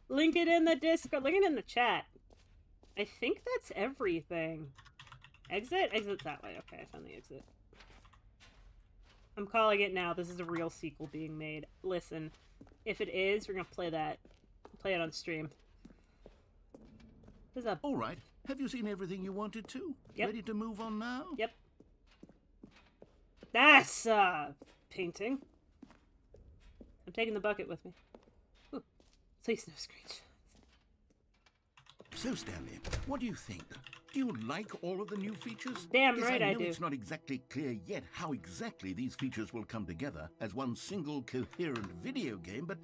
Link it in the Discord. Link it in the chat. I think that's everything. Exit? Exit that way. Okay, I found the exit. I'm calling it now. This is a real sequel being made. Listen, if it is, we're gonna play that. Play it on stream. What's up? All right. Have you seen everything you wanted to? Yep. Ready to move on now? Yep. That's, painting. I'm taking the bucket with me. Ooh, please no screenshots. So, Stanley, what do you think? Do you like all of the new features? Damn Yes, right I I know do. It's not exactly clear yet how exactly these features will come together as one single coherent video game, but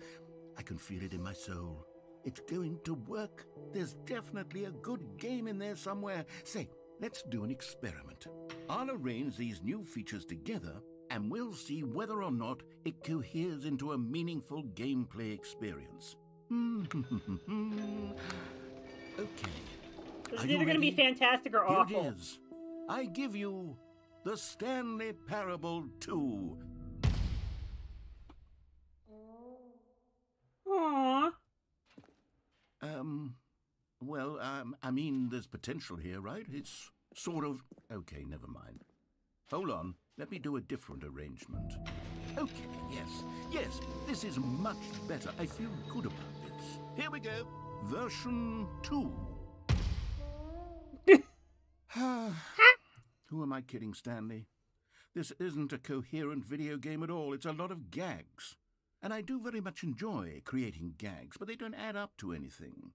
I can feel it in my soul. It's going to work. There's definitely a good game in there somewhere. Say, let's do an experiment. I'll arrange these new features together, and we'll see whether or not it coheres into a meaningful gameplay experience. Okay. This is either going to be fantastic or awful. Here it is. I give you the Stanley Parable 2. Aww. Well, I mean, there's potential here, right? It's sort of... Okay, never mind. Hold on. Let me do a different arrangement. Okay, yes, this is much better. I feel good about this. Here we go. Version 2. Who am I kidding, Stanley? This isn't a coherent video game at all. It's a lot of gags. And I do very much enjoy creating gags, but they don't add up to anything.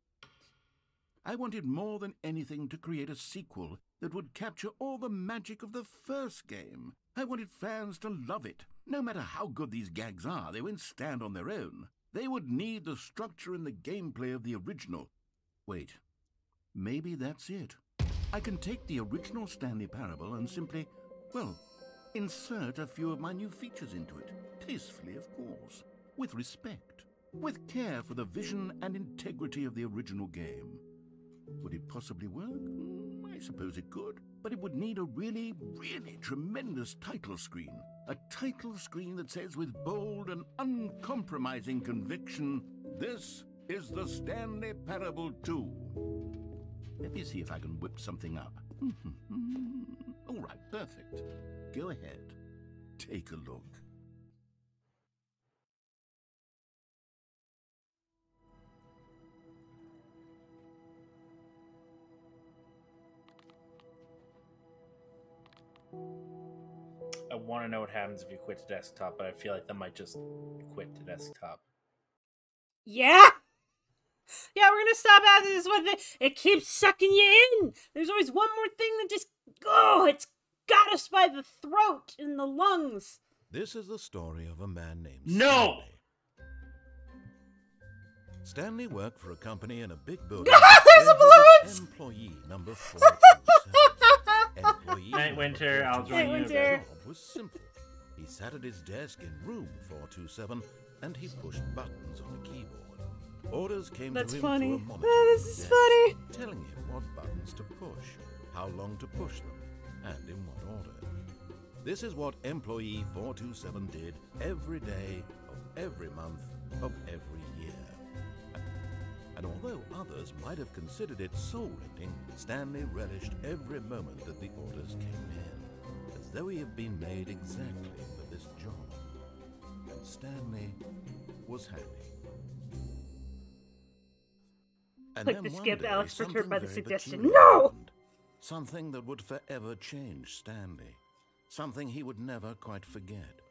I wanted more than anything to create a sequel that would capture all the magic of the first game. I wanted fans to love it. No matter how good these gags are, they won't stand on their own. They would need the structure and the gameplay of the original. Wait, maybe that's it. I can take the original Stanley Parable and simply, well, insert a few of my new features into it. Tastefully, of course. With respect. With care for the vision and integrity of the original game. Would it possibly work? I suppose it could. But it would need a really, really tremendous title screen. A title screen that says with bold and uncompromising conviction, "This is the Stanley Parable 2. Let me see if I can whip something up. All right, perfect. Go ahead. Take a look. I want to know what happens if you quit to desktop, but I feel like that might just quit to desktop. Yeah? Yeah, we're gonna stop after this one thing. It keeps sucking you in. There's always one more thing that just, it's got us by the throat and the lungs. This is the story of a man named No! Stanley. Stanley worked for a company in a big building. There's the balloons! Employee number 427. Employee Night, Winter, I'll join Night, you. Winter. His job was simple. He sat at his desk in room 427 and he pushed buttons on a keyboard. Orders came That's to him funny. through a monitor Oh, on this the is desk, funny. telling him what buttons to push, how long to push them, and in what order. This is what Employee 427 did every day of every month of every year. And although others might have considered it soul-rending, Stanley relished every moment that the orders came in, as though he had been made exactly for this job. And Stanley was happy. And Click then the one skip, day, Alex, something perturbed by the very suggestion. peculiar No! happened. Something that would forever change Stanley. Something he would never quite forget.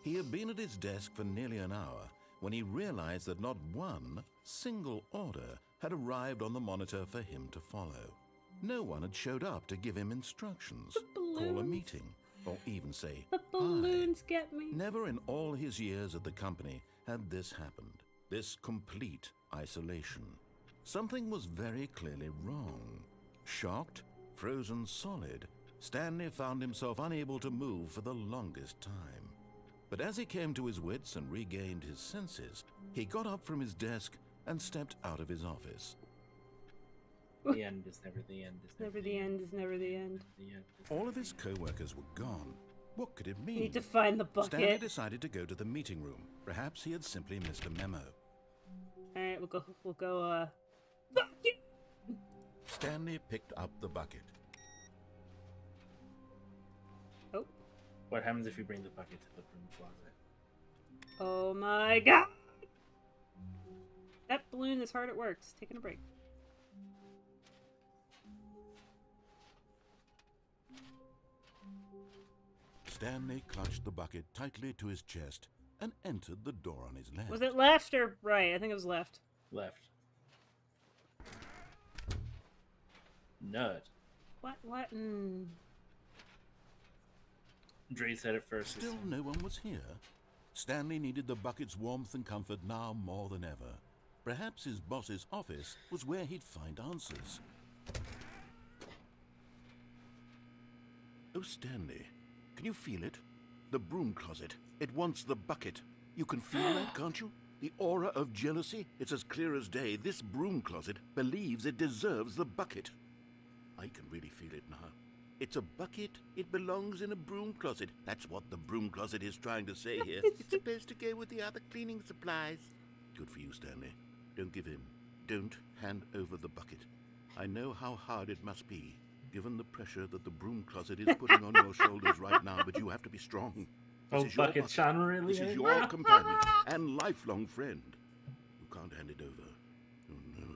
He had been at his desk for nearly an hour when he realized that not one single order had arrived on the monitor for him to follow. No one had showed up to give him instructions, call a meeting, or even say The balloons get me. Never in all his years at the company had this happened, this complete isolation. Something was very clearly wrong. Shocked, frozen solid, Stanley found himself unable to move for the longest time. But as he came to his wits and regained his senses, he got up from his desk and stepped out of his office. The end is never the end. Never the end is never the end. All of his co-workers were gone. What could it mean? Need to find the Stanley bucket. decided to go to the meeting room. Perhaps he had simply missed a memo. Alright, we'll go, bucket! Stanley picked up the bucket. Oh. What happens if you bring the bucket to the broom closet? Oh my god! That balloon is hard at work. It's taking a break. Stanley clutched the bucket tightly to his chest and entered the door on his left. Was it left or right? I think it was left. Left. Nut. What? Dre said it first. Still no one was here. Stanley needed the bucket's warmth and comfort now more than ever. Perhaps his boss's office was where he'd find answers. Oh, Stanley, can you feel it? The broom closet. It wants the bucket. You can feel that, can't you? The aura of jealousy. It's as clear as day. This broom closet believes it deserves the bucket. I can really feel it now. It's a bucket. It belongs in a broom closet. That's what the broom closet is trying to say here. It's supposed to go with the other cleaning supplies. Good for you, Stanley. Don't give in. Don't hand over the bucket. I know how hard it must be, given the pressure that the broom closet is putting on your shoulders right now, but you have to be strong. This is your bucket bucket. Sean really? This is your companion and lifelong friend. You can't hand it over. Oh no.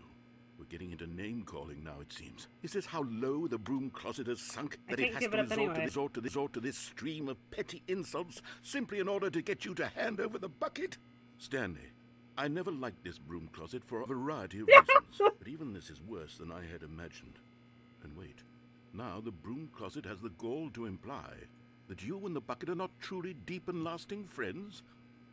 We're getting into name-calling now, it seems. Is this how low the broom closet has sunk, that it can't has give to it up anyway. resort to this stream of petty insults simply in order to get you to hand over the bucket? Stanley, I never liked this broom closet for a variety of reasons, but even this is worse than I had imagined. And wait, now the broom closet has the gall to imply that you and the bucket are not truly deep and lasting friends?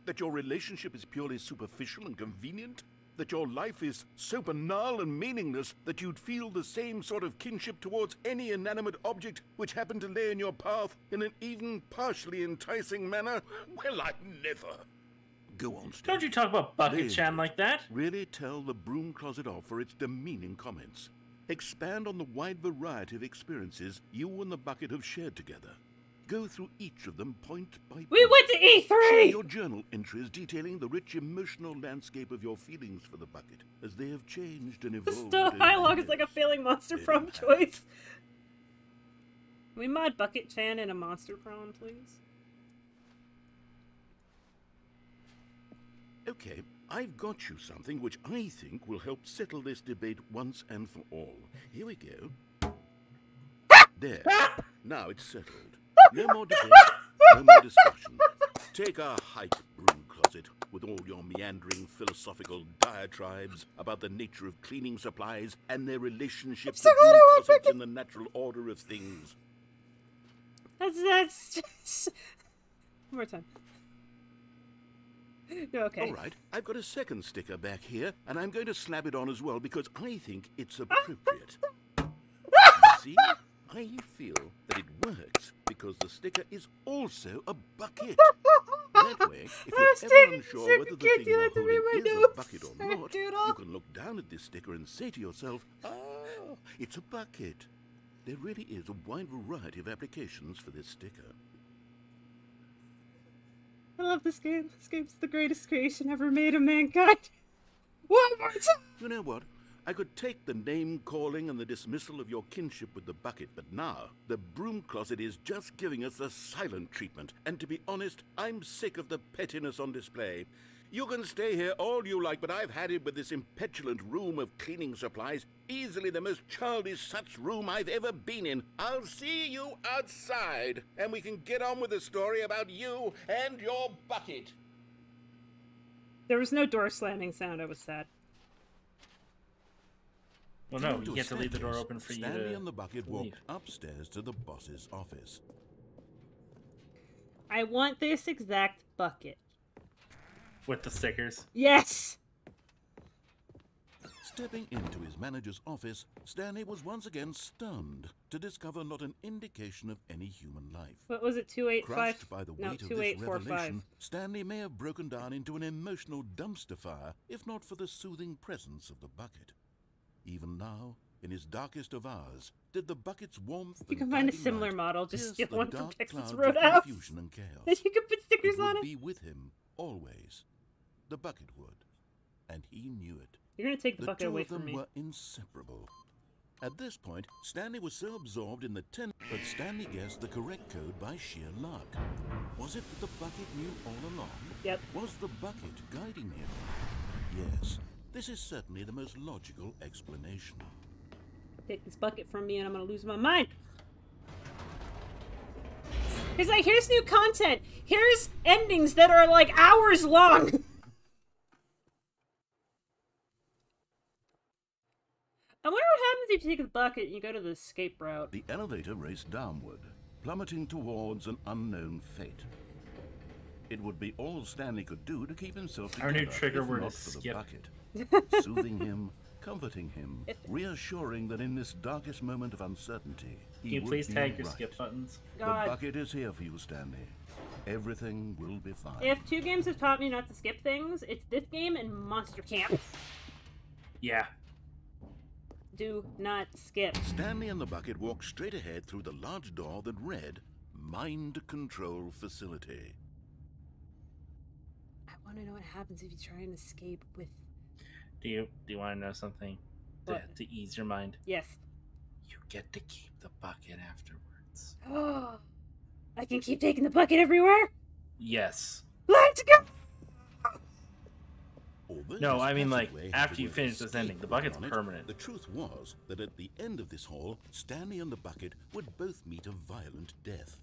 That your relationship is purely superficial and convenient? That your life is so banal and meaningless that you'd feel the same sort of kinship towards any inanimate object which happened to lay in your path in an even partially enticing manner? Well, I never. Go on, Steve. Don't you talk about bucket Really? Chan like that? Really tell the broom closet off for its demeaning comments. Expand on the wide variety of experiences you and the bucket have shared together. Go through each of them point by point. We went to Share E3! your journal entries detailing the rich emotional landscape of your feelings for the bucket as they have changed and The evolved. Stowe over dialogue is like a years. failing monster Very prom happy. choice. Can we mod Bucket Chan in a monster prom, please? Okay, I've got you something which I think will help settle this debate once and for all. Here we go. There. Now it's settled. No more debate, no more discussion. Take a hike, broom closet, with all your meandering philosophical diatribes about the nature of cleaning supplies and their relationship to broom closets in the natural order of things. That's just... One more time. No, okay. All right, I've got a second sticker back here, and I'm going to slap it on as well because I think it's appropriate. You see, I feel that it works because the sticker is also a bucket. That way, if you're ever unsure whether the thing you're holding is a bucket or not, you can look down at this sticker and say to yourself, ah, it's a bucket. There really is a wide variety of applications for this sticker. I love this game. This game's the greatest creation ever made of mankind. One more time! You know what? I could take the name-calling and the dismissal of your kinship with the bucket, but now the broom closet is just giving us the silent treatment. And to be honest, I'm sick of the pettiness on display. You can stay here all you like, but I've had it with this impetulant room of cleaning supplies. Easily the most childish such room I've ever been in. I'll see you outside, and we can get on with the story about you and your bucket. There was no door slamming sound. I was sad. Well, no, you get to leave the door open for you to Stanley and the bucket walked leave. upstairs to the boss's office. I want this exact bucket. With the stickers. Yes! Stepping into his manager's office, Stanley was once again stunned to discover not an indication of any human life. What was it, 285? Crushed by the No, weight of this 2845. revelation, Stanley may have broken down into an emotional dumpster fire if not for the soothing presence of the bucket. Even now, in his darkest of hours, did the bucket's warmth You can and find a guiding similar light model, just pierce steal the one from dark Texas clouds of Roadhouse. confusion and chaos. And you can put stickers It would on it. be with him always. The bucket would, and he knew it. You're gonna take the The bucket two away of them from me. were inseparable. At this point, Stanley was so absorbed in the but Stanley guessed the correct code by sheer luck. Was it that the bucket knew all along? Yep. Was the bucket guiding him? Yes, this is certainly the most logical explanation. Take this bucket from me and I'm gonna lose my mind. He's like, here's new content. Here's endings that are like hours long. I wonder what happens if you take the bucket and you go to the escape route. The elevator raced downward, plummeting towards an unknown fate. It would be all Stanley could do to keep himself together. Our new trigger if word not is for the skip. bucket. Soothing him, comforting him, reassuring that in this darkest moment of uncertainty, he Can you would please be tag your right. skip buttons? God. The bucket is here for you, Stanley. Everything will be fine. If two games have taught me not to skip things, it's this game and Monster Camp. Yeah. Do not skip. Stanley and the bucket walked straight ahead through the large door that read, Mind Control Facility. I want to know what happens if you try and escape with... Do you want to know something to ease your mind? Yes. You get to keep the bucket afterwards. Oh, I can keep taking the bucket everywhere? Yes. Let's go! Although No, this I mean, like, passageway had after the you word finish this escape ending, the written bucket's on it, permanent. The truth was that at the end of this hall, Stanley and the bucket would both meet a violent death.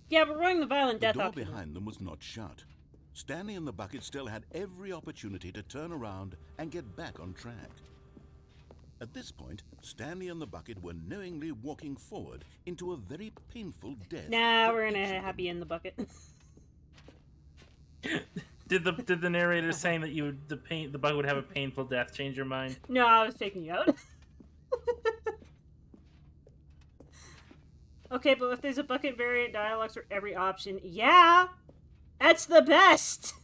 Yeah, but running the violent The death door option. behind them was not shut. Stanley and the bucket still had every opportunity to turn around and get back on track. At this point, Stanley and the bucket were knowingly walking forward into a very painful death. Nah, for we're each gonna of them. happy in the bucket. Did the narrator saying that the bucket would have a painful death change your mind? No, I was taking you out. Okay, but if there's a bucket variant dialogues for every option, yeah! That's the best!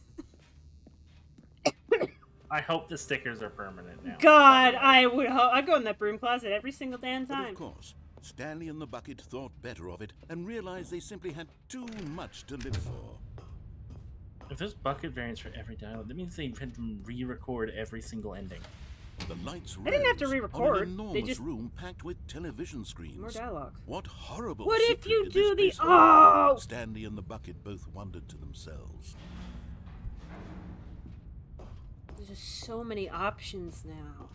I hope the stickers are permanent now. God, I would hope. I go in that broom closet every single damn But time. of course, Stanley and the bucket thought better of it and realized they simply had too much to live for. If there's bucket variants for every dialogue, that means they had to re-record every single ending. The lights They didn't have to rose re-record, on an they enormous just- room packed with television screens. More dialogue. What horrible What if secret you did do this the- place hold? Oh! Stanley and the bucket both wondered to themselves. There's just so many options now.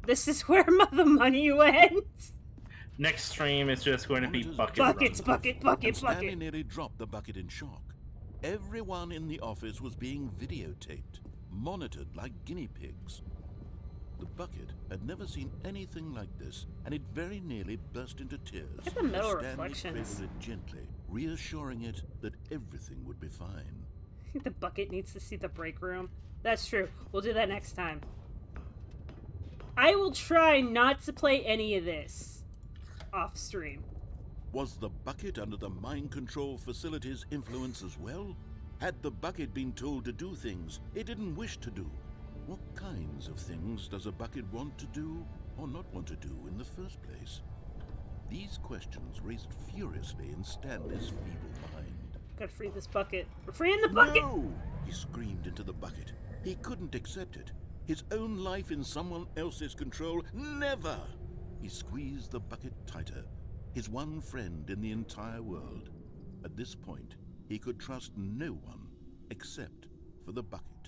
This is where the money went. Next stream is just going to be Monitors bucket Buckets, run. bucket, And bucket, Stanley bucket. nearly dropped the bucket in shock. Everyone in the office was being videotaped, monitored like guinea pigs. The bucket had never seen anything like this, and it very nearly burst into tears. Look at the metal as Stanley reflections. cradled it gently, reassuring it that everything would be fine. The bucket needs to see the break room. That's true. We'll do that next time. I will try not to play any of this off stream. Was the bucket under the mind control facility's influence as well? Had the bucket been told to do things it didn't wish to do? What kinds of things does a bucket want to do or not want to do in the first place? These questions raced furiously in Stanley's feeble mind. Gotta free this bucket. We're freeing the bucket! No! He screamed into the bucket. He couldn't accept it. His own life in someone else's control, never! He squeezed the bucket tighter, his one friend in the entire world. At this point, he could trust no one except for the bucket.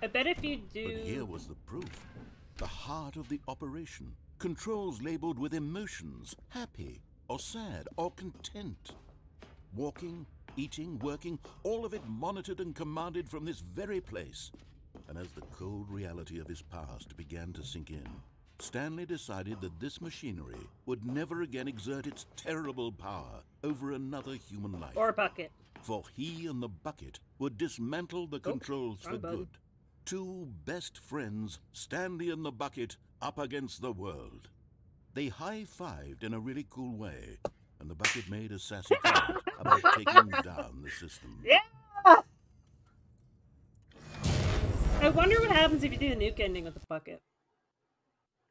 I bet if you do... But here was the proof. The heart of the operation. Controls labeled with emotions, happy or sad or content. Walking, eating, working, all of it monitored and commanded from this very place. And as the cold reality of his past began to sink in, Stanley decided that this machinery would never again exert its terrible power over another human life. Or a bucket. For he and the bucket would dismantle the controls for good. Two best friends, Stanley and the bucket, up against the world. They high-fived in a really cool way, and the bucket made a sassy comment about taking down the system. Yeah! I wonder what happens if you do the nuke ending with the bucket.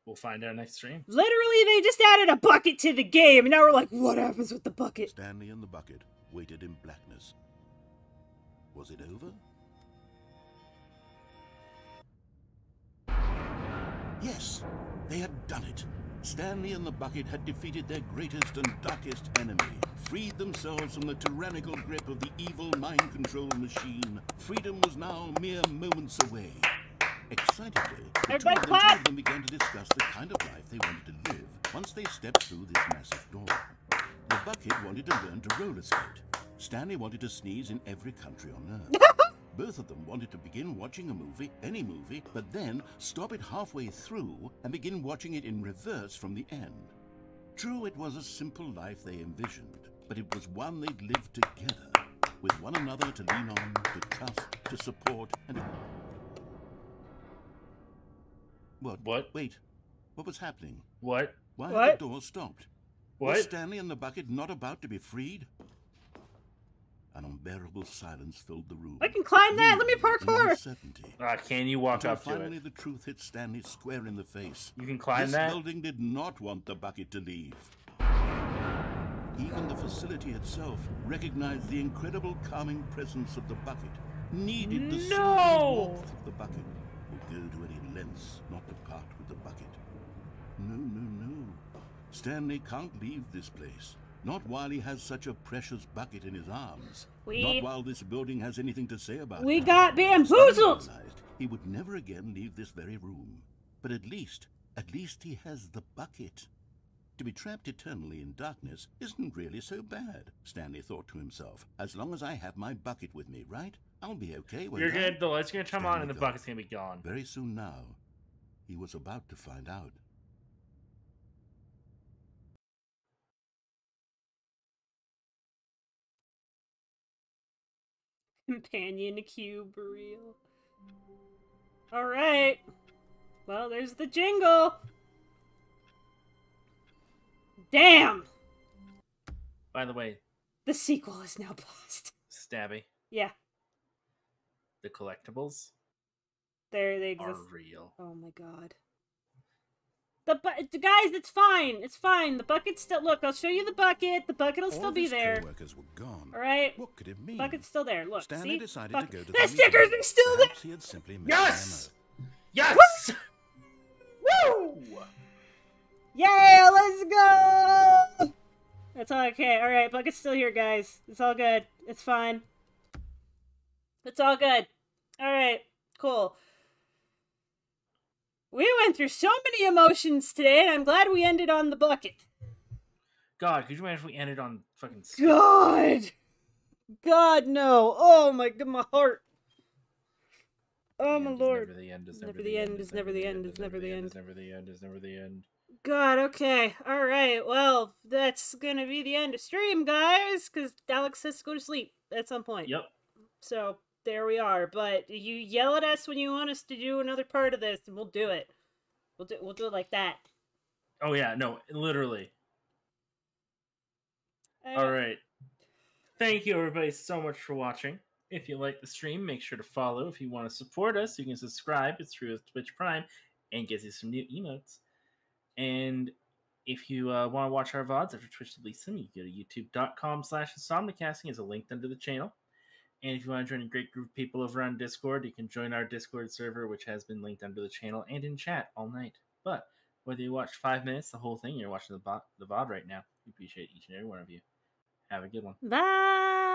We'll find out next stream. Literally, they just added a bucket to the game, and now we're like, what happens with the bucket? Stanley and the bucket waited in blackness. Was it over? Yes, they had done it. Stanley and the bucket had defeated their greatest and darkest enemy, freed themselves from the tyrannical grip of the evil mind-control machine. Freedom was now mere moments away. Excitedly, the two of them began to discuss the kind of life they wanted to live once they stepped through this massive door. The bucket wanted to learn to roller skate. Stanley wanted to sneeze in every country on Earth. Both of them wanted to begin watching a movie, any movie, but then stop it halfway through and begin watching it in reverse from the end. True, it was a simple life they envisioned, but it was one they'd lived together, with one another to lean on, to trust, to support, and... What? Wait. What was happening? What? Why had the door stopped? What? Was Stanley and the bucket not about to be freed? An unbearable silence filled the room. I can climb that! Let me parkour! Can you walk up to it? Finally the truth hit Stanley square in the face. You can climb this that? This building did not want the bucket to leave. Even the facility itself recognized the incredible calming presence of the bucket. Needed the soothing warmth of the bucket. Would go to any lengths not to part with the bucket. No. Stanley can't leave this place. Not while he has such a precious bucket in his arms. Not while this building has anything to say about it. We got bamboozled! He would never again leave this very room. But at least he has the bucket. To be trapped eternally in darkness isn't really so bad, Stanley thought to himself. As long as I have my bucket with me, right? I'll be okay when the light's gonna come on and the bucket's gonna be gone. Very soon now, he was about to find out. Companion cube reel. Alright. Well, there's the jingle. Damn! By the way, the sequel is now paused. Stabby. Yeah. The collectibles they exist. Are real. Oh my god. Guys, it's fine. It's fine. The bucket's still... Look, I'll show you the bucket. The bucket will still be there. Co-workers were gone. All right? What could it mean? Bucket's still there. Look, Stanley see? decided to go to the stickers are still there! He had simply yes! Yes! Woo! Yeah, let's go! That's all okay. All right, bucket's still here, guys. It's all good. It's fine. It's all good. All right, cool. We went through so many emotions today, and I'm glad we ended on the bucket. God, could you imagine if we ended on fucking... God, no. Oh, my God, my heart. Oh, my Lord. Never the end, is never the end, is never the end, is never the end. Is never the end, is never the end. God, okay. All right, well, that's gonna be the end of stream, guys, because Deluxe has to go to sleep at some point. Yep. So... there we are, but you yell at us when you want us to do another part of this, and we'll do it. We'll do it like that. Oh yeah, no, literally. All right. Thank you, everybody, so much for watching. If you like the stream, make sure to follow. If you want to support us, you can subscribe. It's through Twitch Prime, and gets you some new emotes. And if you want to watch our VODs after Twitch release them, you go to youtube.com/insomnicasting. There's a link under the channel. And if you want to join a great group of people over on Discord, you can join our Discord server, which has been linked under the channel and in chat all night. But whether you watch 5 minutes, the whole thing, you're watching the VOD right now, we appreciate each and every one of you. Have a good one. Bye.